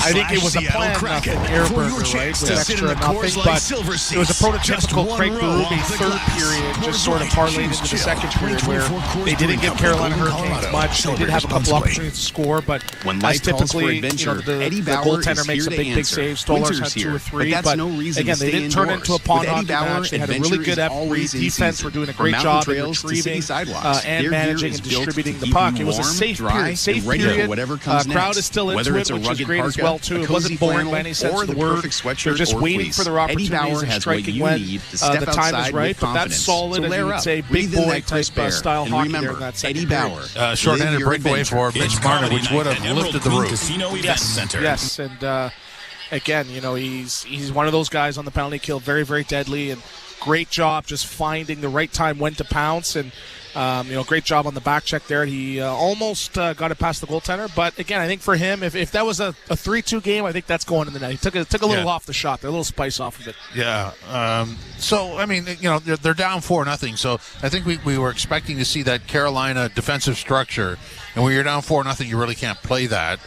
I think it was a planned nothing air burger, right? With extra nothing, but it was a prototypical Craig Berube third period, just sort of parlayed into the second period where they didn't give Carolina Hurricanes much. They did have a couple opportunities to score, but when as life calls for typically, adventure, the Eddie Bauer goaltender is makes here a to big answer. save. Stolarz had 2 or 3, but that's no reason again, to they stay didn't turn indoors. into a pawn With Eddie hockey Bauer, match. They had a adventure really good is always in defense. season. Were doing a From great mountain job of trails to city retrieving sidewalks, and their managing gear and is built distributing to the keep puck. you It was a warm, safe dry, period. Safe and ready for period. whatever comes Crowd next. is still into Whether it, it's a which is rugged great as parka, well too. a It cozy wasn't boring flannel, by any sense or of the the word. perfect sweatshirt They're just or waiting fleece. for their Eddie opportunities Bauer and has what striking you when need to step the time is outside right. with But that's confidence. solid, So and layer you would up, say breathe big in boy that crisp type air, style and hockey remember, there in that second Eddie period. Bauer. Shorthanded Live your breakaway for adventure. Mitch Marner, which would have lifted the roof. Casino Event Yes, Center. yes, and again, he's one of those guys on the penalty kill, very, very deadly, and great job just finding the right time when to pounce, and great job on the back check there. He almost got it past the goaltender, but again, I think for him, if that was a 3-2 game, I think that's going in the net. He took a little off the shot, there, a little spice off of it. Yeah. So I mean, they're down 4-0. So I think we were expecting to see that Carolina defensive structure, and when you're down 4-0, you really can't play that.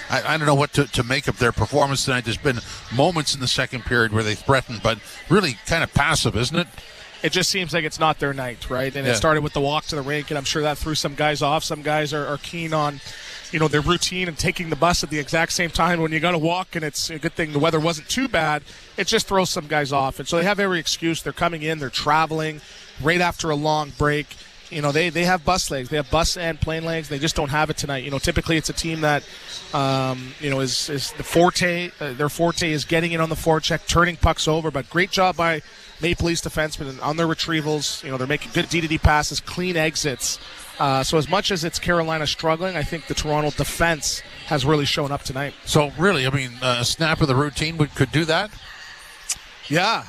I don't know what to make of their performance tonight. There's been moments in the second period where they threatened, but really kind of passive, isn't it? It just seems like it's not their night, right? And it started with the walk to the rink, and I'm sure that threw some guys off. Some guys are keen on, their routine and taking the bus at the exact same time when you got to walk, and it's a good thing the weather wasn't too bad. It just throws some guys off. And so they have every excuse. They're coming in, they're traveling right after a long break. They have bus legs. They have bus and plane legs. They just don't have it tonight. Typically it's a team that, is the forte. Their forte is getting in on the forecheck, turning pucks over. But great job by Maple Leafs defensemen on their retrievals. They're making good D-to-D passes, clean exits. So as much as it's Carolina struggling, I think the Toronto defense has really shown up tonight. So really, I mean, a snap of the routine could do that? Yeah.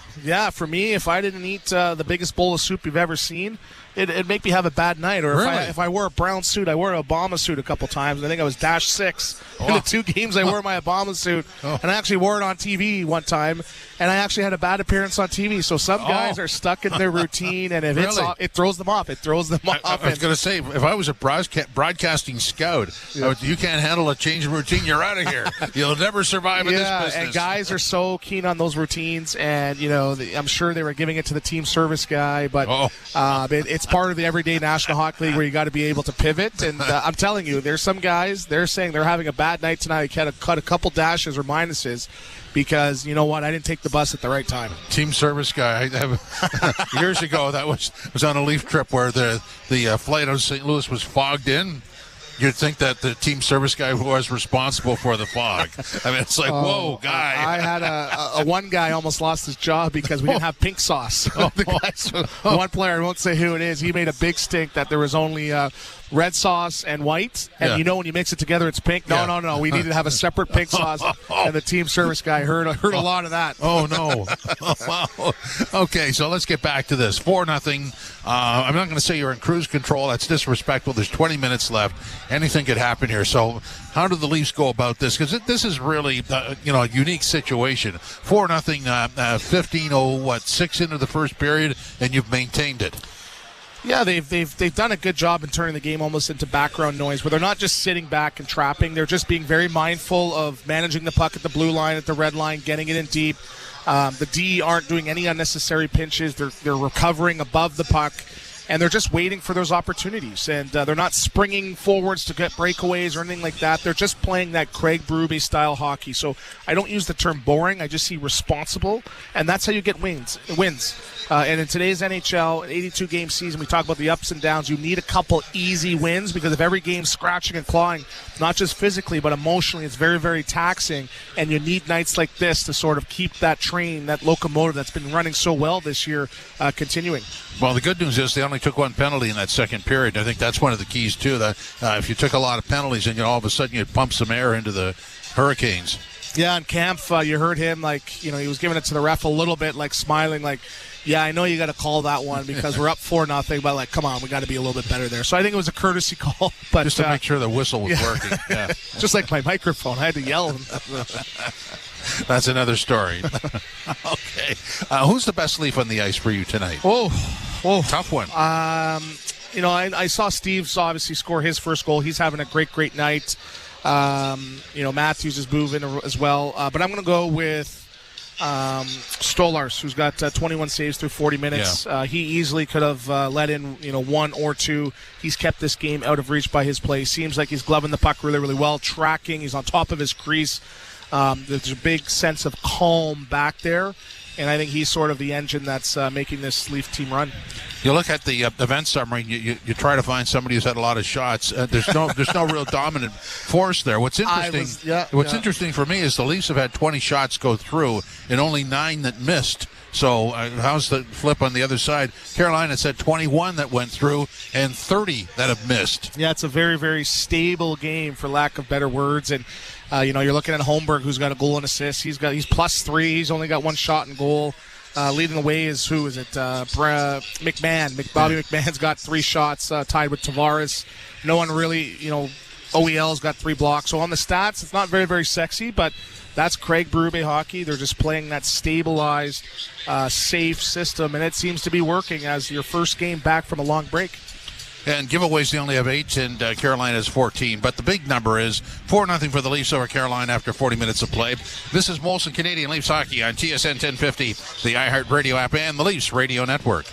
For me, if I didn't eat the biggest bowl of soup you've ever seen, it'd make me have a bad night. Or really? if I wore a brown suit, I wore an Obama suit a couple times. I think I was -6 in the 2 games I wore my Obama suit. And I actually wore it on TV one time, and I actually had a bad appearance on TV. So some guys are stuck in their routine, and if it's off, it throws them off. It throws them off. I was going to say, if I was a broadcasting scout, you can't handle a change in routine, you're out of here. You'll never survive in this business. And guys are so keen on those routines, and I'm sure they were giving it to the team service guy, but it's part of the everyday National Hockey League where you got to be able to pivot. And I'm telling you, there's some guys, they're saying they're having a bad night tonight. They cut a couple dashes or minuses because, you know what, I didn't take the bus at the right time. Team service guy. Years ago, that was on a Leaf trip where the flight out of St. Louis was fogged in. You'd think that the team service guy was responsible for the fog. I mean, it's like, whoa, guy. I had a one guy almost lost his job because we didn't have pink sauce. One player, I won't say who it is, he made a big stink that there was only red sauce and white. And when you mix it together, it's pink. No. We needed to have a separate pink sauce. And the team service guy heard a lot of that. Oh, no. Wow. Okay, so let's get back to this. 4-0. I'm not going to say you're in cruise control. That's disrespectful. There's 20 minutes left. Anything could happen here. So how do the Leafs go about this? Because this is really, a unique situation. 4-0, 15-6 into the first period, and you've maintained it. Yeah, they've done a good job in turning the game almost into background noise, where they're not just sitting back and trapping. They're just being very mindful of managing the puck at the blue line, at the red line, getting it in deep. The D aren't doing any unnecessary pinches. They're recovering above the puck, and they're just waiting for those opportunities. And they're not springing forwards to get breakaways or anything like that. They're just playing that Craig Berube style hockey. So I don't use the term boring. I just see responsible, and that's how you get wins. And in today's NHL, an 82-game season, we talk about the ups and downs. You need a couple easy wins because if every game's scratching and clawing, not just physically but emotionally, it's very, very taxing. And you need nights like this to sort of keep that train, that locomotive that's been running so well this year, continuing. Well, the good news is they only took one penalty in that second period. I think that's one of the keys, too. That if you took a lot of penalties and all of a sudden you'd pump some air into the Hurricanes. Yeah, and Kampf, you heard him, he was giving it to the ref a little bit, smiling, yeah, I know you got to call that one because we're up 4-0, but come on, we got to be a little bit better there. So I think it was a courtesy call, but just to make sure the whistle was working. Yeah. Just like my microphone, I had to yell. That's another story. Okay, who's the best Leaf on the ice for you tonight? Oh, tough one. I saw Steve's obviously score his first goal. He's having a great night. Matthews is moving as well, but I'm going to go with Stolars, who's got 21 saves through 40 minutes. He easily could have let in, one or two. He's kept this game out of reach by his play. Seems like he's gloving the puck really, really well, tracking. He's on top of his crease. There's a big sense of calm back there. And I think he's sort of the engine that's making this Leaf team run. You look at the event summary, you try to find somebody who's had a lot of shots. There's no real dominant force there. What's interesting for me is the Leafs have had 20 shots go through and only 9 that missed. So how's the flip on the other side? Carolina's had 21 that went through and 30 that have missed. Yeah, it's a very, very stable game, for lack of better words. And you're looking at Holmberg, who's got a goal and assist. He's +3. He's only got 1 shot and goal. Leading the way is McMahon. Bobby McMahon's got 3 shots, tied with Tavares. No one really, OEL's got 3 blocks. So on the stats, it's not very, very sexy, but that's Craig Berube hockey. They're just playing that stabilized, safe system, and it seems to be working as your first game back from a long break. And giveaways, they only have 8, and Carolina has 14. But the big number is 4-0 for the Leafs over Carolina after 40 minutes of play. This is Molson Canadian Leafs Hockey on TSN 1050, the iHeartRadio app, and the Leafs Radio Network.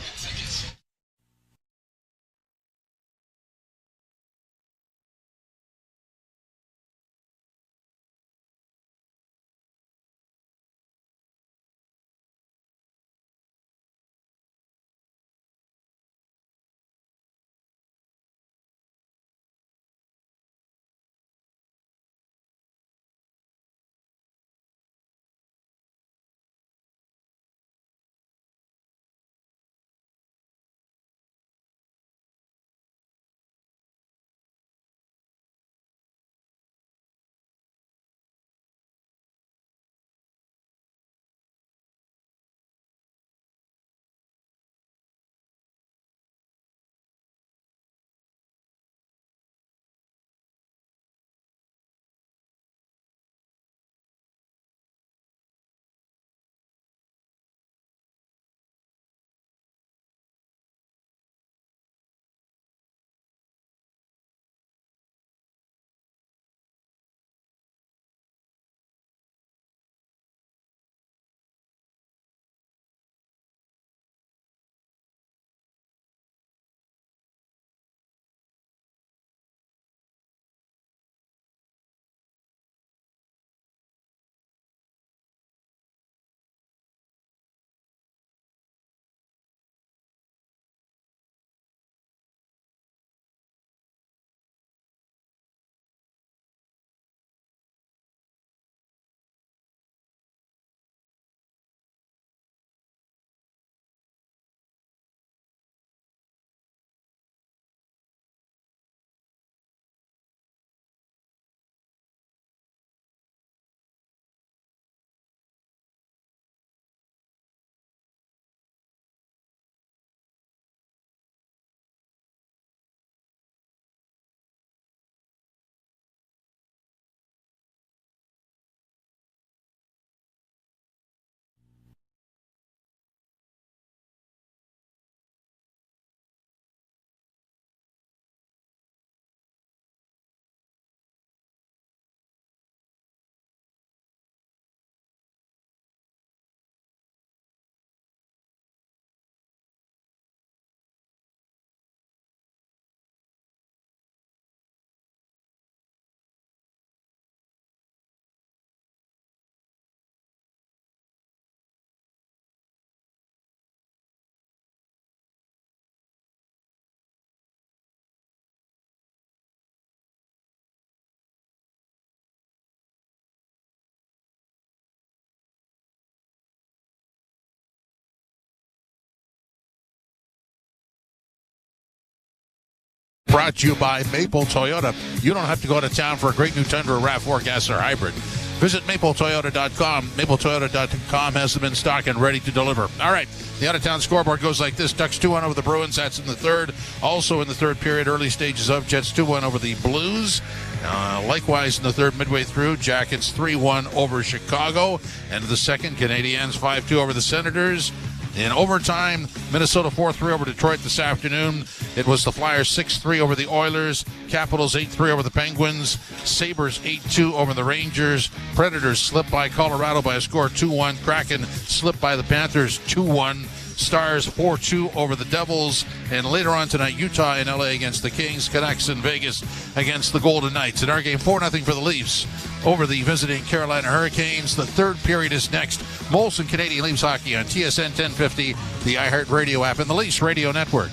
Brought to you by Maple Toyota. You don't have to go to town for a great new Tundra, RAV4 gas or hybrid. Visit mapletoyota.com. Mapletoyota.com has them in stock and ready to deliver. All right, the out-of-town scoreboard goes like this. Ducks 2-1 over the Bruins. That's in the third. Also in the third period, early stages of Jets 2-1 over the Blues. Likewise in the third, midway through, Jackets 3-1 over Chicago. And the second, Canadiens 5-2 over the Senators. In overtime, Minnesota 4-3 over Detroit this afternoon. It was the Flyers 6-3 over the Oilers, Capitals 8-3 over the Penguins, Sabres 8-2 over the Rangers, Predators slipped by Colorado by a score 2-1, Kraken slipped by the Panthers 2-1, Stars 4-2 over the Devils, and later on tonight, Utah and LA against the Kings, Canucks in Vegas against the Golden Knights. In our game, 4-0 for the Leafs over the visiting Carolina Hurricanes. The third period is next. Molson Canadian Leafs Hockey on TSN 1050, the iHeartRadio app, and the Leafs Radio Network.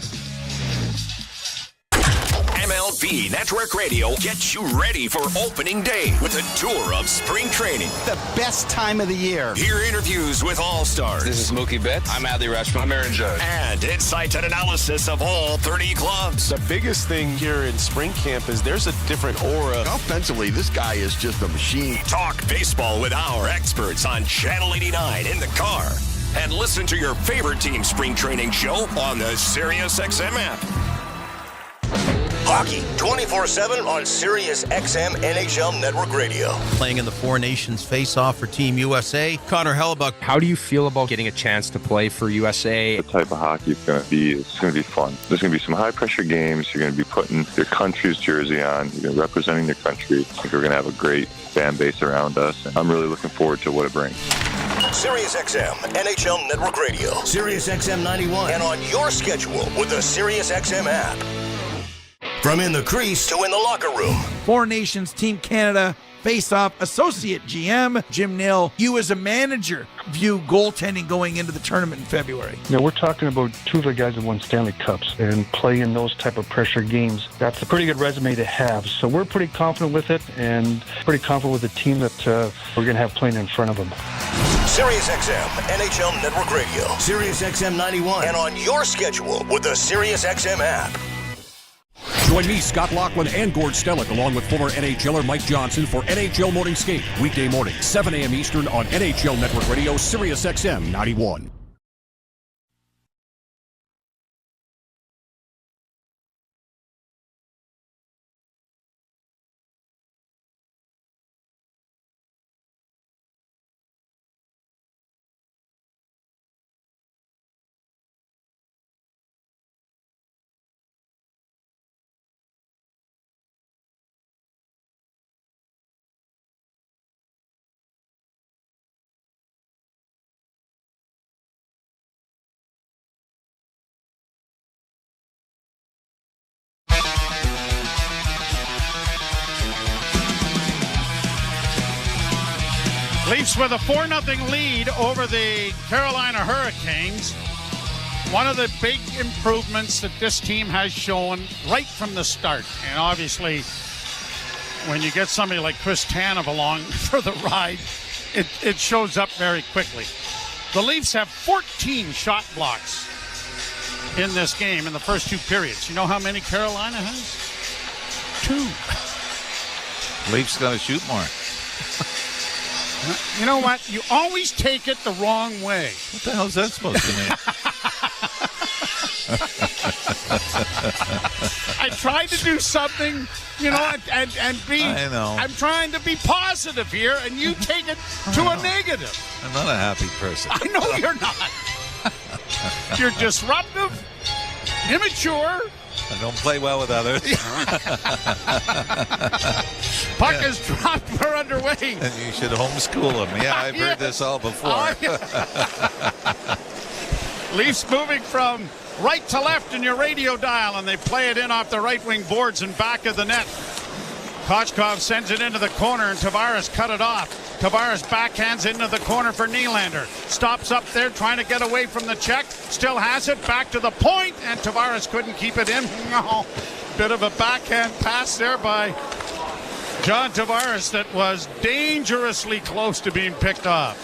MLB Network Radio gets you ready for opening day with a tour of spring training. The best time of the year. Hear interviews with all-stars. This is Mookie Betts. I'm Adley Rutschman. I'm Aaron Judge. And insights and analysis of all 30 clubs. The biggest thing here in spring camp is there's a different aura. Offensively, this guy is just a machine. Talk baseball with our experts on Channel 89 in the car. And listen to your favorite team spring training show on the SiriusXM app. Hockey 24/7 on Sirius XM NHL Network Radio. Playing in the Four Nations face-off for Team USA, Connor Hellebuck. How do you feel about getting a chance to play for USA? The type of hockey it's going to be fun. There's going to be some high-pressure games. You're going to be putting your country's jersey on. You're representing your country. I think we're going to have a great fan base around us. And I'm really looking forward to what it brings. Sirius XM NHL Network Radio. Sirius XM 91. And on your schedule with the Sirius XM app. From in the crease to in the locker room. Four Nations Team Canada face-off associate GM Jim Nill. You as a manager view goaltending going into the tournament in February. Now we're talking about two of the guys that won Stanley Cups and play in those type of pressure games. That's a pretty good resume to have. So we're pretty confident with it and pretty confident with the team that we're going to have playing in front of them. Sirius XM NHL Network Radio. Sirius XM 91. And on your schedule with the Sirius XM app. Join me, Scott Laughlin, and Gord Stellick, along with former NHLer Mike Johnson for NHL Morning Skate. Weekday morning, 7 a.m. Eastern on NHL Network Radio, Sirius XM 91. Leafs with a 4-0 lead over the Carolina Hurricanes. One of the big improvements that this team has shown right from the start. And obviously, when you get somebody like Chris Tanev along for the ride, it shows up very quickly. The Leafs have 14 shot blocks in this game in the first two periods. You know how many Carolina has? 2. Leafs got to shoot more. You know what? You always take it the wrong way. What the hell is that supposed to mean? I tried to do something, you know, and be. I know. I'm trying to be positive here, and you take it to a negative. I'm not a happy person. I know you're not. You're disruptive, immature. I don't play well with others. Puck is dropped. We're underway. And you should homeschool them. Yeah, I've heard this all before. Oh, yeah. Leafs moving from right to left in your radio dial, and they play it in off the right wing boards and back of the net. Kochkov sends it into the corner, and Tavares cut it off. Tavares backhands into the corner for Nylander. Stops up there trying to get away from the check. Still has it. Back to the point, and Tavares couldn't keep it in. No. Bit of a backhand pass there by John Tavares that was dangerously close to being picked off.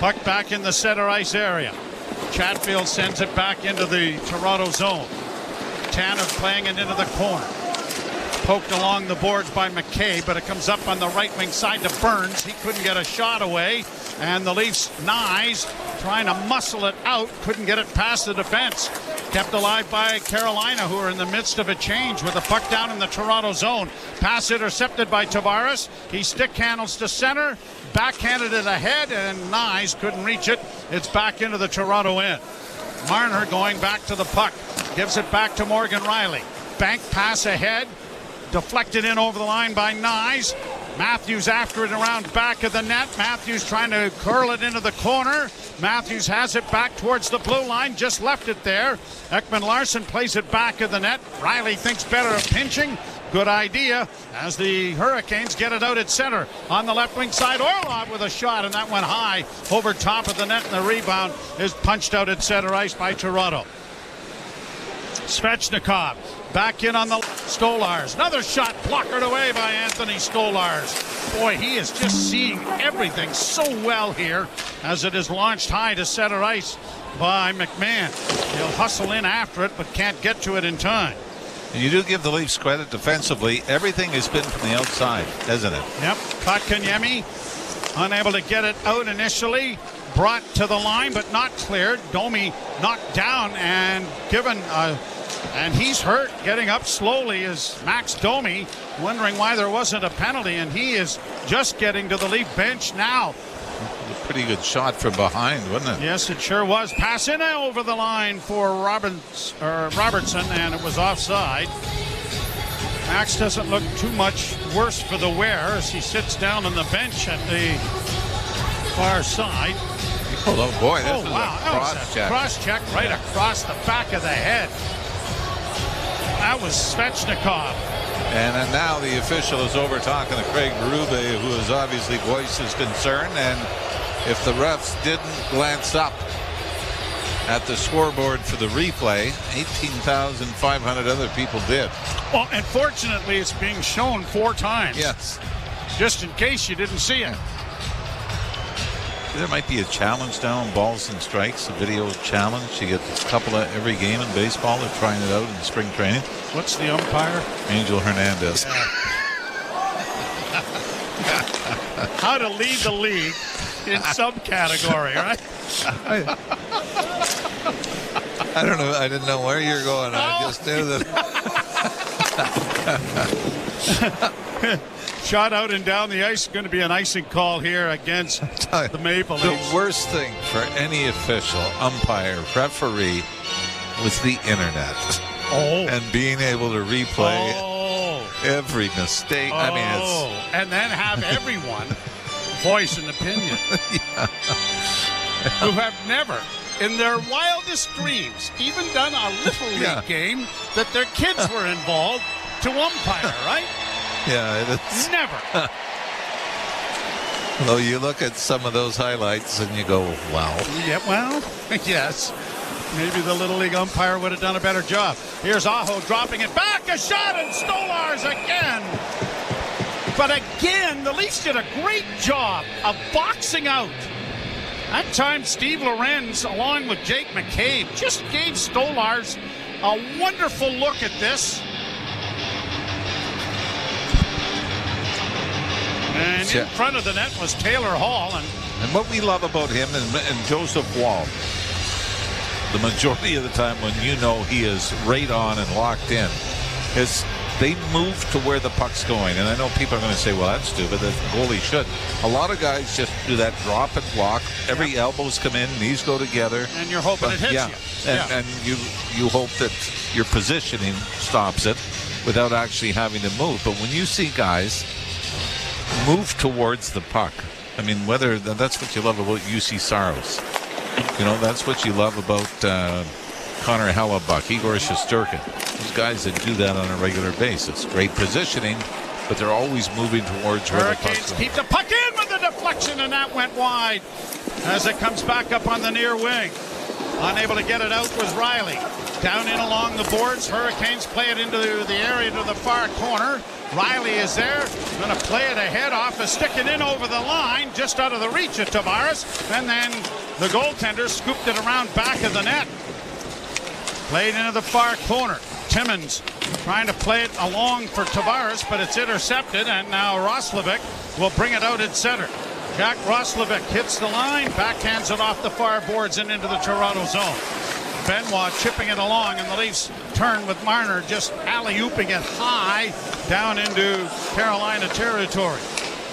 Puck back in the center ice area. Chatfield sends it back into the Toronto zone. Tanev playing it into the corner. Poked along the boards by McKay, but it comes up on the right wing side to Burns. He couldn't get a shot away, and the Leafs Nyes trying to muscle it out, couldn't get it past the defense. Kept alive by Carolina, who are in the midst of a change with the puck down in the Toronto zone. Pass intercepted by Tavares. He stick handles to center. backhanded it ahead, and Nyes couldn't reach it. It's back into the Toronto end. Marner going back to the puck. Gives it back to Morgan Riley. Bank pass ahead. Deflected in over the line by Nyes. Matthews after it around back of the net. Matthews trying to curl it into the corner. Matthews has it back towards the blue line. Just left it there. Ekman-Larsson plays it back of the net. Riley thinks better of pinching. Good idea as the Hurricanes get it out at center. On the left wing side, Orlov with a shot, and that went high over top of the net, and the rebound is punched out at center ice by Toronto. Svechnikov back in on the Stolars. Another shot blockered away by Anthony Stolars. Boy, he is just seeing everything so well here as it is launched high to center ice by McMahon. He'll hustle in after it but can't get to it in time. You do give the Leafs credit defensively. Everything has been from the outside, hasn't it? Yep. Kotkaniemi unable to get it out initially. Brought to the line but not cleared. Domi knocked down and given and he's hurt. Getting up slowly is Max Domi, wondering why there wasn't a penalty, and he is just getting to the Leaf bench now. A pretty good shot from behind, wasn't it? Yes, it sure was. Pass in over the line for Robertson, and it was offside. Max doesn't look too much worse for the wear as he sits down on the bench at the far side. Oh boy, this is wow. a cross check. Cross check right across the back of the head. That was Svechnikov. And then now the official is over talking to Craig Berube, who has obviously voiced his concern. And if the refs didn't glance up at the scoreboard for the replay, 18,500 other people did. Well, and fortunately, it's being shown 4 times. Yes. Just in case you didn't see it. There might be a challenge now on balls and strikes, a video challenge. You get a couple of every game in baseball. They're trying it out in spring training. What's the umpire? Angel Hernandez. Yeah. How to lead the league in some category, right? I don't know. I didn't know where you're going. I just knew that. Shot out and down the ice. Going to be an icing call here against the Maple Leafs. The worst thing for any official, umpire, referee was the internet. Oh. And being able to replay every mistake. I mean, it's... And then have everyone voice an opinion. Yeah. Who have never, in their wildest dreams, even done a little league game that their kids were involved to umpire, right? Yeah, it's never. Though you look at some of those highlights and you go, wow. Yeah, well, yes. Maybe the Little League umpire would have done a better job. Here's Aho dropping it back. A shot, and Stolars again. But again, the Leafs did a great job of boxing out. That time, Steve Lorenz, along with Jake McCabe, just gave Stolars a wonderful look at this. And in front of the net was Taylor Hall. And what we love about him and Joseph Wall, the majority of the time when you know he is right on and locked in, is they move to where the puck's going. And I know people are going to say, well, that's stupid. The goalie should. A lot of guys just do that drop and block. Every elbows come in, knees go together. And you're hoping it hits you. And you hope that your positioning stops it without actually having to move. But when you see guys move towards the puck, I mean, whether that's what you love about UC Saros. You know, that's what you love about Connor Hellebuck, Igor Shesterkin. Those guys that do that on a regular basis. Great positioning, but they're always moving towards where the puck's going. Keep the puck in with the deflection, and that went wide as it comes back up on the near wing. Unable to get it out was Riley. Down in along the boards. Hurricanes play it into the area to the far corner. Riley is there. Going to play it ahead off a stick and in over the line, just out of the reach of Tavares. And then the goaltender scooped it around back of the net. Played into the far corner. Timmins trying to play it along for Tavares, but it's intercepted. And now Roslovic will bring it out at center. Jack Roslovic hits the line, backhands it off the far boards and into the Toronto zone. Benoit chipping it along, and the Leafs turn with Marner just alley-ooping it high down into Carolina territory.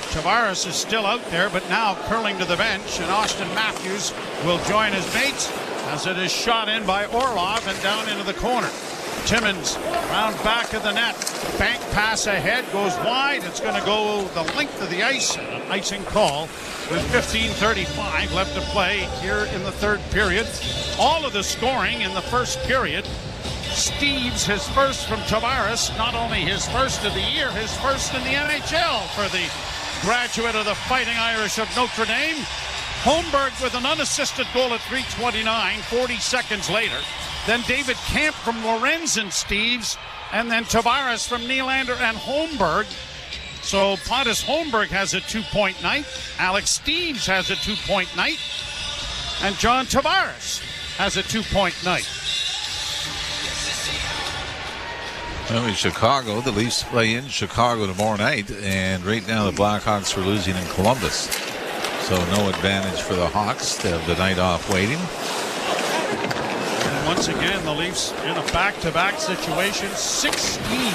Tavares is still out there, but now curling to the bench, and Austin Matthews will join his mates as it is shot in by Orlov and down into the corner. Timmins round back of the net. Bank pass ahead, goes wide. It's going to go the length of the ice. An icing call with 15:35 left to play here in the third period. All of the scoring in the first period. Steeves, his first from Tavares, not only his first of the year, his first in the NHL for the graduate of the Fighting Irish of Notre Dame. Holmberg with an unassisted goal at 3:29, 40 seconds later. Then David Camp from Lorenz and Steeves, and then Tavares from Nylander and Holmberg. So Pontus Holmberg has a 2-point night, Alex Steeves has a 2-point night, and John Tavares has a 2-point night. Well, in Chicago, the Leafs play in Chicago tomorrow night, and right now the Blackhawks are losing in Columbus. So no advantage for the Hawks to have the night off waiting. And once again, the Leafs in a back-to-back situation. 16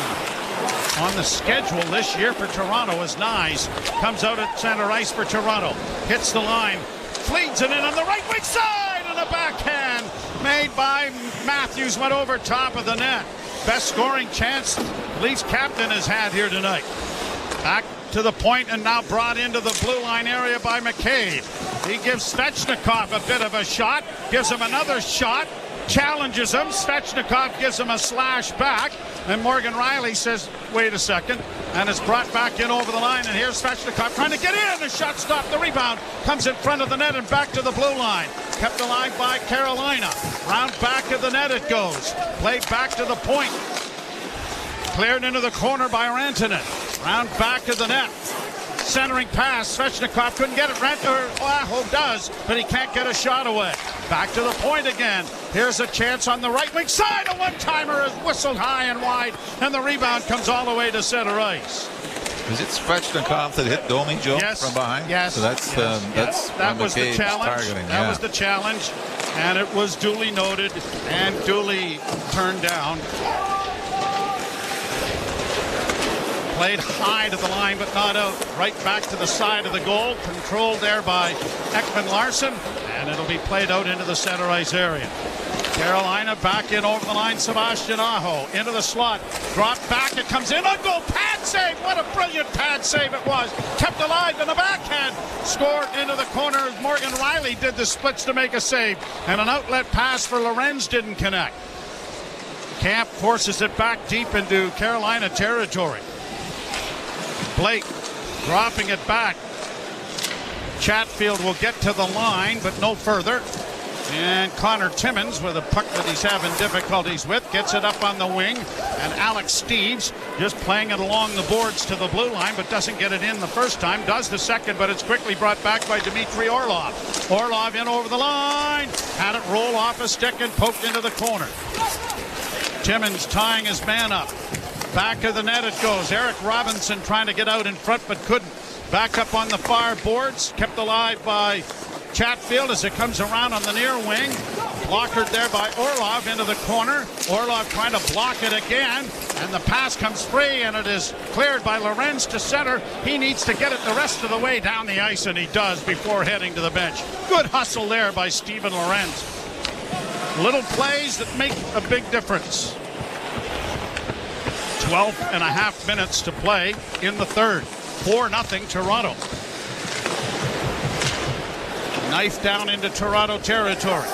on the schedule this year for Toronto as Nyes comes out at center ice for Toronto. Hits the line, fleets it in on the right wing side, and a backhand made by Matthews went over top of the net. Best scoring chance Leafs captain has had here tonight. Back to the point and now brought into the blue line area by McCabe. He gives Svechnikov a bit of a shot, gives him another shot, challenges him. Svechnikov gives him a slash back, and Morgan Riley says, wait a second, and it's brought back in over the line, and here's Svechnikov trying to get in. The shot stopped, the rebound comes in front of the net and back to the blue line. Kept alive by Carolina. Round back of the net it goes. Played back to the point. Cleared into the corner by Rantanen. Round back of the net. Centering pass. Svechnikov couldn't get it. Aho does, but he can't get a shot away. Back to the point again. Here's a chance on the right wing side. A one-timer is whistled high and wide, and the rebound comes all the way to center ice. Is it Svechnikov that hit Domi, Joe, from behind? Yes. So that's that was the challenge. Targeting, that was the challenge, and it was duly noted and duly turned down. Played high to the line, but not out. Right back to the side of the goal. Controlled there by Ekman Larsson, and it'll be played out into the center ice area. Carolina back in over the line. Sebastian Aho into the slot. Drop back. It comes in on goal. Pad save. What a brilliant pad save it was. Kept alive in the backhand. Scored into the corner as Morgan Riley did the splits to make a save. And an outlet pass for Lorenz didn't connect. Camp forces it back deep into Carolina territory. Blake dropping it back. Chatfield will get to the line, but no further. And Connor Timmins, with a puck that he's having difficulties with, gets it up on the wing. And Alex Steeves just playing it along the boards to the blue line, but doesn't get it in the first time. Does the second, but it's quickly brought back by Dmitry Orlov. Orlov in over the line. Had it roll off a stick and poked into the corner. Timmins tying his man up. Back of the net it goes. Eric Robinson trying to get out in front, but couldn't. Back up on the far boards. Kept alive by Chatfield as it comes around on the near wing. Blockered there by Orlov into the corner. Orlov trying to block it again, and the pass comes free, and it is cleared by Lorenz to center. He needs to get it the rest of the way down the ice, and he does before heading to the bench. Good hustle there by Steven Lorenz. Little plays that make a big difference. 12 and a half minutes to play in the third. 4-0 Toronto. Knife down into Toronto territory.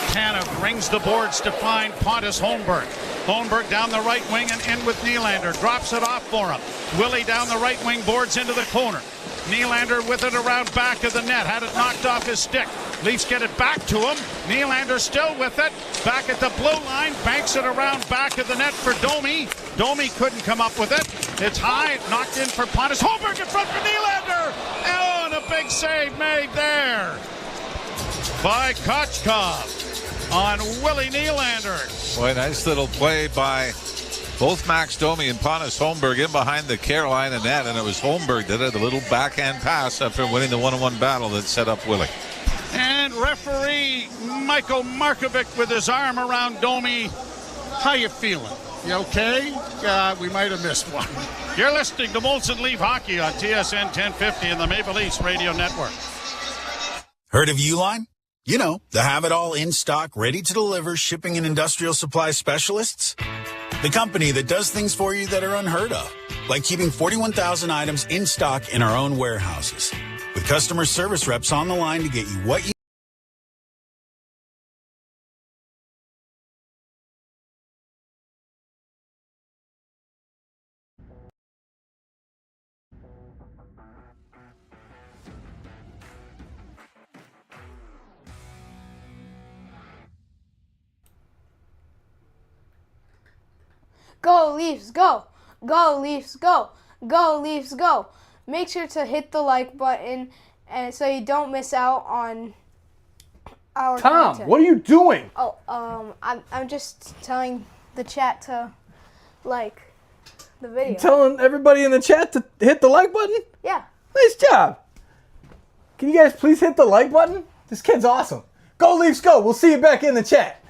Tanev rings the boards to find Pontus Holmberg. Holmberg down the right wing and in with Nylander. Drops it off for him. Willie down the right wing boards into the corner. Nylander with it around back of the net. Had it knocked off his stick. Leafs get it back to him. Nylander still with it. Back at the blue line. Banks it around back of the net for Domi. Domi couldn't come up with it. It's high. Knocked in for Pontus Holmberg in front for Nylander. Oh, and a big save made there by Kochkov on Willie Nylander. Boy, nice little play by both Max Domi and Pontus Holmberg in behind the Carolina net, and it was Holmberg that had a little backhand pass after winning the one-on-one battle that set up Willie. And referee Michael Markovic with his arm around Domi. How you feeling? You okay? We might have missed one. You're listening to Molson Leaf Hockey on TSN 1050 and the Maple Leafs Radio Network. Heard of Uline? You know, the have-it-all in-stock, ready-to-deliver shipping and industrial supply specialists. The company that does things for you that are unheard of, like keeping 41,000 items in stock in our own warehouses, with customer service reps on the line to get you what you Go Leafs, go! Go Leafs, go! Go Leafs, go! Make sure to hit the like button and so you don't miss out on our content. What are you doing? Oh, I'm just telling the chat to like the video. You telling everybody in the chat to hit the like button? Yeah. Nice job. Can you guys please hit the like button? This kid's awesome. Go Leafs, go! We'll see you back in the chat.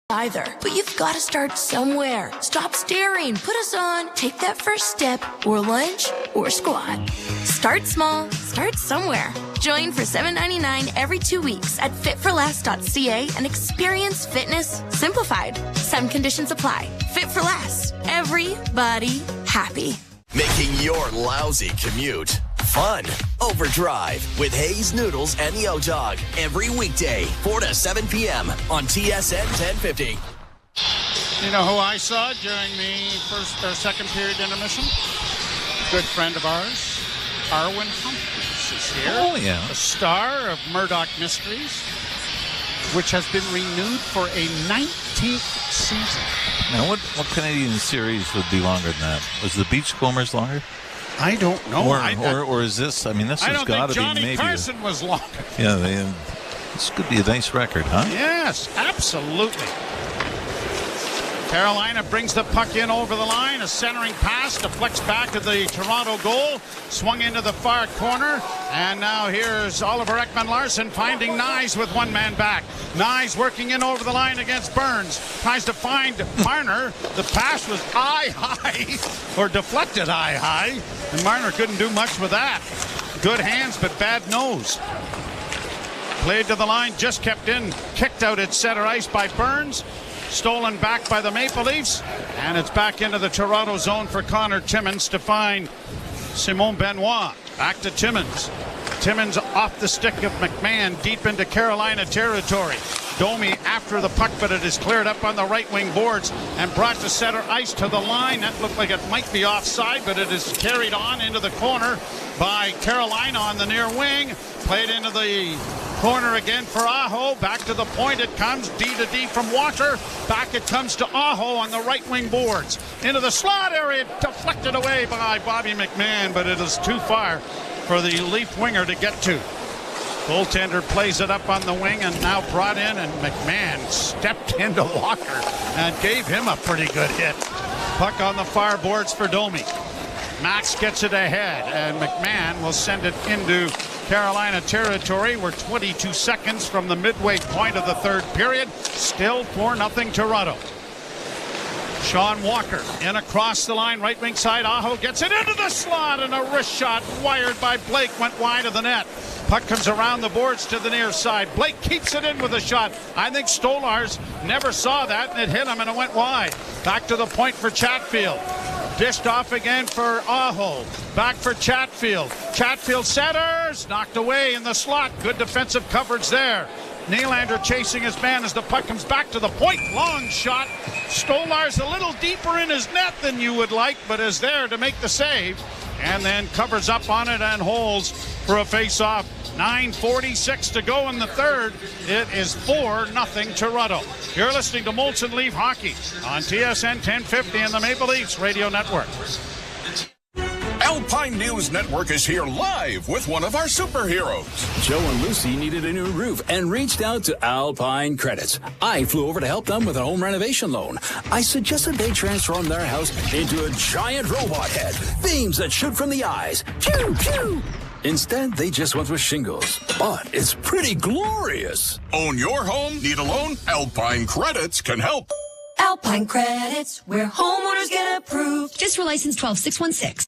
Either, but you've got to start somewhere. Stop staring, put us on, take that first step, or lunge, or squat. Start small, start somewhere. Join for $7.99 every 2 weeks at fitforless.ca and experience fitness simplified. Some conditions apply. Fit for Less. Everybody happy. Making your lousy commute fun. Overdrive with Hayes Noodles and Yo Dog every weekday, 4 to 7 p.m. on TSN 1050. You know who I saw during the first or second period intermission? Good friend of ours, Arwen Humphries is here. Oh, yeah. The star of Murdoch Mysteries, which has been renewed for a 19th season. Now, what Canadian series would be longer than that? Was the Beachcombers longer? I don't know. Or is this? I mean, this has got to be maybe. Johnny Carson was longer. Yeah, this could be a nice record, huh? Yes, absolutely. Carolina brings the puck in over the line. A centering pass deflects back to the Toronto goal. Swung into the far corner. And now here's Oliver Ekman-Larsson finding Nyes with one man back. Nyes working in over the line against Burns. Tries to find Marner. The pass was high, or deflected high. And Marner couldn't do much with that. Good hands, but bad nose. Played to the line, just kept in. Kicked out at center ice by Burns. Stolen back by the Maple Leafs, and it's back into the Toronto zone for Connor Timmins to find Simon Benoit. Back to Timmins. Timmins off the stick of McMahon, deep into Carolina territory. Domi after the puck, but it is cleared up on the right wing boards and brought to center ice to the line. That looked like it might be offside, but it is carried on into the corner by Carolina on the near wing. Played into the corner again for Aho. Back to the point it comes. D to D from Walker. Back it comes to Aho on the right wing boards. Into the slot area. Deflected away by Bobby McMahon, but it is too far for the Leaf winger to get to. Goaltender plays it up on the wing and now brought in, and McMahon stepped into Walker and gave him a pretty good hit. Puck on the far boards for Domi. Max gets it ahead, and McMahon will send it into Carolina territory. We're 22 seconds from the midway point of the third period. Still 4-0 Toronto. Sean Walker in across the line, right wing side. Aho gets it into the slot, and a wrist shot wired by Blake went wide of the net. Puck comes around the boards to the near side. Blake keeps it in with a shot. I think Stolars never saw that, and it hit him, and it went wide. Back to the point for Chatfield. Dished off again for Aho. Back for Chatfield. Chatfield centers. Knocked away in the slot. Good defensive coverage there. Nylander chasing his man as the puck comes back to the point. Long shot. Stolar's a little deeper in his net than you would like, but is there to make the save. And then covers up on it and holds for a face-off. 9:46 to go in the third. It is 4-0 Toronto. You're listening to Molson Leaf Hockey on TSN 1050 and the Maple Leafs Radio Network. Alpine News Network is here live with one of our superheroes. Joe and Lucy needed a new roof and reached out to Alpine Credits. I flew over to help them with a home renovation loan. I suggested they transform their house into a giant robot head. Beams that shoot from the eyes. Pew, pew. Instead, they just went with shingles. But it's pretty glorious. Own your home? Need a loan? Alpine Credits can help. Alpine Credits, where homeowners get approved. Just for license 12616.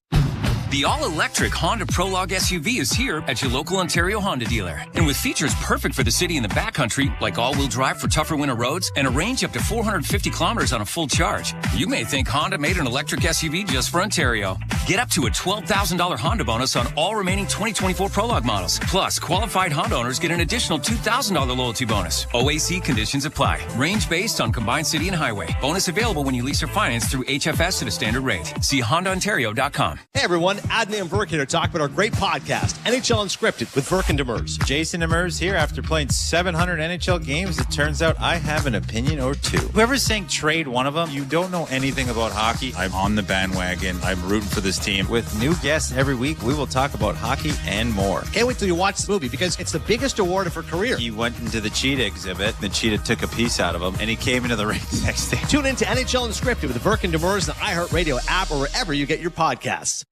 The all-electric Honda Prologue SUV is here at your local Ontario Honda dealer. And with features perfect for the city and the backcountry, like all-wheel drive for tougher winter roads and a range up to 450 kilometers on a full charge, you may think Honda made an electric SUV just for Ontario. Get up to a $12,000 Honda bonus on all remaining 2024 Prologue models. Plus, qualified Honda owners get an additional $2,000 loyalty bonus. OAC conditions apply. Range based on combined city and highway. Bonus available when you lease or finance through HFS at a standard rate. See HondaOntario.com. Hey everyone, Adney and Verk here to talk about our great podcast, NHL Unscripted with Verk and Demers. Jason Demers here. After playing 700 NHL games, it turns out I have an opinion or two. Whoever's saying trade one of them, you don't know anything about hockey. I'm on the bandwagon. I'm rooting for this team. With new guests every week, we will talk about hockey and more. Can't wait till you watch the movie because it's the biggest award of her career. He went into the cheetah exhibit. The cheetah took a piece out of him, and he came into the ring the next day. Tune in to NHL Unscripted with Verk and Demers, the iHeartRadio app, or wherever you get your podcasts.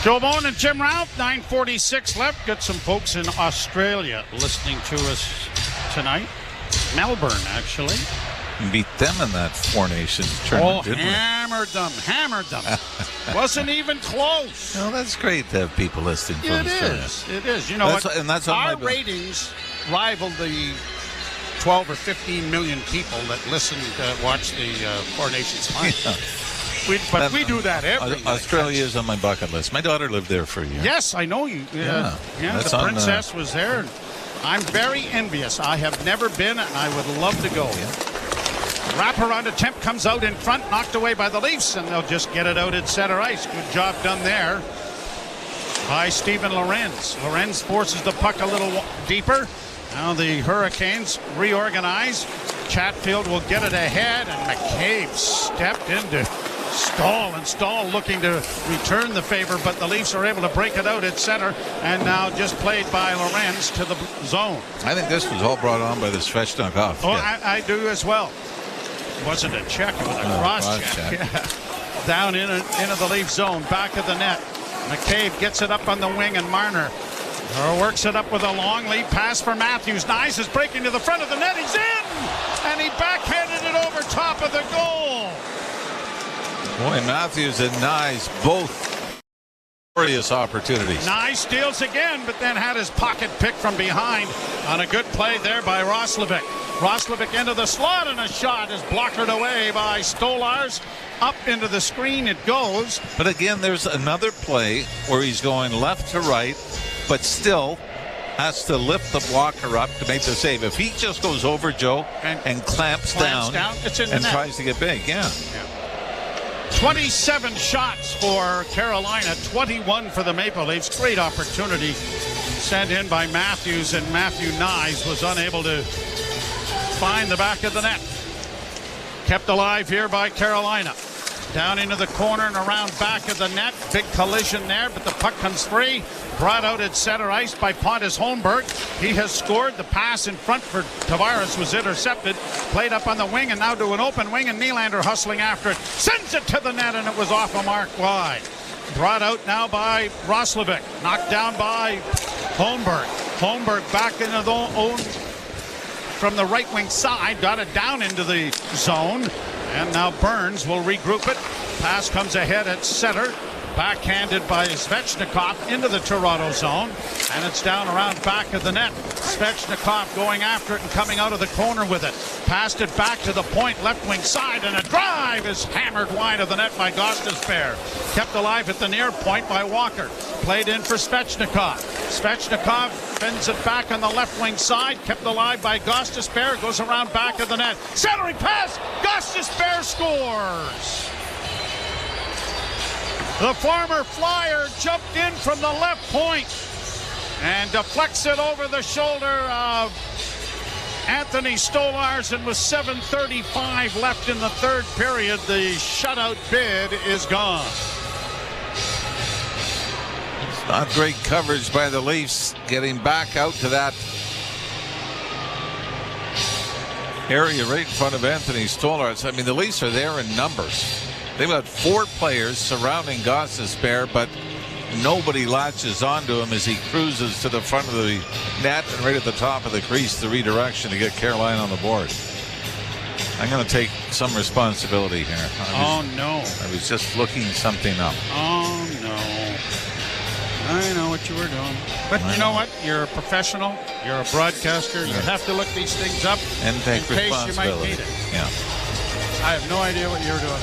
Joe Bone and Jim Ralph, 9:46 left. Got some folks in Australia listening to us tonight. Melbourne, actually. Beat them in that Four Nations tournament, didn't we? Hammered them. Wasn't even close. Well, that's great to have people listening to us. It is. You know that's what? And that's our ratings rival the 12 or 15 million people that listen to watch the Four Nations final. But we do that every night. Australia is on my bucket list. My daughter lived there for a year. Yes, I know you. Yeah, the princess was there. I'm very envious. I have never been, and I would love to go. Wraparound attempt comes out in front, knocked away by the Leafs, and they'll just get it out at center ice. Good job done there by Steven Lorenz. Lorenz forces the puck a little deeper. Now the Hurricanes reorganize. Chatfield will get it ahead, and McCabe stepped into Stahl looking to return the favor, but the Leafs are able to break it out at center, and now just played by Lorenz to the zone. I think this was all brought on by the Svechnikov. Oh, I do as well. It wasn't a check, it was a cross check. Yeah. Down into the Leaf zone, back of the net. McCabe gets it up on the wing, and Marner works it up with a long lead pass for Matthews. Nyes is breaking to the front of the net. He's in! And he backhanded it over top of the goal. Boy, Matthews and Nyes both glorious opportunities. Nyes steals again, but then had his pocket picked from behind on a good play there by Roslovic. Roslovic into the slot, and a shot is blockered away by Stolars. Up into the screen it goes. But again, there's another play where he's going left to right, but still has to lift the blocker up to make the save. If he just goes over, Joe, and clamps down it's in the and net. tries to get big, yeah. 27 shots for Carolina, 21 for the Maple Leafs. Great opportunity sent in by Matthews, and Matthew Nyes was unable to find the back of the net. Kept alive here by Carolina. Down into the corner and around back of the net. Big collision there, but the puck comes free. Brought out at center ice by Pontus Holmberg. He has scored. The pass in front for Tavares was intercepted. Played up on the wing, and now to an open wing, and Nylander hustling after it. Sends it to the net, and it was off a mark wide. Brought out now by Roslovic. Knocked down by Holmberg. Holmberg back into the own from the right wing side. Got it down into the zone. And now Burns will regroup it. Pass comes ahead at center. Backhanded by Svechnikov into the Toronto zone. And it's down around back of the net. Svechnikov going after it and coming out of the corner with it. Passed it back to the point, left wing side, and a drive is hammered wide of the net by Gostisbehere. Kept alive at the near point by Walker. Played in for Svechnikov. Svechnikov bends it back on the left wing side. Kept alive by Gostisbehere. Goes around back of the net. Centering pass. Gostisbehere scores. The former Flyer jumped in from the left point and deflects it over the shoulder of Anthony Stolars, and with 7:35 left in the third period, the shutout bid is gone. It's not great coverage by the Leafs getting back out to that area right in front of Anthony Stolars. I mean, the Leafs are there in numbers. They've got 4 players surrounding Gostisbehere, but nobody latches onto him as he cruises to the front of the net and right at the top of the crease, the redirection to get Carolina on the board. I'm going to take some responsibility here. I was just looking something up. Oh, no. I know what you were doing. But you know what? You're a professional. You're a broadcaster. You have to look these things up and take in case you might responsibility. need it. Yeah. I have no idea what you're doing.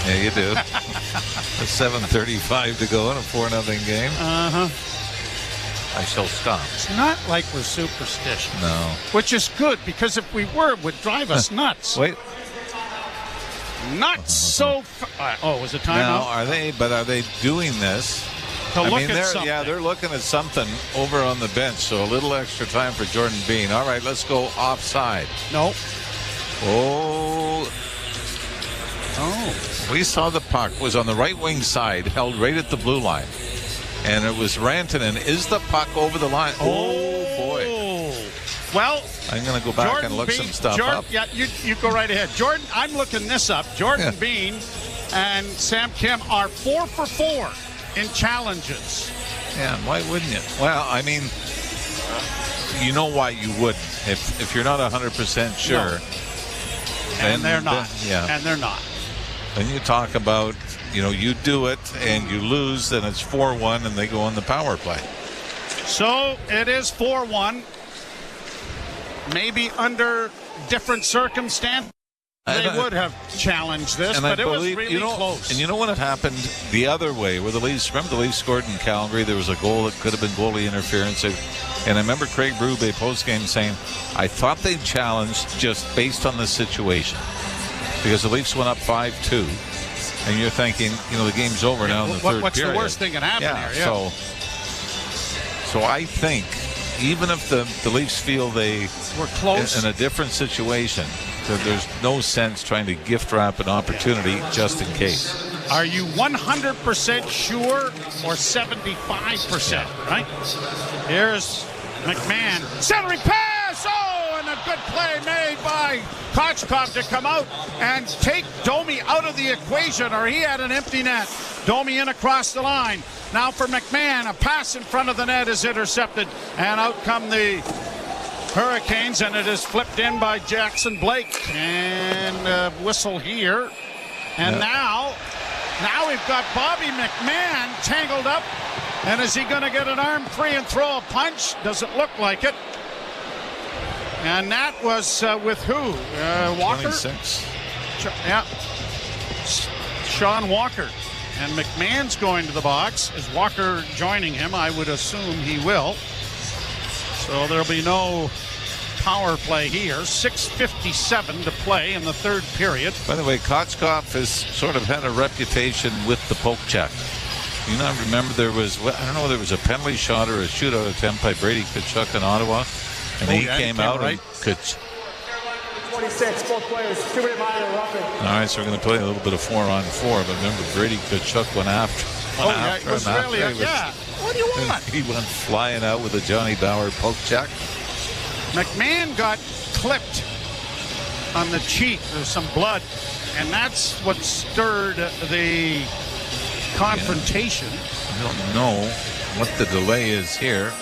Yeah, you do. It's 7:35 to go in a 4-0 game. Uh-huh. I shall stop. It's not like we're superstitious. No. Which is good, because if we were, it would drive us nuts. Wait. Not so... was it time Now, out? are they doing this? To look at something. Yeah, they're looking at something over on the bench, so a little extra time for Jordan Bean. All right, let's go offside. No. Oh. We saw the puck was on the right wing side, held right at the blue line. And it was Rantanen. Is the puck over the line? Oh, boy. Well, I'm going to go back and look some stuff up. Yeah, you go right ahead. Jordan, I'm looking this up. Jordan Bean and Sam Kim are 4 for 4 in challenges. Yeah, why wouldn't you? Well, I mean, you know why you wouldn't. If you're not 100% sure. No. And they're not. And they're not. Then you talk about, you do it and you lose, then it's 4-1 and they go on the power play. So it is 4-1. Maybe under different circumstances, they would have challenged this, but it was really close. And you know what had happened the other way, where the Leafs scored in Calgary. There was a goal that could have been goalie interference. And I remember Craig Berube post-game saying, I thought they challenged just based on the situation. Because the Leafs went up 5-2. And you're thinking, the game's over now in the third what's period. The worst thing that happened here? Yeah. So I think, even if the Leafs feel they were close in a different situation, that there's no sense trying to gift wrap an opportunity just in case. Are you 100% sure or 75%? Right? Here's McMahon. Centering pass! And a good play made by Kochkov to come out and take Domi out of the equation, or he had an empty net. Domi in across the line. Now for McMahon, a pass in front of the net is intercepted, and out come the Hurricanes, and it is flipped in by Jackson Blake. And whistle here. And now we've got Bobby McMahon tangled up. And is he going to get an arm free and throw a punch? Doesn't look like it. And that was with who? Walker? 26. Sean Walker. And McMahon's going to the box. Is Walker joining him? I would assume he will. So there'll be no power play here. 6:57 to play in the third period. By the way, Kochkov has sort of had a reputation with the poke check. Remember there was, I don't know whether it was a penalty shot or a shootout attempt by Brady Tkachuk in Ottawa. And he came out right. and 26, both players, 2-minute minor roughing. All right, so we're going to play a little bit of 4-on-4, but remember Brady Tkachuk went after. It was really what do you want? He went flying out with a Johnny Bauer poke check. McMahon got clipped on the cheek. There's some blood, and that's what stirred the confrontation. I don't know what the delay is here.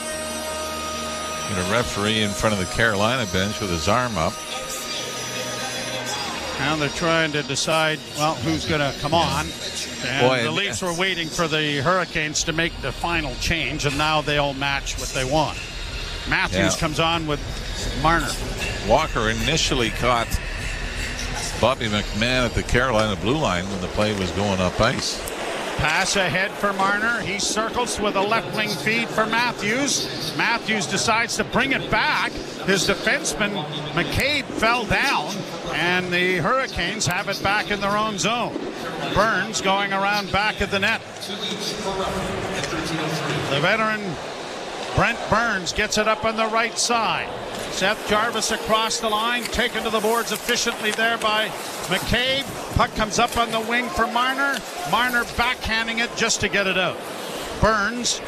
Got a referee in front of the Carolina bench with his arm up. Now they're trying to decide, who's going to come on. And the Leafs were waiting for the Hurricanes to make the final change, and now they all match what they want. Matthews comes on with Marner. Walker initially caught Bobby McMahon at the Carolina blue line when the play was going up ice. Pass ahead for Marner. He circles with a left wing feed for Matthews. Matthews decides to bring it back. His defenseman, McCabe, fell down, and the Hurricanes have it back in their own zone. Burns going around back of the net. The veteran Brent Burns gets it up on the right side. Seth Jarvis across the line, taken to the boards efficiently there by McCabe. Puck comes up on the wing for Marner. Marner backhanding it just to get it out. Burns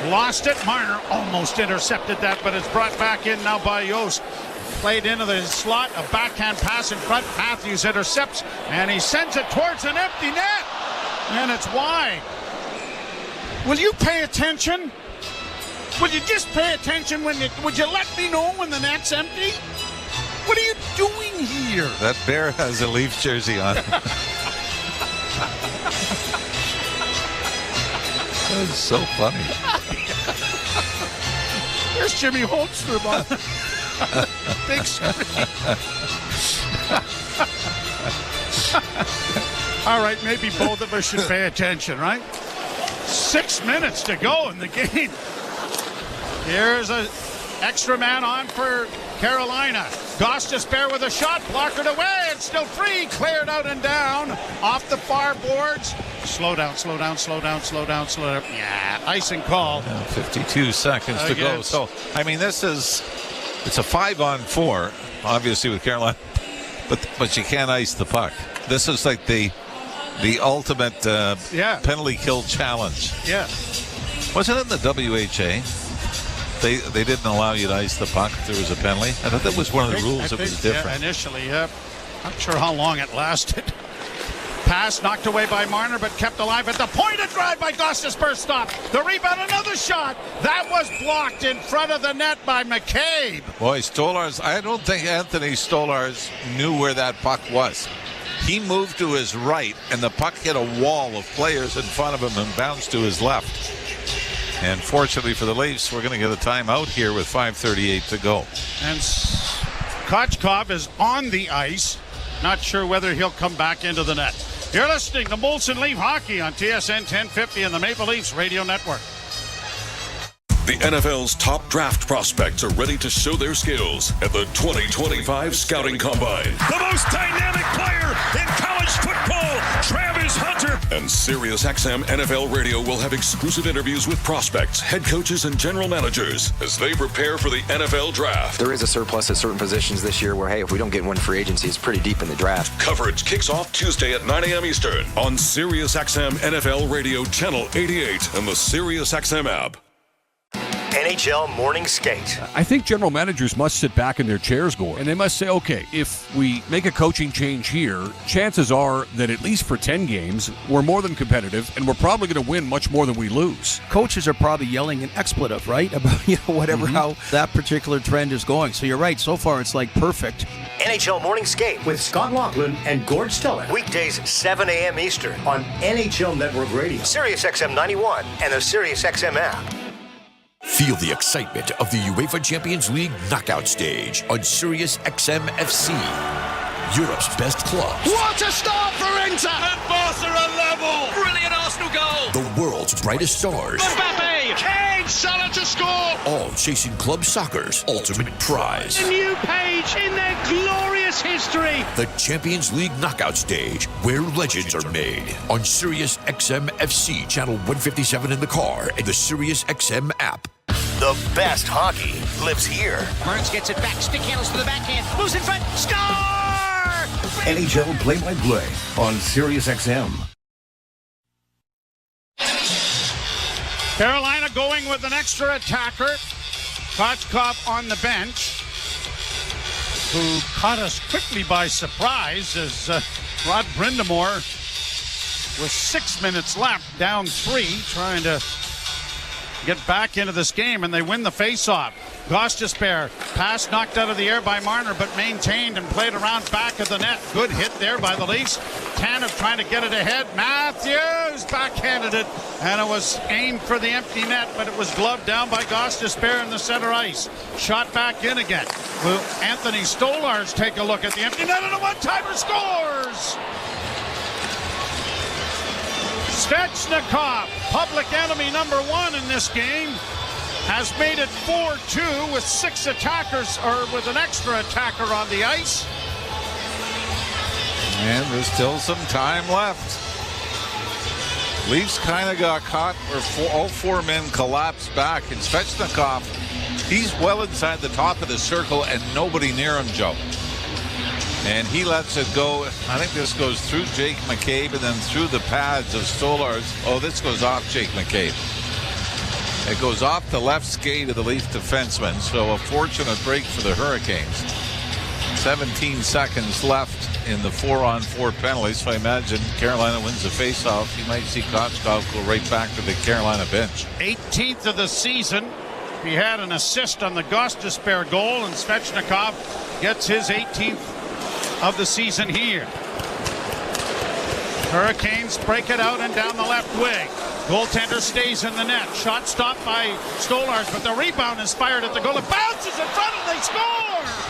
lost it. Marner almost intercepted that, but it's brought back in now by Yost. Played into the slot, a backhand pass in front. Matthews intercepts, and he sends it towards an empty net. And it's wide. Will you pay attention? Would you just pay attention would you let me know when the net's empty? What are you doing here? That bear has a Leaf jersey on. That's so funny. There's Jimmy Holmstrom on big screen. All right, maybe both of us should pay attention, right? 6 minutes to go in the game. Here's an extra man on for Carolina. Gostisbehere with a shot, blockered away, and still free, cleared out and down, off the far boards. Slow down. Yeah, icing call. 52 seconds to go. So, I mean, it's a 5-on-4, obviously with Carolina, but you can't ice the puck. This is like the ultimate penalty kill challenge. Yeah. Wasn't it in the WHA? They didn't allow you to ice the puck if there was a penalty. I thought that was one of the rules that was different. Yeah, initially, yeah. Not sure how long it lasted. Pass knocked away by Marner, but kept alive at the point. A drive by Gostisbehere stopped. The rebound, another shot. That was blocked in front of the net by McCabe. Boy, Stolarz, I don't think Anthony Stolarz knew where that puck was. He moved to his right, and the puck hit a wall of players in front of him and bounced to his left. And fortunately for the Leafs, we're going to get a timeout here with 5:38 to go. And Kochkov is on the ice. Not sure whether he'll come back into the net. You're listening to Molson Leaf Hockey on TSN 1050 and the Maple Leafs Radio Network. The NFL's top draft prospects are ready to show their skills at the 2025 Scouting Combine. The most dynamic player in college football, Travis Hunter. And SiriusXM NFL Radio will have exclusive interviews with prospects, head coaches, and general managers as they prepare for the NFL Draft. There is a surplus at certain positions this year where, hey, if we don't get one free agency, it's pretty deep in the draft. Coverage kicks off Tuesday at 9 a.m. Eastern on SiriusXM NFL Radio Channel 88 and the SiriusXM app. NHL Morning Skate. I think general managers must sit back in their chairs, Gore, and they must say, okay, if we make a coaching change here, chances are that at least for 10 games, we're more than competitive, and we're probably going to win much more than we lose. Coaches are probably yelling an expletive, right? About, whatever, how that particular trend is going. So you're right. So far, it's like perfect. NHL Morning Skate with Scott Laughlin and Gord Stellick. Weekdays, 7 a.m. Eastern on NHL Network Radio, SiriusXM 91, and the SiriusXM app. Feel the excitement of the UEFA Champions League knockout stage on SiriusXM FC. Europe's best clubs. What a start for Inter! And Barca are level! Brilliant Arsenal goal! The world's brightest stars. Mbappe! Kane! Salah to score! All chasing club soccer's ultimate prize. A new page in their glorious history! The Champions League knockout stage, where legends are made. On SiriusXM FC, channel 157 in the car, and the SiriusXM app. The best hockey lives here. Burns gets it back, stick handles to the backhand, moves in front, score! NHL play-by-play on SiriusXM. Carolina going with an extra attacker. Kochkov on the bench, who caught us quickly by surprise as Rod Brindamore, with 6 minutes left, down 3, trying to get back into this game, and they win the face-off. Gostisbehere, pass knocked out of the air by Marner, but maintained and played around back of the net. Good hit there by the Leafs. Tanev trying to get it ahead. Matthews backhanded it, and it was aimed for the empty net, but it was gloved down by Gostisbehere in the center ice. Shot back in again. Will Anthony Stolarz take a look at the empty net, and a one-timer scores! Svechnikov, public enemy number 1 in this game, has made it 4-2 with 6 attackers, or with an extra attacker on the ice. And there's still some time left. Leafs kind of got caught where all 4 men collapsed back, and Svechnikov, he's well inside the top of the circle and nobody near him, Joe. And he lets it go. I think this goes through Jake McCabe and then through the pads of Stolarz. Oh, this goes off Jake McCabe. It goes off the left skate of the Leaf defenseman. So a fortunate break for the Hurricanes. 17 seconds left in the 4-on-4 penalty. So I imagine Carolina wins the faceoff. You might see Kochkov go right back to the Carolina bench. 18th of the season. He had an assist on the Gostisbehere goal, and Svechnikov gets his 18th of the season here. Hurricanes break it out and down the left wing. Goaltender stays in the net. Shot stopped by Stolars, but the rebound is fired at the goal. It bounces in front and they score!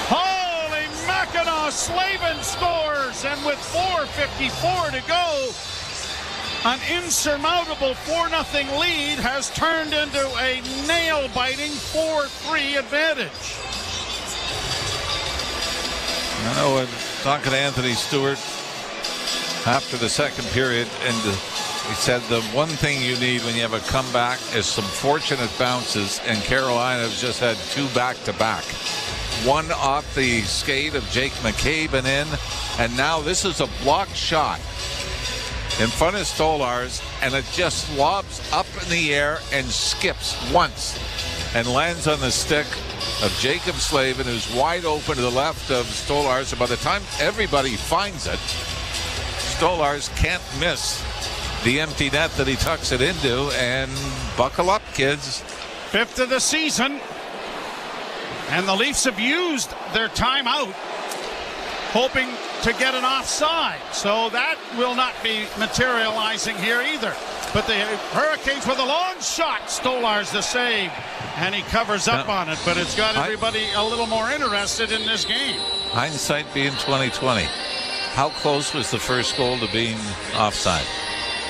Holy Mackinac, Slavin scores, and with 4:54 to go, an insurmountable 4-0 lead has turned into a nail-biting 4-3 advantage. I know when talking to Anthony Stewart after the second period, and he said the one thing you need when you have a comeback is some fortunate bounces, and Carolina has just had 2 back-to-back. One off the skate of Jake McCabe and in, and now this is a blocked shot in front of Stolars, and it just lobs up in the air and skips once and lands on the stick of Jacob Slavin, who's wide open to the left of Stolars. And by the time everybody finds it, Stolars can't miss the empty net that he tucks it into. And buckle up, kids. 5th of the season, and the Leafs have used their timeout hoping to get an offside, so that will not be materializing here either. But the Hurricanes with a long shot, Stolars the save, and he covers up on it, but it's got everybody a little more interested in this game. Hindsight being 20/20. How close was the first goal to being offside?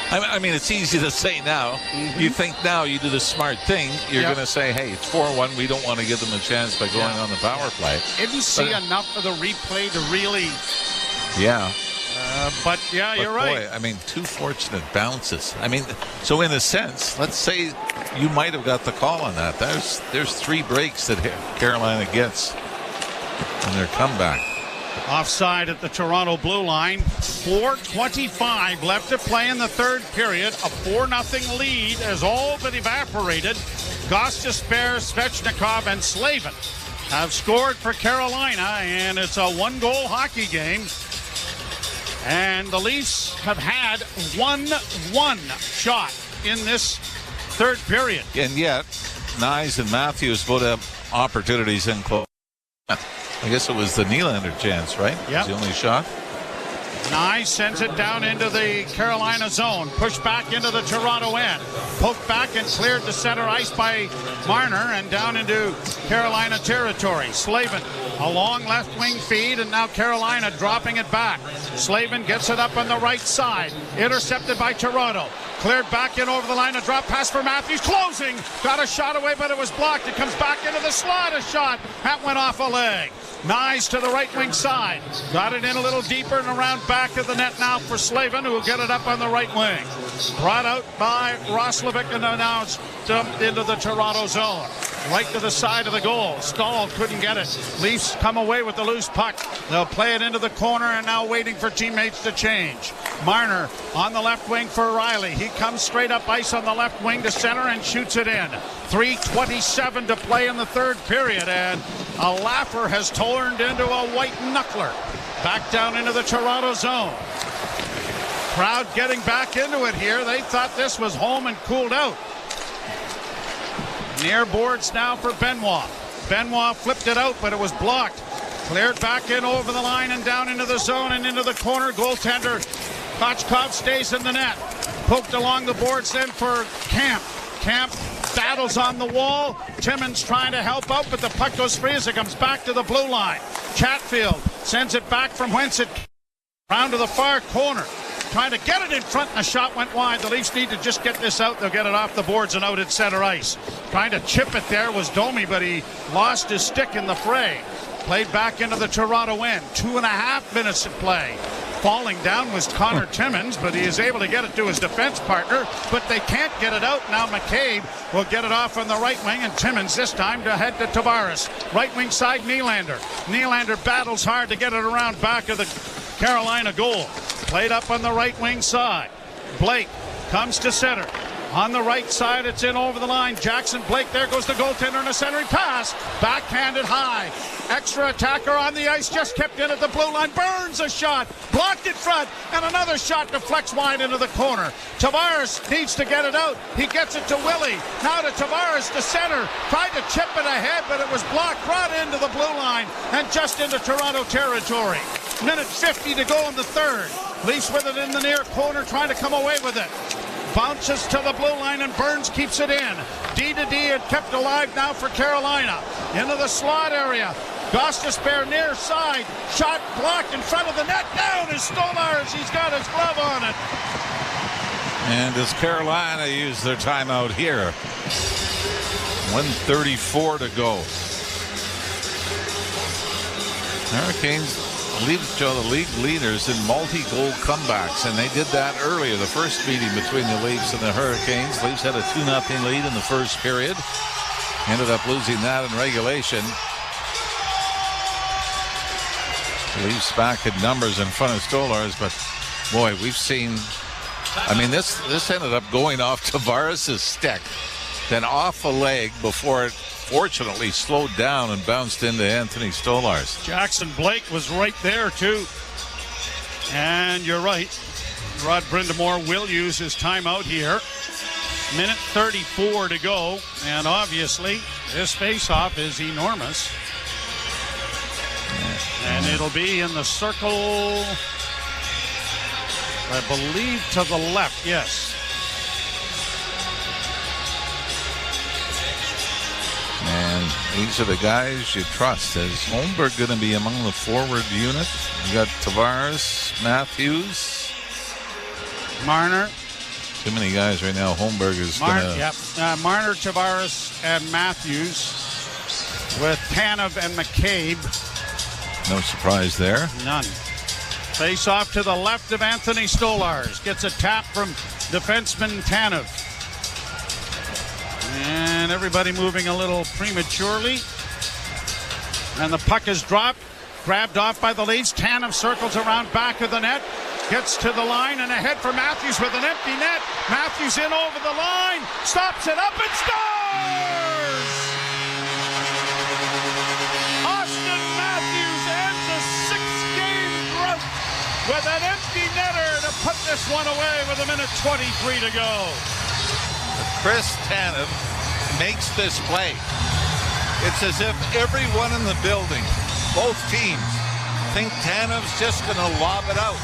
I mean, it's easy to say now. You think now you do the smart thing. You're going to say, hey, it's 4-1. We don't want to give them a chance by going on the power play. Didn't see enough of the replay to really... Yeah. But you're right. Boy, I mean, 2 fortunate bounces. I mean, so in a sense, let's say you might have got the call on that. There's 3 breaks that Carolina gets in their comeback. Offside at the Toronto blue line. 4:25 left to play in the third period. A 4-0 lead has all but evaporated. Gostisbehere, Svechnikov, and Slavin have scored for Carolina, and it's a 1-goal hockey game. And the Leafs have had 1 shot in this third period. And yet, Nyes and Matthews both have opportunities in close. I guess it was the Nylander chance, right? Yeah. The only shot. Nye sends it down into the Carolina zone. Pushed back into the Toronto end. Poked back and cleared to center ice by Marner and down into Carolina territory. Slavin, a long left wing feed, and now Carolina dropping it back. Slavin gets it up on the right side. Intercepted by Toronto. Cleared back in over the line. A drop pass for Matthews. Closing. Got a shot away, but it was blocked. It comes back into the slot. A shot. That went off a leg. Nyes to the right wing side. Got it in a little deeper and around back of the net now for Slavin, who will get it up on the right wing. Brought out by Roslovic and now it's dumped into the Toronto zone. Right to the side of the goal. Stahl couldn't get it. Leafs come away with the loose puck. They'll play it into the corner and now waiting for teammates to change. Marner on the left wing for Riley. He comes straight up ice on the left wing to center and shoots it in. 3:27 to play in the third period, and a laugher has turned into a white knuckler. Back down into the Toronto zone. Crowd getting back into it here. They thought this was home and cooled out. Near boards now for Benoit. Benoit flipped it out, but it was blocked. Cleared back in over the line and down into the zone and into the corner. Goaltender Kochkov stays in the net. Poked along the boards then for Camp. Camp battles on the wall. Timmins trying to help out, but the puck goes free as it comes back to the blue line. Chatfield sends it back from whence it round to the far corner. Trying to get it in front, and the shot went wide. The Leafs need to just get this out. They'll get it off the boards and out at center ice. Trying to chip it there was Domi, but he lost his stick in the fray. Played back into the Toronto end. 2.5 minutes to play. Falling down was Connor Timmins, but he is able to get it to his defense partner, but they can't get it out. Now McCabe will get it off on the right wing, and Timmins this time to head to Tavares. Right wing side, Nylander. Nylander battles hard to get it around back of the Carolina goal. Played up on the right wing side. Blake comes to center. On the right side, it's in over the line. Jackson Blake, there goes the goaltender in a centering pass. Backhanded high. Extra attacker on the ice, just kept in at the blue line. Burns a shot, blocked in front, and another shot deflects wide into the corner. Tavares needs to get it out. He gets it to Willie. Now to Tavares, to center. Tried to chip it ahead, but it was blocked. Brought into the blue line and just into Toronto territory. Minute 50 to go in the third. Leafs with it in the near corner, trying to come away with it. Bounces to the blue line and Burns keeps it in. D to D and kept alive now for Carolina. Into the slot area. Gostisbehere near side. Shot blocked in front of the net. Down is Stolarz. He's got his glove on it. And does Carolina use their timeout here? 1:34 to go. Hurricanes lead the league leaders in multi-goal comebacks, and they did that earlier, the first meeting between the Leafs and the Hurricanes. Leafs had a 2-0 lead in the first period. Ended up losing that in regulation. Leafs back in numbers in front of Stolarz, but boy, we've seen, I mean, this ended up going off Tavares' stick, then off a leg before it fortunately slowed down and bounced into Anthony Stolarz. Jackson Blake was right there too. And you're right. Rod Brind'Amour will use his timeout here. Minute 34 to go. And obviously this faceoff is enormous. And it'll be in the circle, I believe, to the left. Yes. And these are the guys you trust. Is Holmberg going to be among the forward unit? You got Tavares, Matthews, Marner. Too many guys right now. Holmberg is going to... Yep. Marner, Tavares, and Matthews with Tanev and McCabe. No surprise there. None. Face off to the left of Anthony Stolarz. Gets a tap from defenseman Tanev. And everybody moving a little prematurely. And the puck is dropped. Grabbed off by the Leafs. Tanev circles around back of the net. Gets to the line and ahead for Matthews with an empty net. Matthews in over the line. Stops it up and scores! Austin Matthews ends a 6-game drought with an empty netter to put this one away with a minute 23 to go. Chris Tanev makes this play. It's as if everyone in the building, both teams, think Tanev's just going to lob it out.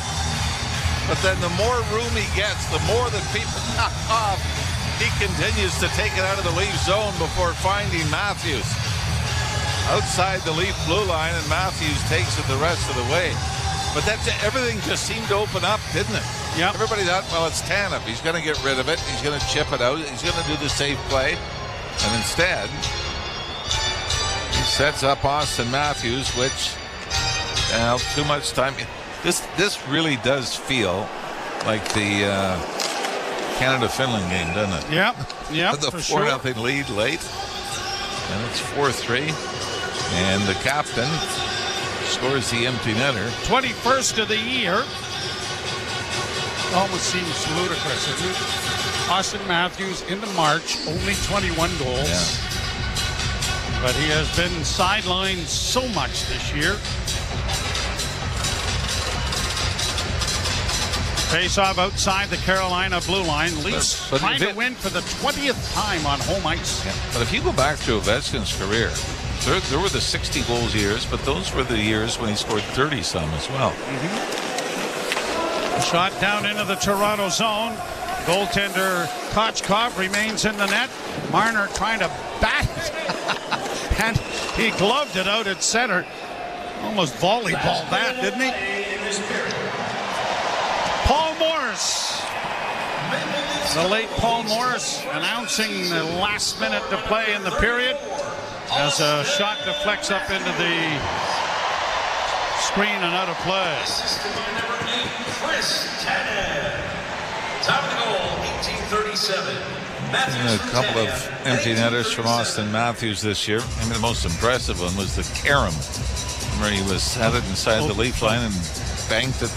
But then the more room he gets, the more that people knock off, he continues to take it out of the Leaf zone before finding Matthews. Outside the Leaf blue line, and Matthews takes it the rest of the way. But that's everything just seemed to open up, didn't it? Yeah. Everybody thought, well, it's Tanev. He's going to get rid of it. He's going to chip it out. He's going to do the safe play. And instead, he sets up Austin Matthews, which, too much time. This really does feel like the Canada-Finland game, doesn't it? Yep. The 4-0 lead late. And it's 4-3. And the captain scores the empty netter. 21st of the year. Almost seems ludicrous. Austin Matthews into March, only 21 goals. Yeah. But he has been sidelined so much this year. Face-off outside the Carolina blue line. Leafs trying to win for the 20th time on home ice. Yeah. But if you go back to Ovechkin's career, there were the 60 goals years, but those were the years when he scored 30-some as well. Mm-hmm. Shot down into the Toronto zone. Goaltender Kochkov remains in the net. Marner trying to bat it. And he gloved it out at center. Almost volleyballed that, didn't he? Paul Morris. The late Paul Morris announcing the last minute to play in the period as a shot deflects up into the screen and out of play. Chris Tanev. Top of the goal, 1837. A couple of empty netters from Austin Matthews this year. I mean, the most impressive one was the Karam, where he had it inside the Leaf line and banked it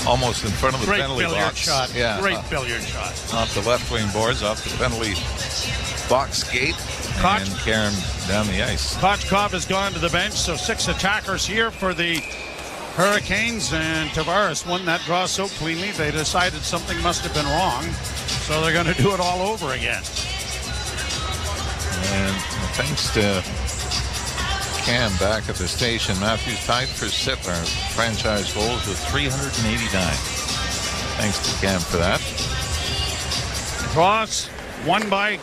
almost in front of the penalty billiard box. Shot. Yeah, Great billiard shot. Off the left wing boards, off the penalty box gate, and Karen down the ice. Kochkov has gone to the bench, so 6 attackers here for the Hurricanes, and Tavares won that draw so cleanly they decided something must have been wrong, so they're going to do it all over again. And thanks to Cam back at the station, Matthews tied for Sittler franchise goals with 389. Thanks to Cam for that. Cross won by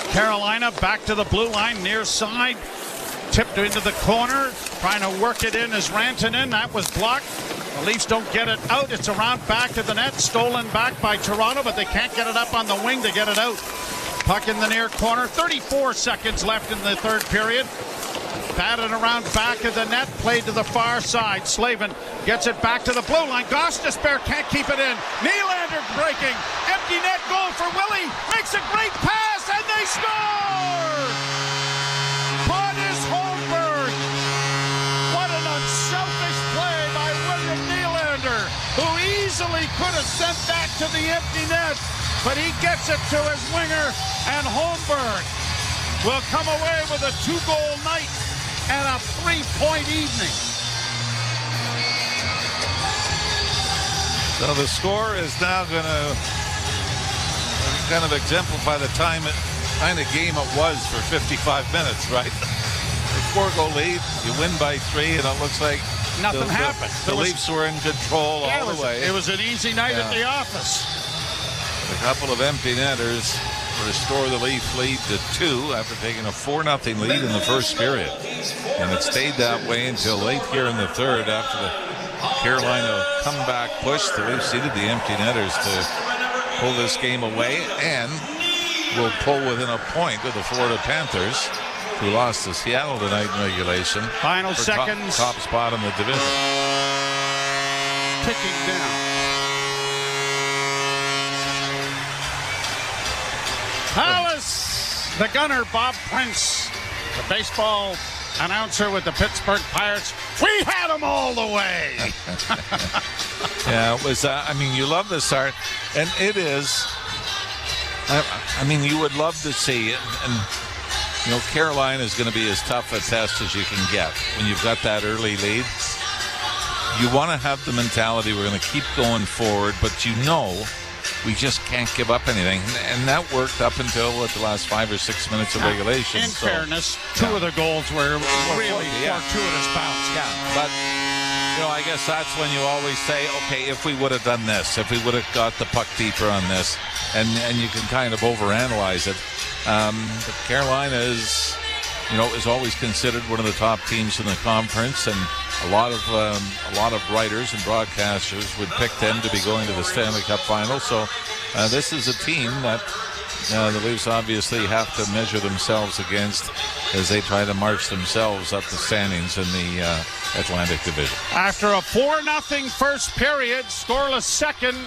Carolina, back to the blue line, near side, tipped into the corner, trying to work it in as Rantanen. That was blocked. The Leafs don't get it out. It's around back to the net, stolen back by Toronto, but they can't get it up on the wing to get it out. Puck in the near corner. 34 seconds left in the third period. Batted around back of the net, played to the far side. Slavin gets it back to the blue line. Gostisbehere can't keep it in. Nylander breaking. Empty net goal for Willie. Makes a great pass, and they score! Pontus Holmberg. What an unselfish play by William Nylander, who easily could have sent that to the empty net, but he gets it to his winger, and Holmberg will come away with a 2-goal night and a 3-point evening. So the score is now going to kind of exemplify the kind of game it was for 55 minutes, right? A 4-goal lead, you win by 3, and it looks like nothing happened. The Leafs were in control all the way. It was an easy night at the office. A couple of empty netters restore the Leaf lead to 2 after taking a 4-0 lead in the first period. And it stayed that way until late here in the third after the Carolina comeback push. The Leafs seeded the empty netters to pull this game away and will pull within a point of the Florida Panthers, who lost to Seattle tonight in regulation. Final seconds. Top spot in the division. Ticking down. Alice, the gunner, Bob Prince, the baseball announcer with the Pittsburgh Pirates. We had them all the way. Yeah, it was, I mean, you love this art, and it is, I mean, you would love to see it, and, you know, Carolina is going to be as tough a test as you can get when you've got that early lead. You want to have the mentality, we're going to keep going forward, but you know, we just can't give up anything. And that worked up until the last 5 or 6 minutes of regulation. In fairness, 2 of the goals were really fortuitous bounce. Yeah, but, you know, I guess that's when you always say, okay, if we would have done this, if we would have got the puck deeper on this, and you can kind of overanalyze it. But Carolina is, you know, is always considered one of the top teams in the conference, and a lot of writers and broadcasters would pick them to be going to the Stanley Cup Final. So this is a team that the Leafs obviously have to measure themselves against as they try to march themselves up the standings in the Atlantic Division. After a 4-0 first period, scoreless second,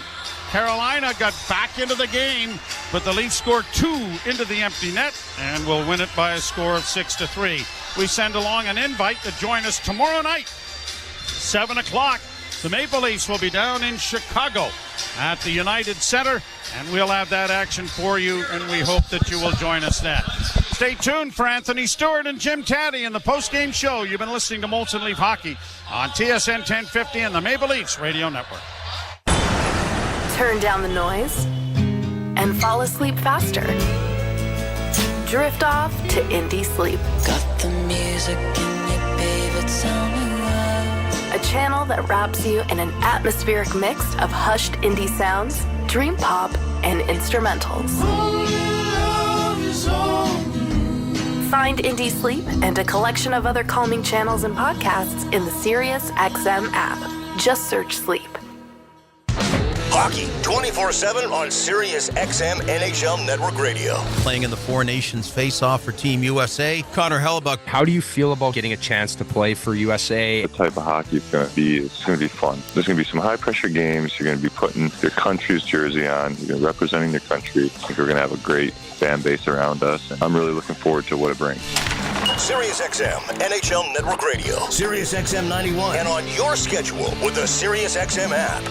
Carolina got back into the game, but the Leafs scored 2 into the empty net and will win it by a score of 6-3. We send along an invite to join us tomorrow night, 7 o'clock. The Maple Leafs will be down in Chicago at the United Center, and we'll have that action for you, and we hope that you will join us then. Stay tuned for Anthony Stewart and Jim Taddy in the postgame show. You've been listening to Molson Leaf Hockey on TSN 1050 and the Maple Leafs Radio Network. Turn down the noise and fall asleep faster. Drift off to indie sleep. Got the music in me, babe, it's sounding loud. A channel that wraps you in an atmospheric mix of hushed indie sounds, dream pop, and instrumentals. Find Indie Sleep and a collection of other calming channels and podcasts in the SiriusXM app. Just search Sleep. Hockey 24/7 on SiriusXM NHL Network Radio. Playing in the Four Nations face-off for Team USA, Connor Hellebuck. How do you feel about getting a chance to play for USA? The type of hockey it's going to be fun. There's going to be some high-pressure games. You're going to be putting your country's jersey on. You're representing your country. I think we're going to have a great fan base around us, and I'm really looking forward to what it brings. SiriusXM NHL Network Radio. SiriusXM 91. And on your schedule with the SiriusXM app.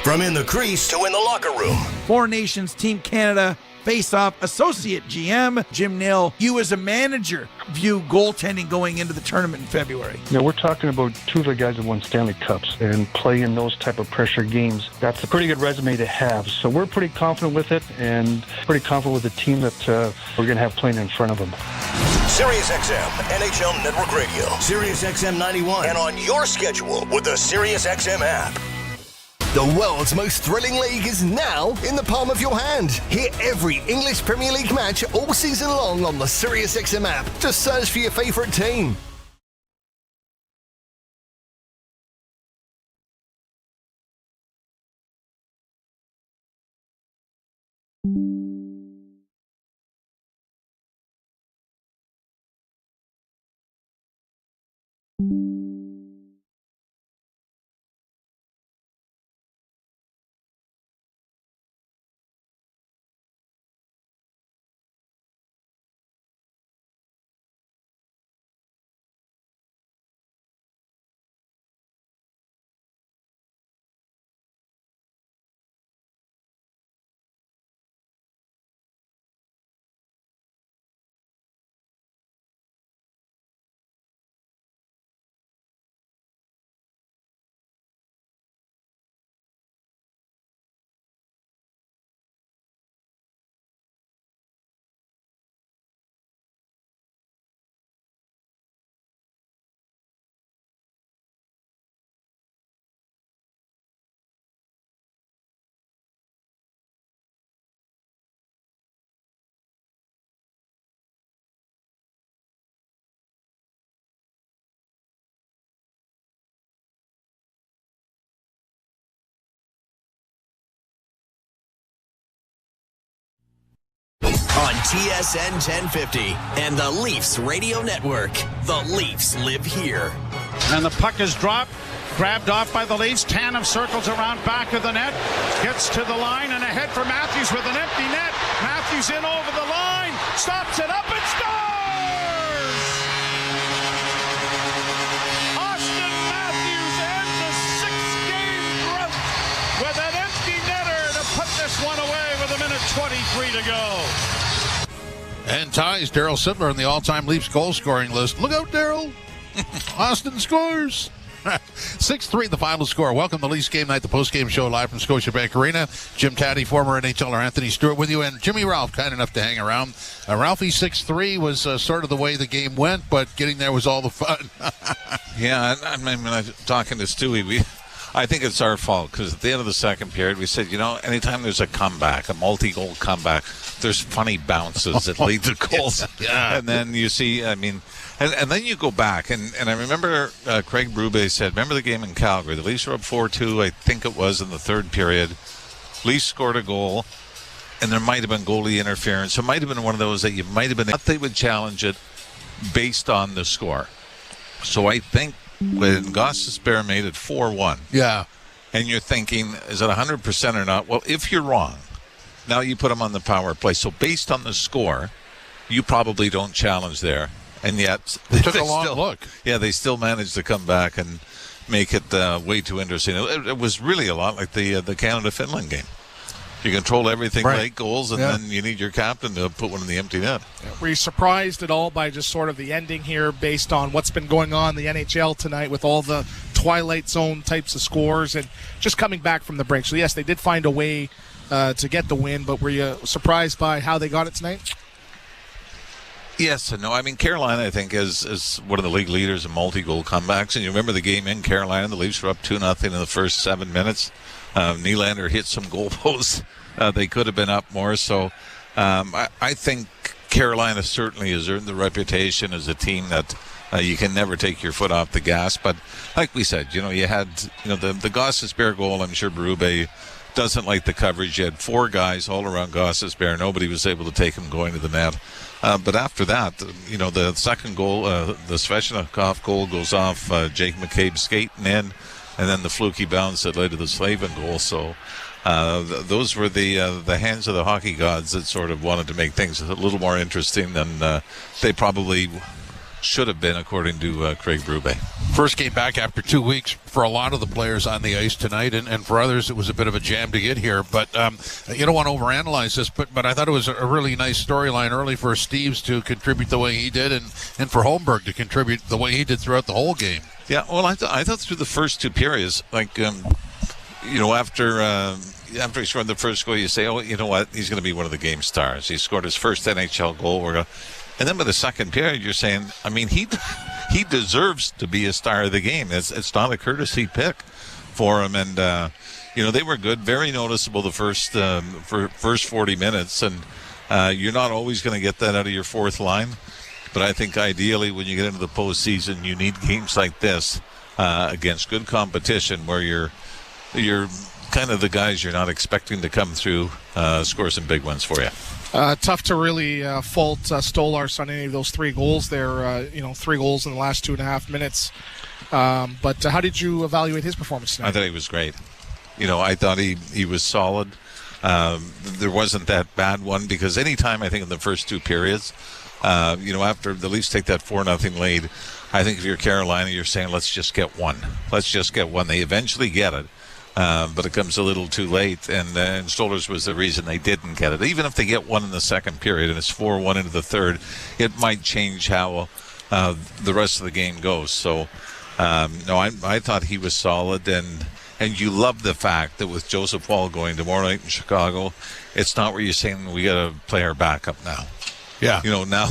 From in the crease to in the locker room. Four Nations Team Canada Face-Off Associate GM Jim Nill. You as a manager view goaltending going into the tournament in February. You know, we're talking about two of the guys that won Stanley Cups and play in those type of pressure games. That's a pretty good resume to have. So we're pretty confident with it and pretty confident with the team that we're going to have playing in front of them. SiriusXM NHL Network Radio, SiriusXM 91, and on your schedule with the SiriusXM app. The world's most thrilling league is now in the palm of your hand. Hear every English Premier League match all season long on the SiriusXM app. Just search for your favourite team. On TSN 1050 and the Leafs Radio Network. The Leafs live here. And the puck is dropped, grabbed off by the Leafs. Tanev circles around back of the net, gets to the line and ahead for Matthews with an empty net. Matthews in over the line, stops it up and scores! Austin Matthews ends a 6-game drought with an empty netter to put this one away with 1:23 to go. And ties Daryl Sittler in the all-time Leafs goal-scoring list. Look out, Daryl! Austin scores! 6-3 the final score. Welcome to Leafs Game Night, the post-game show live from Scotiabank Arena. Jim Taddy, former NHLer Anthony Stewart with you, and Jimmy Ralph, kind enough to hang around. Ralphie 6-3 was sort of the way the game went, but getting there was all the fun. Yeah, I mean, talking to Stewie, I think it's our fault because at the end of the second period, we said, anytime there's a comeback, a multi-goal comeback, there's funny bounces that lead to goals. Yeah. And then you see, and then you go back, and I remember Craig Berube said, remember the game in Calgary? The Leafs were up 4-2, I think it was, in the third period. Leafs scored a goal, and there might have been goalie interference. It might have been one of those that you might have been, thought they would challenge it based on the score. So I think when Gostisbehere made it 4-1. Yeah. And you're thinking, is it 100% or not? Well, if you're wrong, now you put them on the power play. So based on the score, you probably don't challenge there. And yet they took a long look. Yeah, they still managed to come back and make it way too interesting. It was really a lot like the Canada-Finland game. You control everything, right. Late goals, and then you need your captain to put one in the empty net. Were you surprised at all by just sort of the ending here based on what's been going on in the NHL tonight with all the Twilight Zone types of scores and just coming back from the break? So, yes, they did find a way to get the win, but were you surprised by how they got it tonight? Yes and no. I mean, Carolina, I think, is one of the league leaders in multi-goal comebacks. And you remember the game in Carolina, the Leafs were up 2-0 in the first 7 minutes. Nylander hit some goalposts. They could have been up more. So I think Carolina certainly has earned the reputation as a team that you can never take your foot off the gas. But like we said, you had the Gostisbehere goal. I'm sure Berube doesn't like the coverage. You had four guys all around Gostisbehere. Nobody was able to take him going to the net. But after that, the second goal, the Svechnikov goal goes off Jake McCabe skating in, and then the fluky bounce that led to the Slavin goal. So those were the hands of the hockey gods that sort of wanted to make things a little more interesting than they probably should have been, according to Craig Berube. First game back after 2 weeks for a lot of the players on the ice tonight, and for others it was a bit of a jam to get here. But you don't want to overanalyze this, but I thought it was a really nice storyline early for Steves to contribute the way he did, and for Holmberg to contribute the way he did throughout the whole game. Yeah, well, I thought through the first two periods, like, after he scored the first goal, you say, oh, you know what, he's going to be one of the game stars. He scored his first NHL goal. And then by the second period, you're saying, I mean, he deserves to be a star of the game. It's not a courtesy pick for him. And, they were good, very noticeable the first 40 minutes. And you're not always going to get that out of your fourth line. But I think ideally when you get into the postseason, you need games like this against good competition where you're kind of the guys you're not expecting to come through, score some big ones for you. Tough to really fault Stolarz on any of those 3 goals there. 3 goals in the last 2.5 minutes. But how did you evaluate his performance tonight? I thought he was great. I thought he was solid. There wasn't that bad one because anytime I think in the first 2 periods, after the Leafs take that 4-0 lead, I think if you're Carolina, you're saying, let's just get one. Let's just get one. They eventually get it. But it comes a little too late, and Stolarz was the reason they didn't get it. Even if they get one in the second period and it's 4-1 into the third, it might change how the rest of the game goes. So, I thought he was solid, and you love the fact that with Joseph Woll going tomorrow night in Chicago, it's not where you're saying we got to play our backup now. Yeah. Now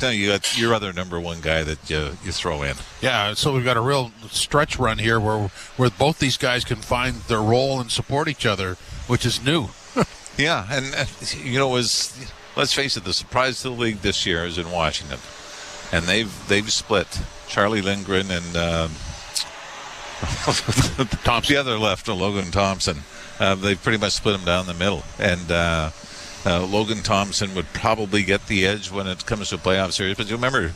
you got your other number one guy that you throw in. Yeah, so we've got a real stretch run here where both these guys can find their role and support each other, which is new. Yeah, and let's face it, the surprise to the league this year is in Washington. And they've split Charlie Lindgren and the other left, Logan Thompson. They've pretty much split them down the middle. And Logan Thompson would probably get the edge when it comes to a playoff series. But you remember,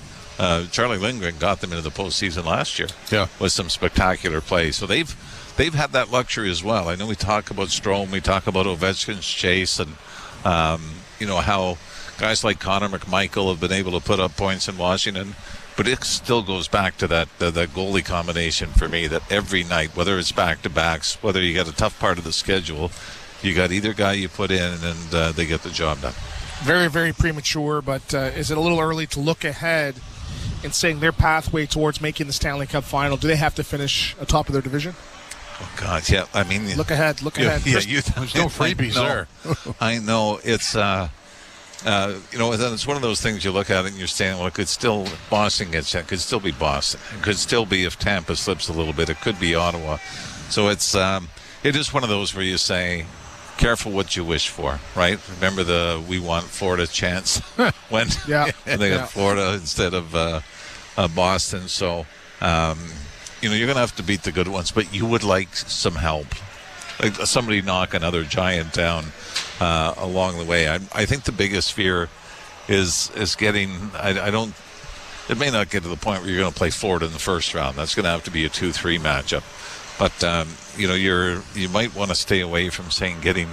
Charlie Lindgren got them into the postseason last year. Yeah, with some spectacular play. So they've had that luxury as well. I know we talk about Strome, we talk about Ovechkin's chase, and how guys like Connor McMichael have been able to put up points in Washington. But it still goes back to that goalie combination for me. That every night, whether it's back-to-backs, whether you got a tough part of the schedule, you got either guy you put in, and they get the job done. Very, very premature, but is it a little early to look ahead and saying their pathway towards making the Stanley Cup final? Do they have to finish atop of their division? Oh, God, yeah. I mean... Look ahead. Yeah, there's no freebies there. I know. It's, it's one of those things you look at it and you're saying, well, it could still... Boston gets it. It could still be Boston. It could still be, if Tampa slips a little bit, it could be Ottawa. So it is one of those where you say... Careful what you wish for, right? Remember the "We Want Florida" chants when they got Florida instead of Boston. So, you're going to have to beat the good ones, but you would like some help, like somebody knock another giant down along the way. I think the biggest fear is getting. It may not get to the point where you're going to play Florida in the first round. That's going to have to be a 2-3 matchup. But you might want to stay away from saying getting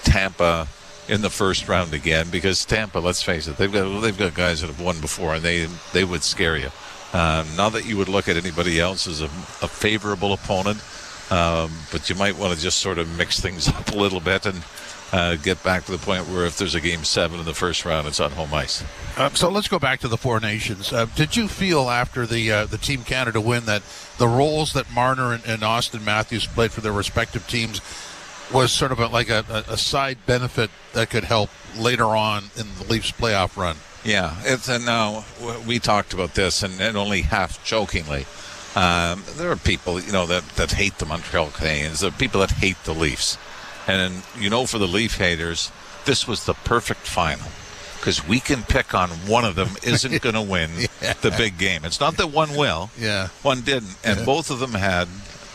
Tampa in the first round again, because Tampa, let's face it, they've got guys that have won before, and they would scare you. Not that you would look at anybody else as a favorable opponent, but you might want to just sort of mix things up a little bit and get back to the point where if there's a Game 7 in the first round, it's on home ice. So let's go back to the Four Nations. Did you feel after the Team Canada win that the roles that Marner and Austin Matthews played for their respective teams was sort of like a side benefit that could help later on in the Leafs playoff run? Yeah, now we talked about this, and only half jokingly. There are people, that hate the Montreal Canadiens. There are people that hate the Leafs. And, for the Leaf haters, this was the perfect final. Because we can pick on one of them isn't going to win the big game. It's not that one will. Yeah. One didn't. And both of them had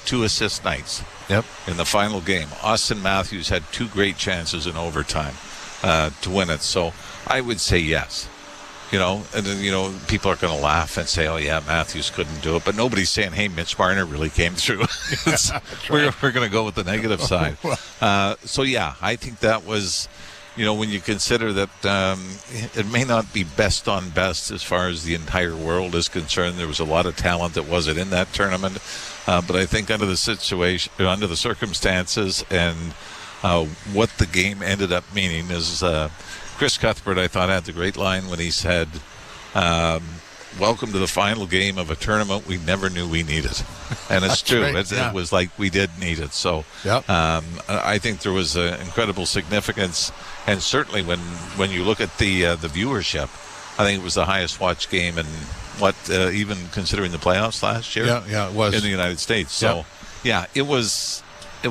2 assist nights in the final game. Austin Matthews had 2 great chances in overtime to win it. So I would say yes. And then, people are going to laugh and say, oh, yeah, Matthews couldn't do it. But nobody's saying, hey, Mitch Marner really came through. We're going to go with the negative side. So, yeah, I think that was when you consider that it may not be best on best as far as the entire world is concerned. There was a lot of talent that wasn't in that tournament. But I think under the situation, under the circumstances, and what the game ended up meaning is Chris Cuthbert, I thought, had the great line when he said, welcome to the final game of a tournament we never knew we needed. And it's true. Right, It was like we did need it. So I think there was incredible significance. And certainly when you look at the viewership, I think it was the highest watched game in even considering the playoffs last year. Yeah, it was. In the United States. So, it was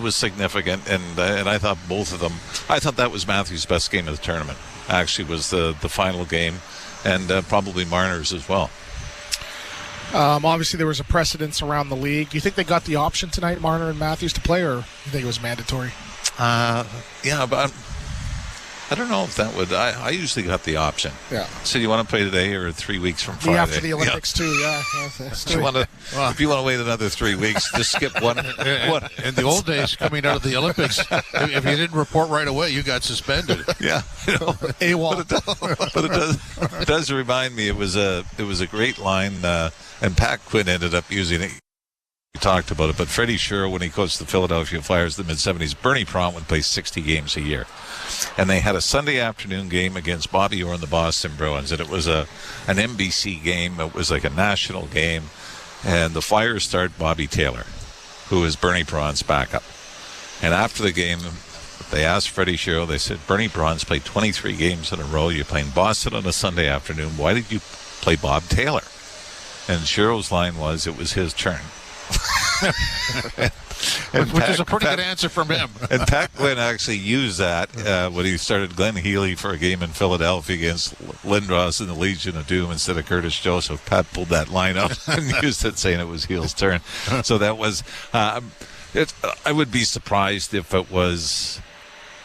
significant. And I thought both of them, I thought that was Matthews' best game of the tournament. Actually was the final game. And probably Marner's as well. Obviously, there was a precedence around the league. Do you think they got the option tonight, Marner and Matthews, to play, or do you think it was mandatory? But I don't know if that would. I usually got the option. Yeah. So you want to play today or 3 weeks from Friday? After the Olympics, too, yeah. If you want to wait another 3 weeks, just skip one. In the old days, coming out of the Olympics, if you didn't report right away, you got suspended. Yeah. AWOL. But it does remind me, it was a great line, and Pat Quinn ended up using it. We talked about it, but Freddie Sherrill, when he coached the Philadelphia Flyers in the mid-'70s, Bernie Pront would play 60 games a year. And they had a Sunday afternoon game against Bobby Orr and the Boston Bruins, and it was an NBC game. It was like a national game, and the Flyers start Bobby Taylor, who is Bernie Pront's backup. And after the game, they asked Freddie Sherrill, they said, Bernie Pront's played 23 games in a row. You're playing Boston on a Sunday afternoon. Why did you play Bob Taylor? And Sherrill's line was, it was his turn. Which is a pretty good answer from him. And Pat Quinn actually used that when he started Glenn Healy for a game in Philadelphia against Lindros in the Legion of Doom instead of Curtis Joseph. Pat pulled that line out and used it, saying it was Heel's turn. So that was I would be surprised if it was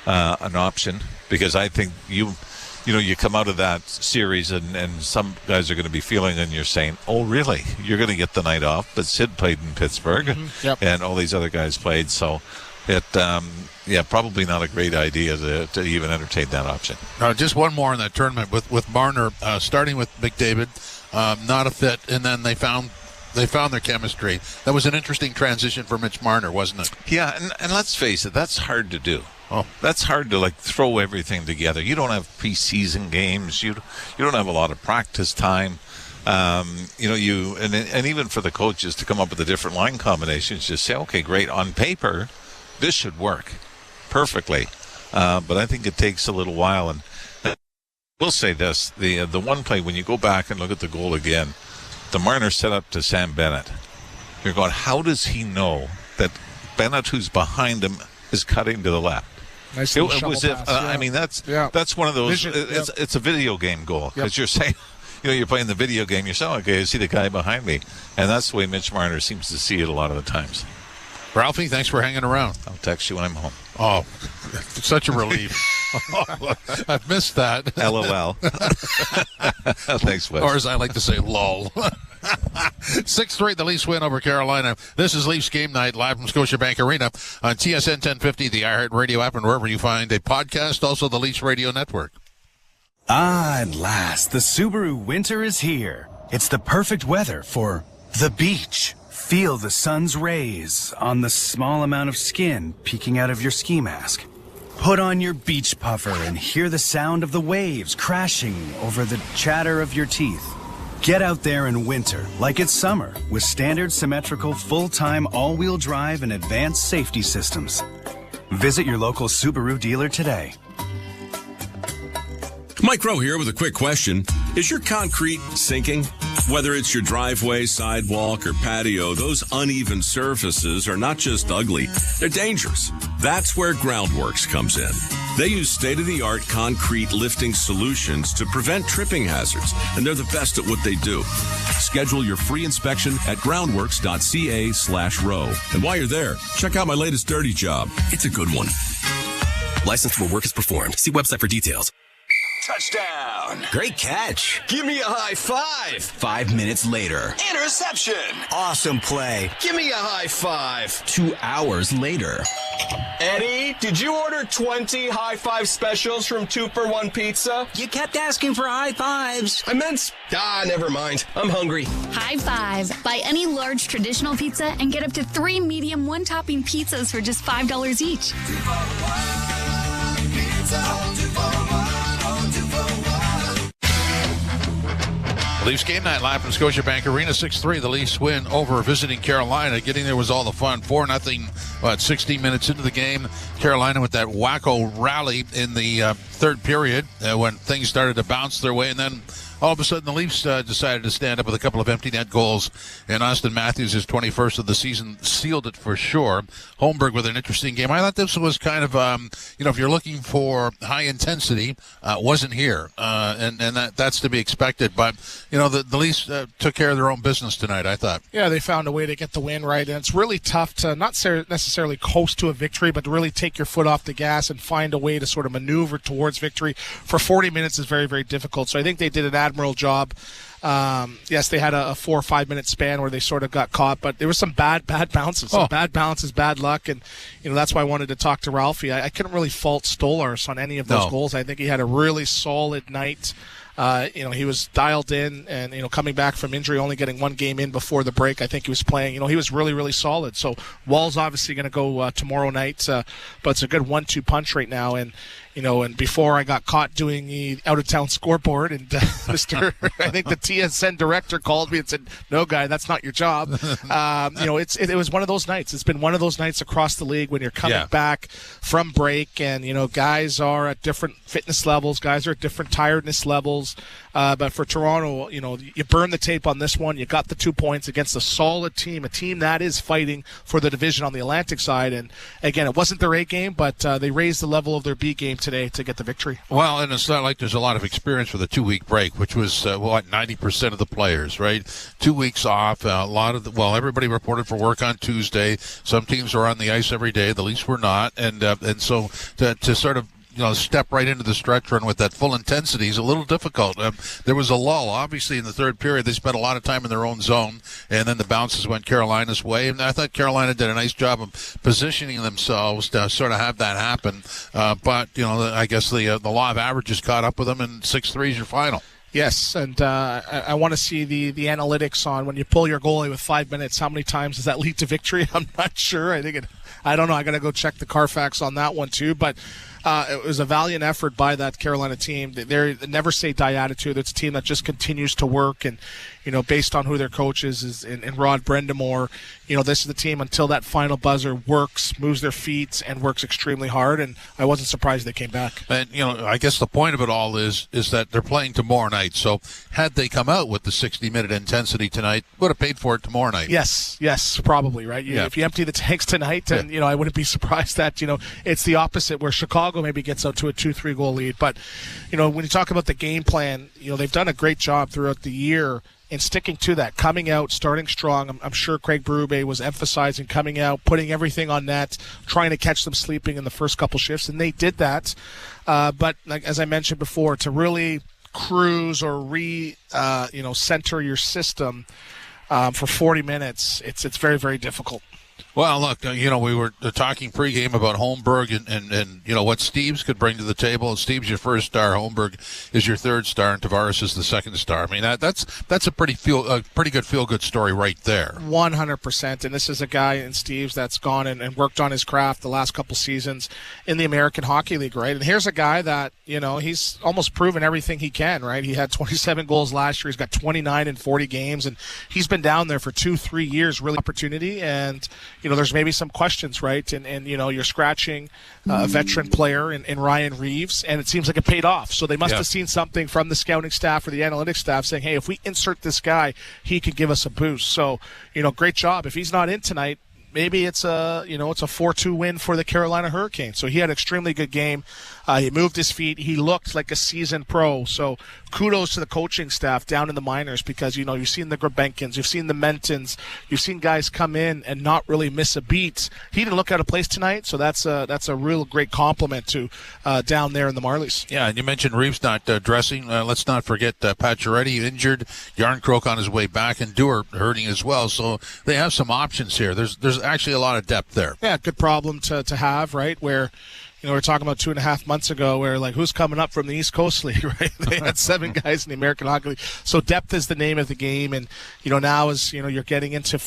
an option, because I think you come out of that series and some guys are going to be feeling, and you're saying, oh, really? You're going to get the night off? But Sid played in Pittsburgh, and all these other guys played. So it, probably not a great idea to even entertain that option. Just one more in that tournament with Marner, starting with McDavid, not a fit, and then they found their chemistry. That was an interesting transition for Mitch Marner, wasn't it? Yeah, and let's face it, that's hard to do. Oh, that's hard to throw everything together. You don't have preseason games. You don't have a lot of practice time. And even for the coaches to come up with the different line combinations, just say, okay, great, on paper, this should work perfectly. But I think it takes a little while. And we'll say this: the one play, when you go back and look at the goal again, the Marner set up to Sam Bennett. You're going, how does he know that Bennett, who's behind him, is cutting to the left? Nice it was if I mean that's one of those. It's a video game goal, because you're saying, you're playing the video game. You're saying, okay, I see the guy behind me, and that's the way Mitch Marner seems to see it a lot of the times. Ralphie, thanks for hanging around. I'll text you when I'm home. Oh, such a relief. I've missed that. LOL. Thanks, Wes. Or as I like to say, lol. 6-3, the Leafs win over Carolina. This is Leafs Game Night, live from Scotiabank Arena on TSN 1050, the iHeart Radio app, and wherever you find a podcast, also the Leafs Radio Network. At last, the Subaru winter is here. It's the perfect weather for the beach. Feel the sun's rays on the small amount of skin peeking out of your ski mask. Put on your beach puffer and hear the sound of the waves crashing over the chatter of your teeth. Get out there in winter like it's summer with standard symmetrical full-time all-wheel drive and advanced safety systems. Visit your local Subaru dealer today. Mike Rowe here with a quick question. Is your concrete sinking? Whether it's your driveway, sidewalk, or patio, those uneven surfaces are not just ugly, they're dangerous. That's where Groundworks comes in. They use state-of-the-art concrete lifting solutions to prevent tripping hazards, and they're the best at what they do. Schedule your free inspection at groundworks.ca/row. And while you're there, check out my latest dirty job. It's a good one. Licensed where work is performed. See website for details. Touchdown. Great catch. Give me a high five. 5 minutes later. Interception. Awesome play. Give me a high five. 2 hours later. Eddie, did you order 20 high five specials from 2-for-1 Pizza? You kept asking for high fives. I meant... never mind. I'm hungry. High five. Buy any large traditional pizza and get up to 3 medium one-topping pizzas for just $5 each. 2-for-1 pizza. 2-for-1. Leafs game night live from Scotiabank Arena. 6-3. The Leafs win over visiting Carolina. Getting there was all the fun. 4-0. 16 minutes into the game. Carolina with that wacko rally in the third period when things started to bounce their way, and then all of a sudden the Leafs decided to stand up with a couple of empty net goals, and Austin Matthews, his 21st of the season, sealed it for sure. Holmberg with an interesting game. I thought this was kind of, if you're looking for high intensity, wasn't here, and that's to be expected. But, the Leafs took care of their own business tonight, I thought. Yeah, they found a way to get the win, right? And it's really tough to not necessarily coast to a victory, but to really take your foot off the gas and find a way to sort of maneuver towards victory for 40 minutes is very, very difficult. So I think they did an admirable job. Yes, they had a 4 or 5 minute span where they sort of got caught, but there was some bad bounces. Bad bounces, bad luck, and that's why I wanted to talk to Ralphie. I couldn't really fault Stolarz on any of those goals. I think he had a really solid night. He was dialed in, and coming back from injury, only getting one game in before the break. I think he was playing. He was really, really solid. So Wall's obviously going to go tomorrow night, but it's a good 1-2 punch right now. And before I got caught doing the out-of-town scoreboard, and I think the TSN director called me and said, "No, guy, that's not your job." It was one of those nights. It's been one of those nights across the league when you're coming back from break, and guys are at different fitness levels, guys are at different tiredness levels. But for Toronto, you burn the tape on this one. You got the 2 points against a solid team, a team that is fighting for the division on the Atlantic side. And again, it wasn't their A game, but they raised the level of their B game today to get the victory. Well, and it's not like there's a lot of experience for the 2-week break, which was 90% of the players, right? 2 weeks off. Everybody reported for work on Tuesday. Some teams were on the ice every day. The Leafs were not, and so to sort of step right into the stretch run with that full intensity is a little difficult. There was a lull, obviously, in the third period. They spent a lot of time in their own zone, and then the bounces went Carolina's way. And I thought Carolina did a nice job of positioning themselves to sort of have that happen. But I guess the law of averages caught up with them, and 6-3 is your final. Yes, and I want to see the analytics on when you pull your goalie with 5 minutes. How many times does that lead to victory? I'm not sure. I don't know. I got to go check the Carfax on that one too. But it was a valiant effort by that Carolina team. They never say die attitude. It's a team that just continues to work, and based on who their coach is in Rod Brendamore, this is the team until that final buzzer works, moves their feet, and works extremely hard. And I wasn't surprised they came back. And I guess the point of it all is that they're playing tomorrow night. So had they come out with the 60-minute intensity tonight, would have paid for it tomorrow night. Yes, probably right. If you empty the tanks tonight, and I wouldn't be surprised that it's the opposite, where Chicago maybe gets out to a 2-3 goal lead. But when you talk about the game plan, they've done a great job throughout the year in sticking to that, coming out, starting strong. I'm sure Craig Berube was emphasizing coming out, putting everything on net, trying to catch them sleeping in the first couple shifts, and they did that. But as I mentioned before, to really cruise or center your system for 40 minutes, it's very, very difficult. Well, look, we were talking pregame about Holmberg and what Steves could bring to the table. Steves your first star, Holmberg is your third star, and Tavares is the second star. I mean, that's a pretty good feel-good story right there. 100%. And this is a guy in Steves that's gone and worked on his craft the last couple seasons in the American Hockey League, right? And here's a guy that, he's almost proven everything he can, right? He had 27 goals last year. He's got 29 in 40 games, and he's been down there for 2-3 years, really opportunity. And, there's maybe some questions, right? And you're scratching a veteran player in Ryan Reeves, and it seems like it paid off. So they must have seen something from the scouting staff or the analytics staff saying, hey, if we insert this guy, he could give us a boost. So, great job. If he's not in tonight, maybe it's a 4-2 win for the Carolina Hurricanes. So he had an extremely good game. He moved his feet. He looked like a seasoned pro. So kudos to the coaching staff down in the minors, because you've seen the Grebenkins, you've seen the Mentons, you've seen guys come in and not really miss a beat. He didn't look out of place tonight, so that's a real great compliment to down there in the Marlies. Yeah, and you mentioned Reeves not dressing. Let's not forget Pacioretty injured, Yarncroke on his way back, and Dewar hurting as well. So they have some options here. There's actually a lot of depth there. Yeah, good problem to have, right? Where we were talking about 2.5 months ago where, like, who's coming up from the East Coast League, right? They had 7 guys in the American Hockey League. So depth is the name of the game. And, now as, you're getting into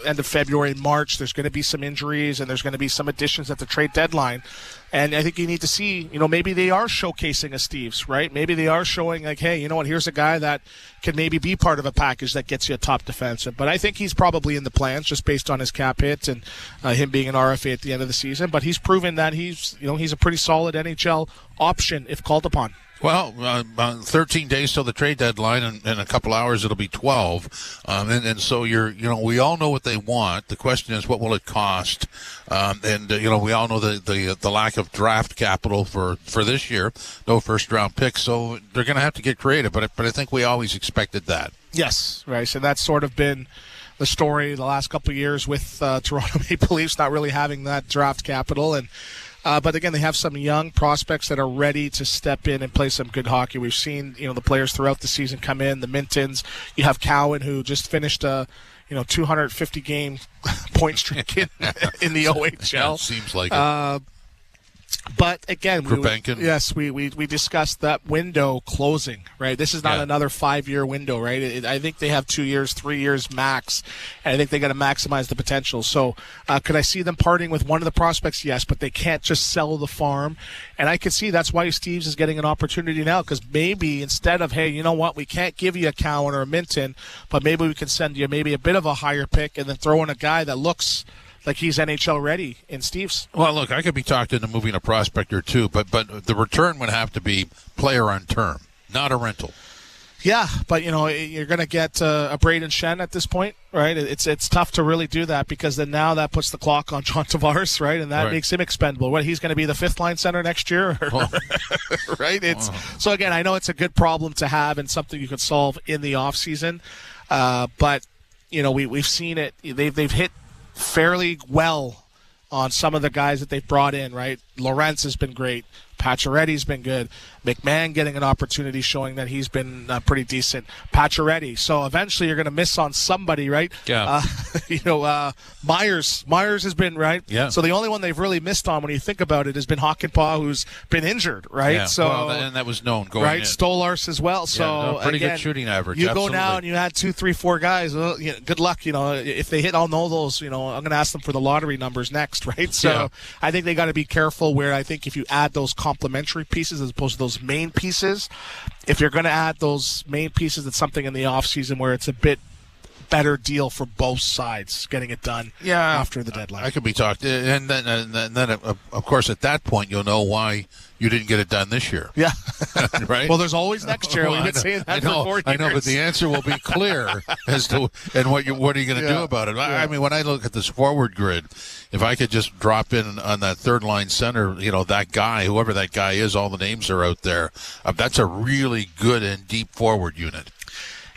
end of February, March, there's going to be some injuries and there's going to be some additions at the trade deadline. And I think you need to see, maybe they are showcasing a Steves, right? Maybe they are showing, like, hey, you know what, here's a guy that can maybe be part of a package that gets you a top defenseman. But I think he's probably in the plans just based on his cap hit and him being an RFA at the end of the season. But he's proven that he's a pretty solid NHL option if called upon. Well, 13 days till the trade deadline, and in a couple hours it'll be 12. And so we all know what they want. The question is, what will it cost? We all know the lack of draft capital for this year, no first round picks. So they're going to have to get creative. But I think we always expected that. Yes, right. So that's sort of been the story the last couple of years with Toronto Maple Leafs not really having that draft capital. And but again, they have some young prospects that are ready to step in and play some good hockey. We've seen, the players throughout the season come in, the Mintons. You have Cowan, who just finished a, 250 game point streak in the OHL. Yeah, seems like it. But again, we discussed that window closing, right? This is not another 5-year window, right? I think they have 2 years, 3 years max, and I think they got to maximize the potential. So could I see them parting with one of the prospects? Yes, but they can't just sell the farm. And I can see that's why Steves is getting an opportunity now, because maybe instead of, hey, you know what, we can't give you a Cowan or a Minton, but maybe we can send you maybe a bit of a higher pick and then throw in a guy that looks like he's NHL ready in Steves. Well, look, I could be talked into moving a prospect or two, but the return would have to be player on term, not a rental. Yeah, but you're going to get a Braden Shen at this point, right? It's tough to really do that, because then now that puts the clock on John Tavares, right? And that makes him expendable. What, he's going to be the 5th line center next year, right? So again, I know it's a good problem to have and something you could solve in the off season, but we've seen it. They've hit fairly well on some of the guys that they've brought in, right? Lorentz has been great. Pacioretty's been good. McMahon getting an opportunity, showing that he's been pretty decent. Pacioretty. So eventually you're going to miss on somebody, right? Yeah. Myers has been, right? Yeah. So the only one they've really missed on when you think about it has been Hakanpää, who's been injured, right? Yeah. So, and that was known going right? in. Stolars as well. So pretty good shooting average. You Absolutely. go now and you had 2, 3, 4 guys. Well, good luck. If they hit all those, I'm going to ask them for the lottery numbers next, right? So I think they got to be careful. Where I think if you add those complementary pieces as opposed to those main pieces, if you're going to add those main pieces, it's something in the off season where it's a bit better deal for both sides getting it done after the deadline. I could be talked, and then of course at that point you'll know why you didn't get it done this year. Yeah. Right? Well, there's always next year. We've been saying that for 4 years. I know, but the answer will be clear as to and what are you going to do about it. I mean, when I look at this forward grid, if I could just drop in on that third line center, that guy, whoever that guy is, all the names are out there. That's a really good and deep forward unit.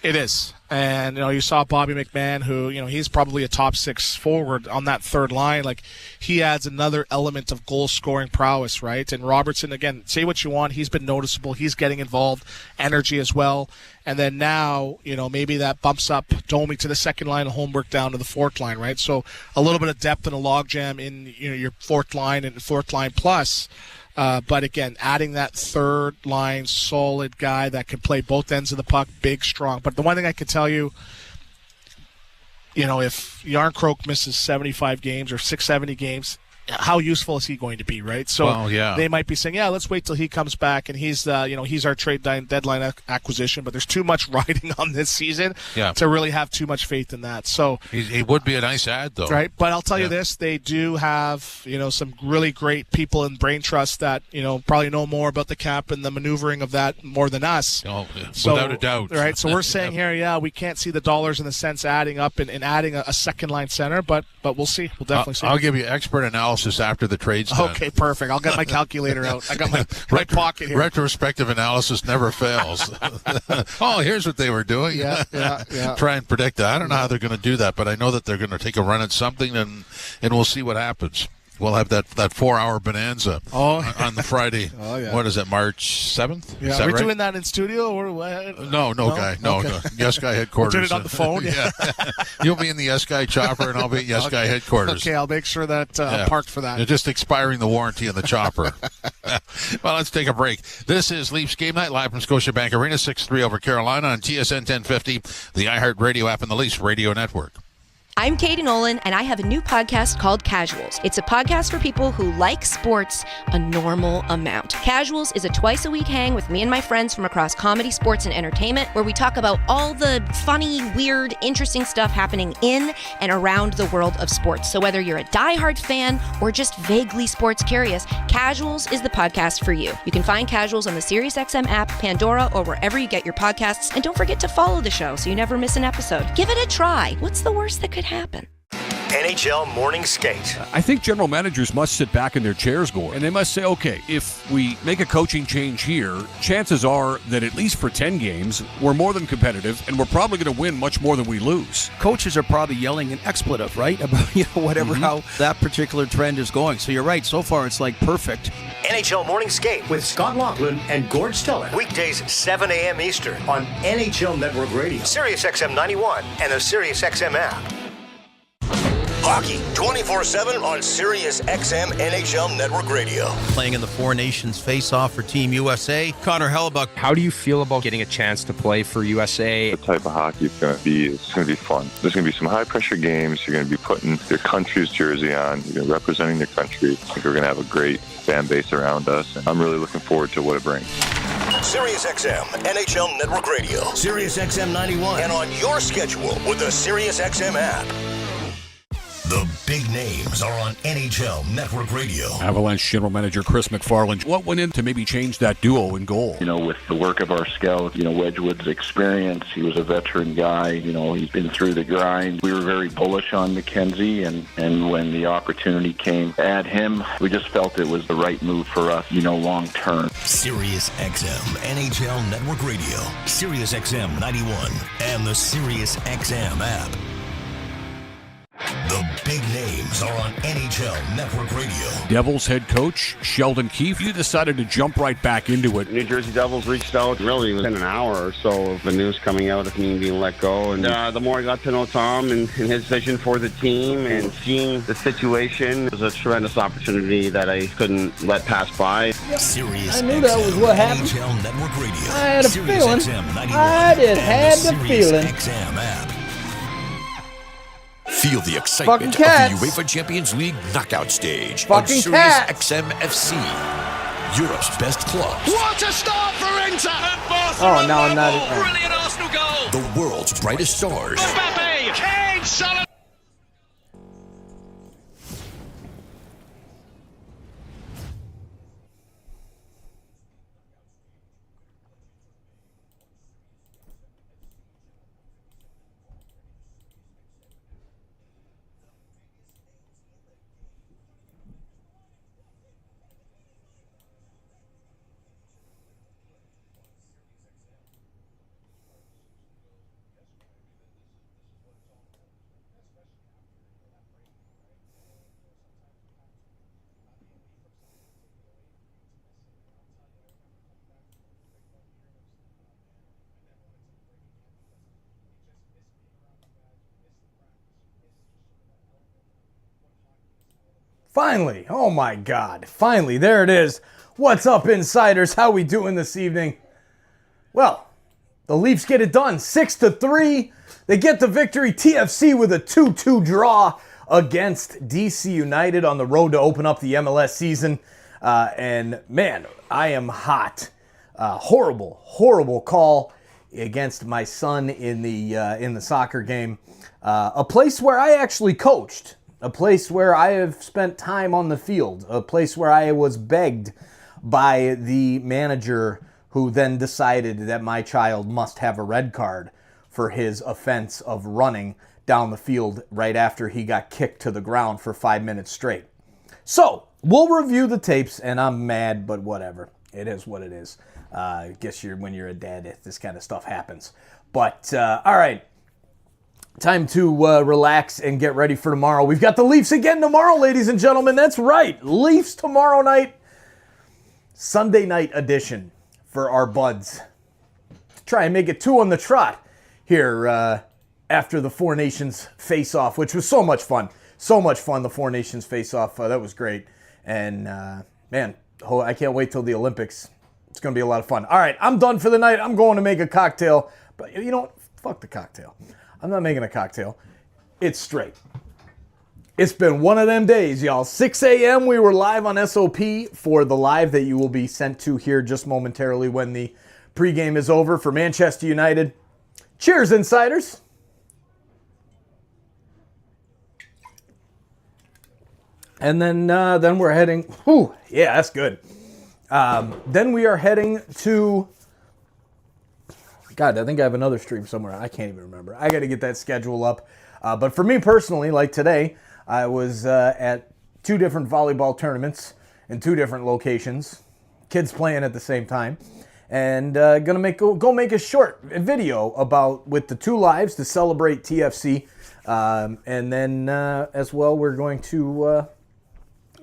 It is. And, you saw Bobby McMahon, who, he's probably a top 6 forward on that third line. Like, he adds another element of goal-scoring prowess, right? And Robertson, again, say what you want. He's been noticeable. He's getting involved. Energy as well. And then now, maybe that bumps up Domi to the second line and Holmberg down to the fourth line, right? So a little bit of depth and a logjam in, your fourth line and fourth line plus. But again, adding that third line solid guy that can play both ends of the puck, big, strong. But the one thing I can tell you, if Yarncroke misses 75 games or 670 games, how useful is he going to be, right? So they might be saying, let's wait till he comes back, and he's our trade deadline acquisition. But there's too much riding on this season to really have too much faith in that. So he would be a nice add, though, right? But I'll tell you this: they do have some really great people in Brain Trust that probably know more about the cap and the maneuvering of that more than us. Without a doubt, right? So we're saying here, we can't see the dollars and the cents adding up and adding a second line center, but we'll see. We'll definitely see. I'll give you expert analysis after the trade's done. Okay, perfect. I'll get my calculator out. I got my pocket here. Retrospective analysis never fails. Oh, here's what they were doing. Yeah. Try and predict it. I don't know how they're going to do that, but I know that they're going to take a run at something, and we'll see what happens. We'll have that 4-hour bonanza on the Friday. Oh, yeah. What is it, March 7th? Yeah. Is that Are we right? doing that in studio? Or what? No, guy. No. Yes Guy headquarters. We'll do it on the phone? Yeah. You'll be in the Yes Guy chopper, and I'll be at Yes Guy headquarters. Okay, I'll make sure that I'm parked for that. You're just expiring the warranty on the chopper. Well, let's take a break. This is Leafs Game Night, live from Scotiabank Arena, 6-3 over Carolina on TSN 1050, the iHeart Radio app, and the Leafs Radio Network. I'm Katie Nolan, and I have a new podcast called Casuals. It's a podcast for people who like sports a normal amount. Casuals is a twice-a-week hang with me and my friends from across comedy, sports, and entertainment, where we talk about all the funny, weird, interesting stuff happening in and around the world of sports. So whether you're a diehard fan or just vaguely sports curious, Casuals is the podcast for you. You can find Casuals on the SiriusXM app, Pandora, or wherever you get your podcasts. And don't forget to follow the show so you never miss an episode. Give it a try. What's the worst that could happen? NHL Morning Skate. I think general managers must sit back in their chairs, Gord, and they must say, okay, if we make a coaching change here, chances are that at least for 10 games, we're more than competitive, and we're probably going to win much more than we lose. Coaches are probably yelling an expletive, right? About, whatever, how that particular trend is going. So you're right. So far, it's like perfect. NHL Morning Skate with Scott Laughlin and Gord Stellick. Weekdays, 7 a.m. Eastern on NHL Network Radio, SiriusXM 91, and the SiriusXM app. Hockey 24/7 on SiriusXM NHL Network Radio. Playing in the Four Nations face-off for Team USA, Connor Hellebuck. How do you feel about getting a chance to play for USA? The type of hockey it's going to be fun. There's going to be some high-pressure games. You're going to be putting your country's jersey on. You're representing your country. I think we're going to have a great fan base around us, and I'm really looking forward to what it brings. SiriusXM NHL Network Radio, SiriusXM 91, and on your schedule with the SiriusXM app. The big names are on NHL Network Radio. Avalanche General Manager Chris McFarland. What went in to maybe change that duo in goal? With the work of our scout, Wedgwood's experience, he was a veteran guy, he's been through the grind. We were very bullish on McKenzie, and when the opportunity came to add him, we just felt it was the right move for us, long term. SiriusXM NHL Network Radio, SiriusXM 91, and the SiriusXM app. The big names are on NHL Network Radio. Devils head coach Sheldon Keefe, you decided to jump right back into it. New Jersey Devils reached out really within an hour or so of the news coming out of me being let go. And the more I got to know Tom and his vision for the team and seeing the situation, it was a tremendous opportunity that I couldn't let pass by. Sirius I knew that was what happened. NHL Network Radio. I had a feeling. I just had the feeling. SiriusXM app. Feel the excitement of the UEFA Champions League knockout stage on SiriusXM FC, Europe's best clubs. What a start for Inter! Oh, no, I'm not. Brilliant Arsenal goal! The world's brightest stars. Mbappe! Kane! Salah! Finally, oh my God, finally, there it is. What's up, insiders? How we doing this evening? Well, the Leafs get it done, 6-3. They get the victory. TFC with a 2-2 draw against DC United on the road to open up the MLS season. And man, I am hot. Horrible call against my son in the soccer game. A place where I actually coached. A place where I have spent time on the field. A place where I was begged by the manager who then decided that my child must have a red card for his offense of running down the field right after he got kicked to the ground for 5 minutes straight. So, we'll review the tapes, and I'm mad, but whatever. It is what it is. I guess when you're a dad, this kind of stuff happens. But, all right. Time to relax and get ready for tomorrow. We've got the Leafs again tomorrow, ladies and gentlemen. That's right. Leafs tomorrow night. Sunday night edition for our buds. Try and make it 2 on the trot here after the Four Nations face-off, which was so much fun. So much fun, the Four Nations face-off. That was great. And, man, I can't wait till the Olympics. It's going to be a lot of fun. All right, I'm done for the night. I'm going to make a cocktail. But you know what? Fuck the cocktail. I'm not making a cocktail. It's straight. It's been one of them days, y'all. 6 a.m. we were live on SOP for the live that you will be sent to here just momentarily when the pregame is over for Manchester United. Cheers, insiders. And then we're heading... Whew, yeah, that's good. Then we are heading to... God, I think I have another stream somewhere. I can't even remember. I got to get that schedule up. But for me personally, like today, I was at 2 different volleyball tournaments in 2 different locations. Kids playing at the same time. And gonna go make a short video with the 2 lives to celebrate TFC. And then as well, we're going to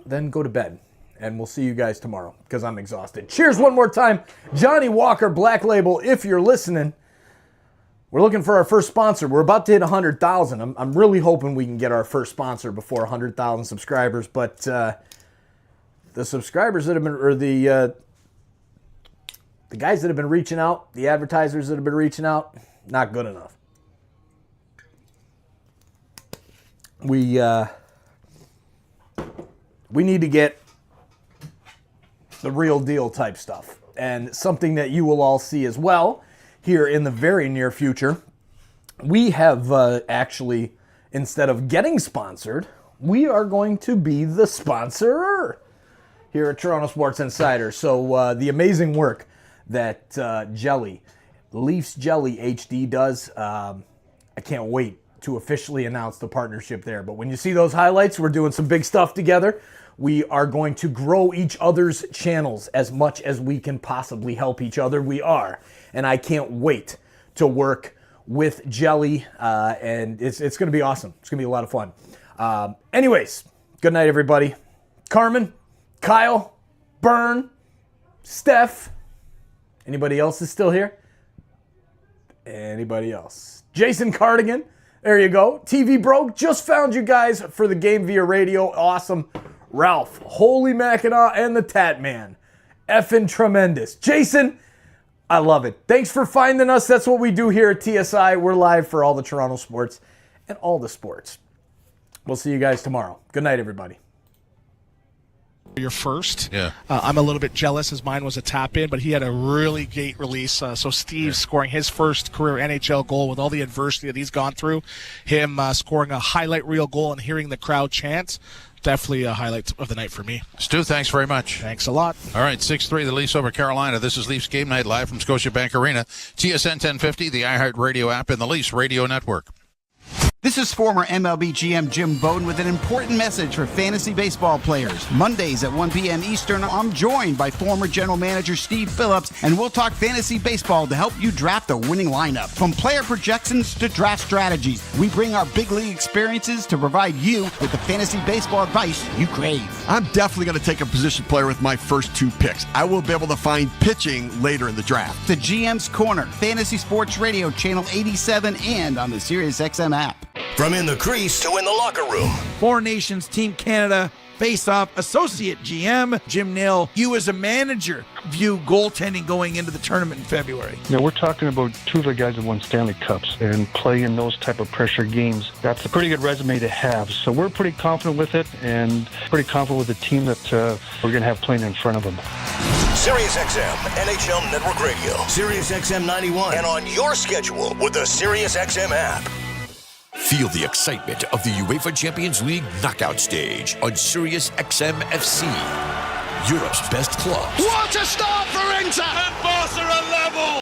then go to bed. And we'll see you guys tomorrow because I'm exhausted. Cheers one more time. Johnny Walker, Black Label, if you're listening. We're looking for our first sponsor. We're about to hit 100,000. I'm really hoping we can get our first sponsor before 100,000 subscribers. But the subscribers that have been, or the guys that have been reaching out, the advertisers that have been reaching out, not good enough. We need to get the real deal type stuff. And something that you will all see as well here in the very near future. We have actually, instead of getting sponsored, we are going to be the sponsor here at Toronto Sports Insider. So the amazing work that Leafs Jelly HD does, I can't wait to officially announce the partnership there. But when you see those highlights, we're doing some big stuff together. We are going to grow each other's channels as much as we can possibly help each other. We are. And I can't wait to work with Jelly. And it's going to be awesome. It's going to be a lot of fun. Anyways, good night, everybody. Carmen, Kyle, Byrne, Steph. Anybody else is still here? Anybody else? Jason Cardigan. There you go. TV broke. Just found you guys for the game via radio. Awesome. Ralph, Holy Mackinac, and the Tat Man. Effing tremendous. Jason, I love it. Thanks for finding us. That's what we do here at TSI. We're live for all the Toronto sports and all the sports. We'll see you guys tomorrow. Good night, everybody. Your first. Yeah. I'm a little bit jealous as mine was a tap in, but he had a really great release. So Steve scoring his first career NHL goal with all the adversity that he's gone through, him scoring a highlight reel goal and hearing the crowd chant. Definitely a highlight of the night for me. Stu, thanks very much. Thanks a lot. All right, 6-3, the Leafs over Carolina. This is Leafs Game Night live from Scotiabank Arena. TSN 1050, the iHeartRadio app, and the Leafs Radio Network. This is former MLB GM Jim Bowden with an important message for fantasy baseball players. Mondays at 1 p.m. Eastern, I'm joined by former general manager Steve Phillips, and we'll talk fantasy baseball to help you draft a winning lineup. From player projections to draft strategies, we bring our big league experiences to provide you with the fantasy baseball advice you crave. I'm definitely going to take a position player with my first 2 picks. I will be able to find pitching later in the draft. The GM's Corner, Fantasy Sports Radio, Channel 87, and on the SiriusXM app. From in the crease to in the locker room. Four Nations Team Canada Face-Off associate GM. Jim Nail, you as a manager view goaltending going into the tournament in February? Now, we're talking about two of the guys that won Stanley Cups and play in those type of pressure games. That's a pretty good resume to have. So we're pretty confident with it and pretty confident with the team that we're going to have playing in front of them. SiriusXM NHL Network Radio, SiriusXM 91, and on your schedule with the SiriusXM app. Feel the excitement of the UEFA Champions League knockout stage on SiriusXM FC. Europe's best clubs. What a start for Inter! And Barca are level!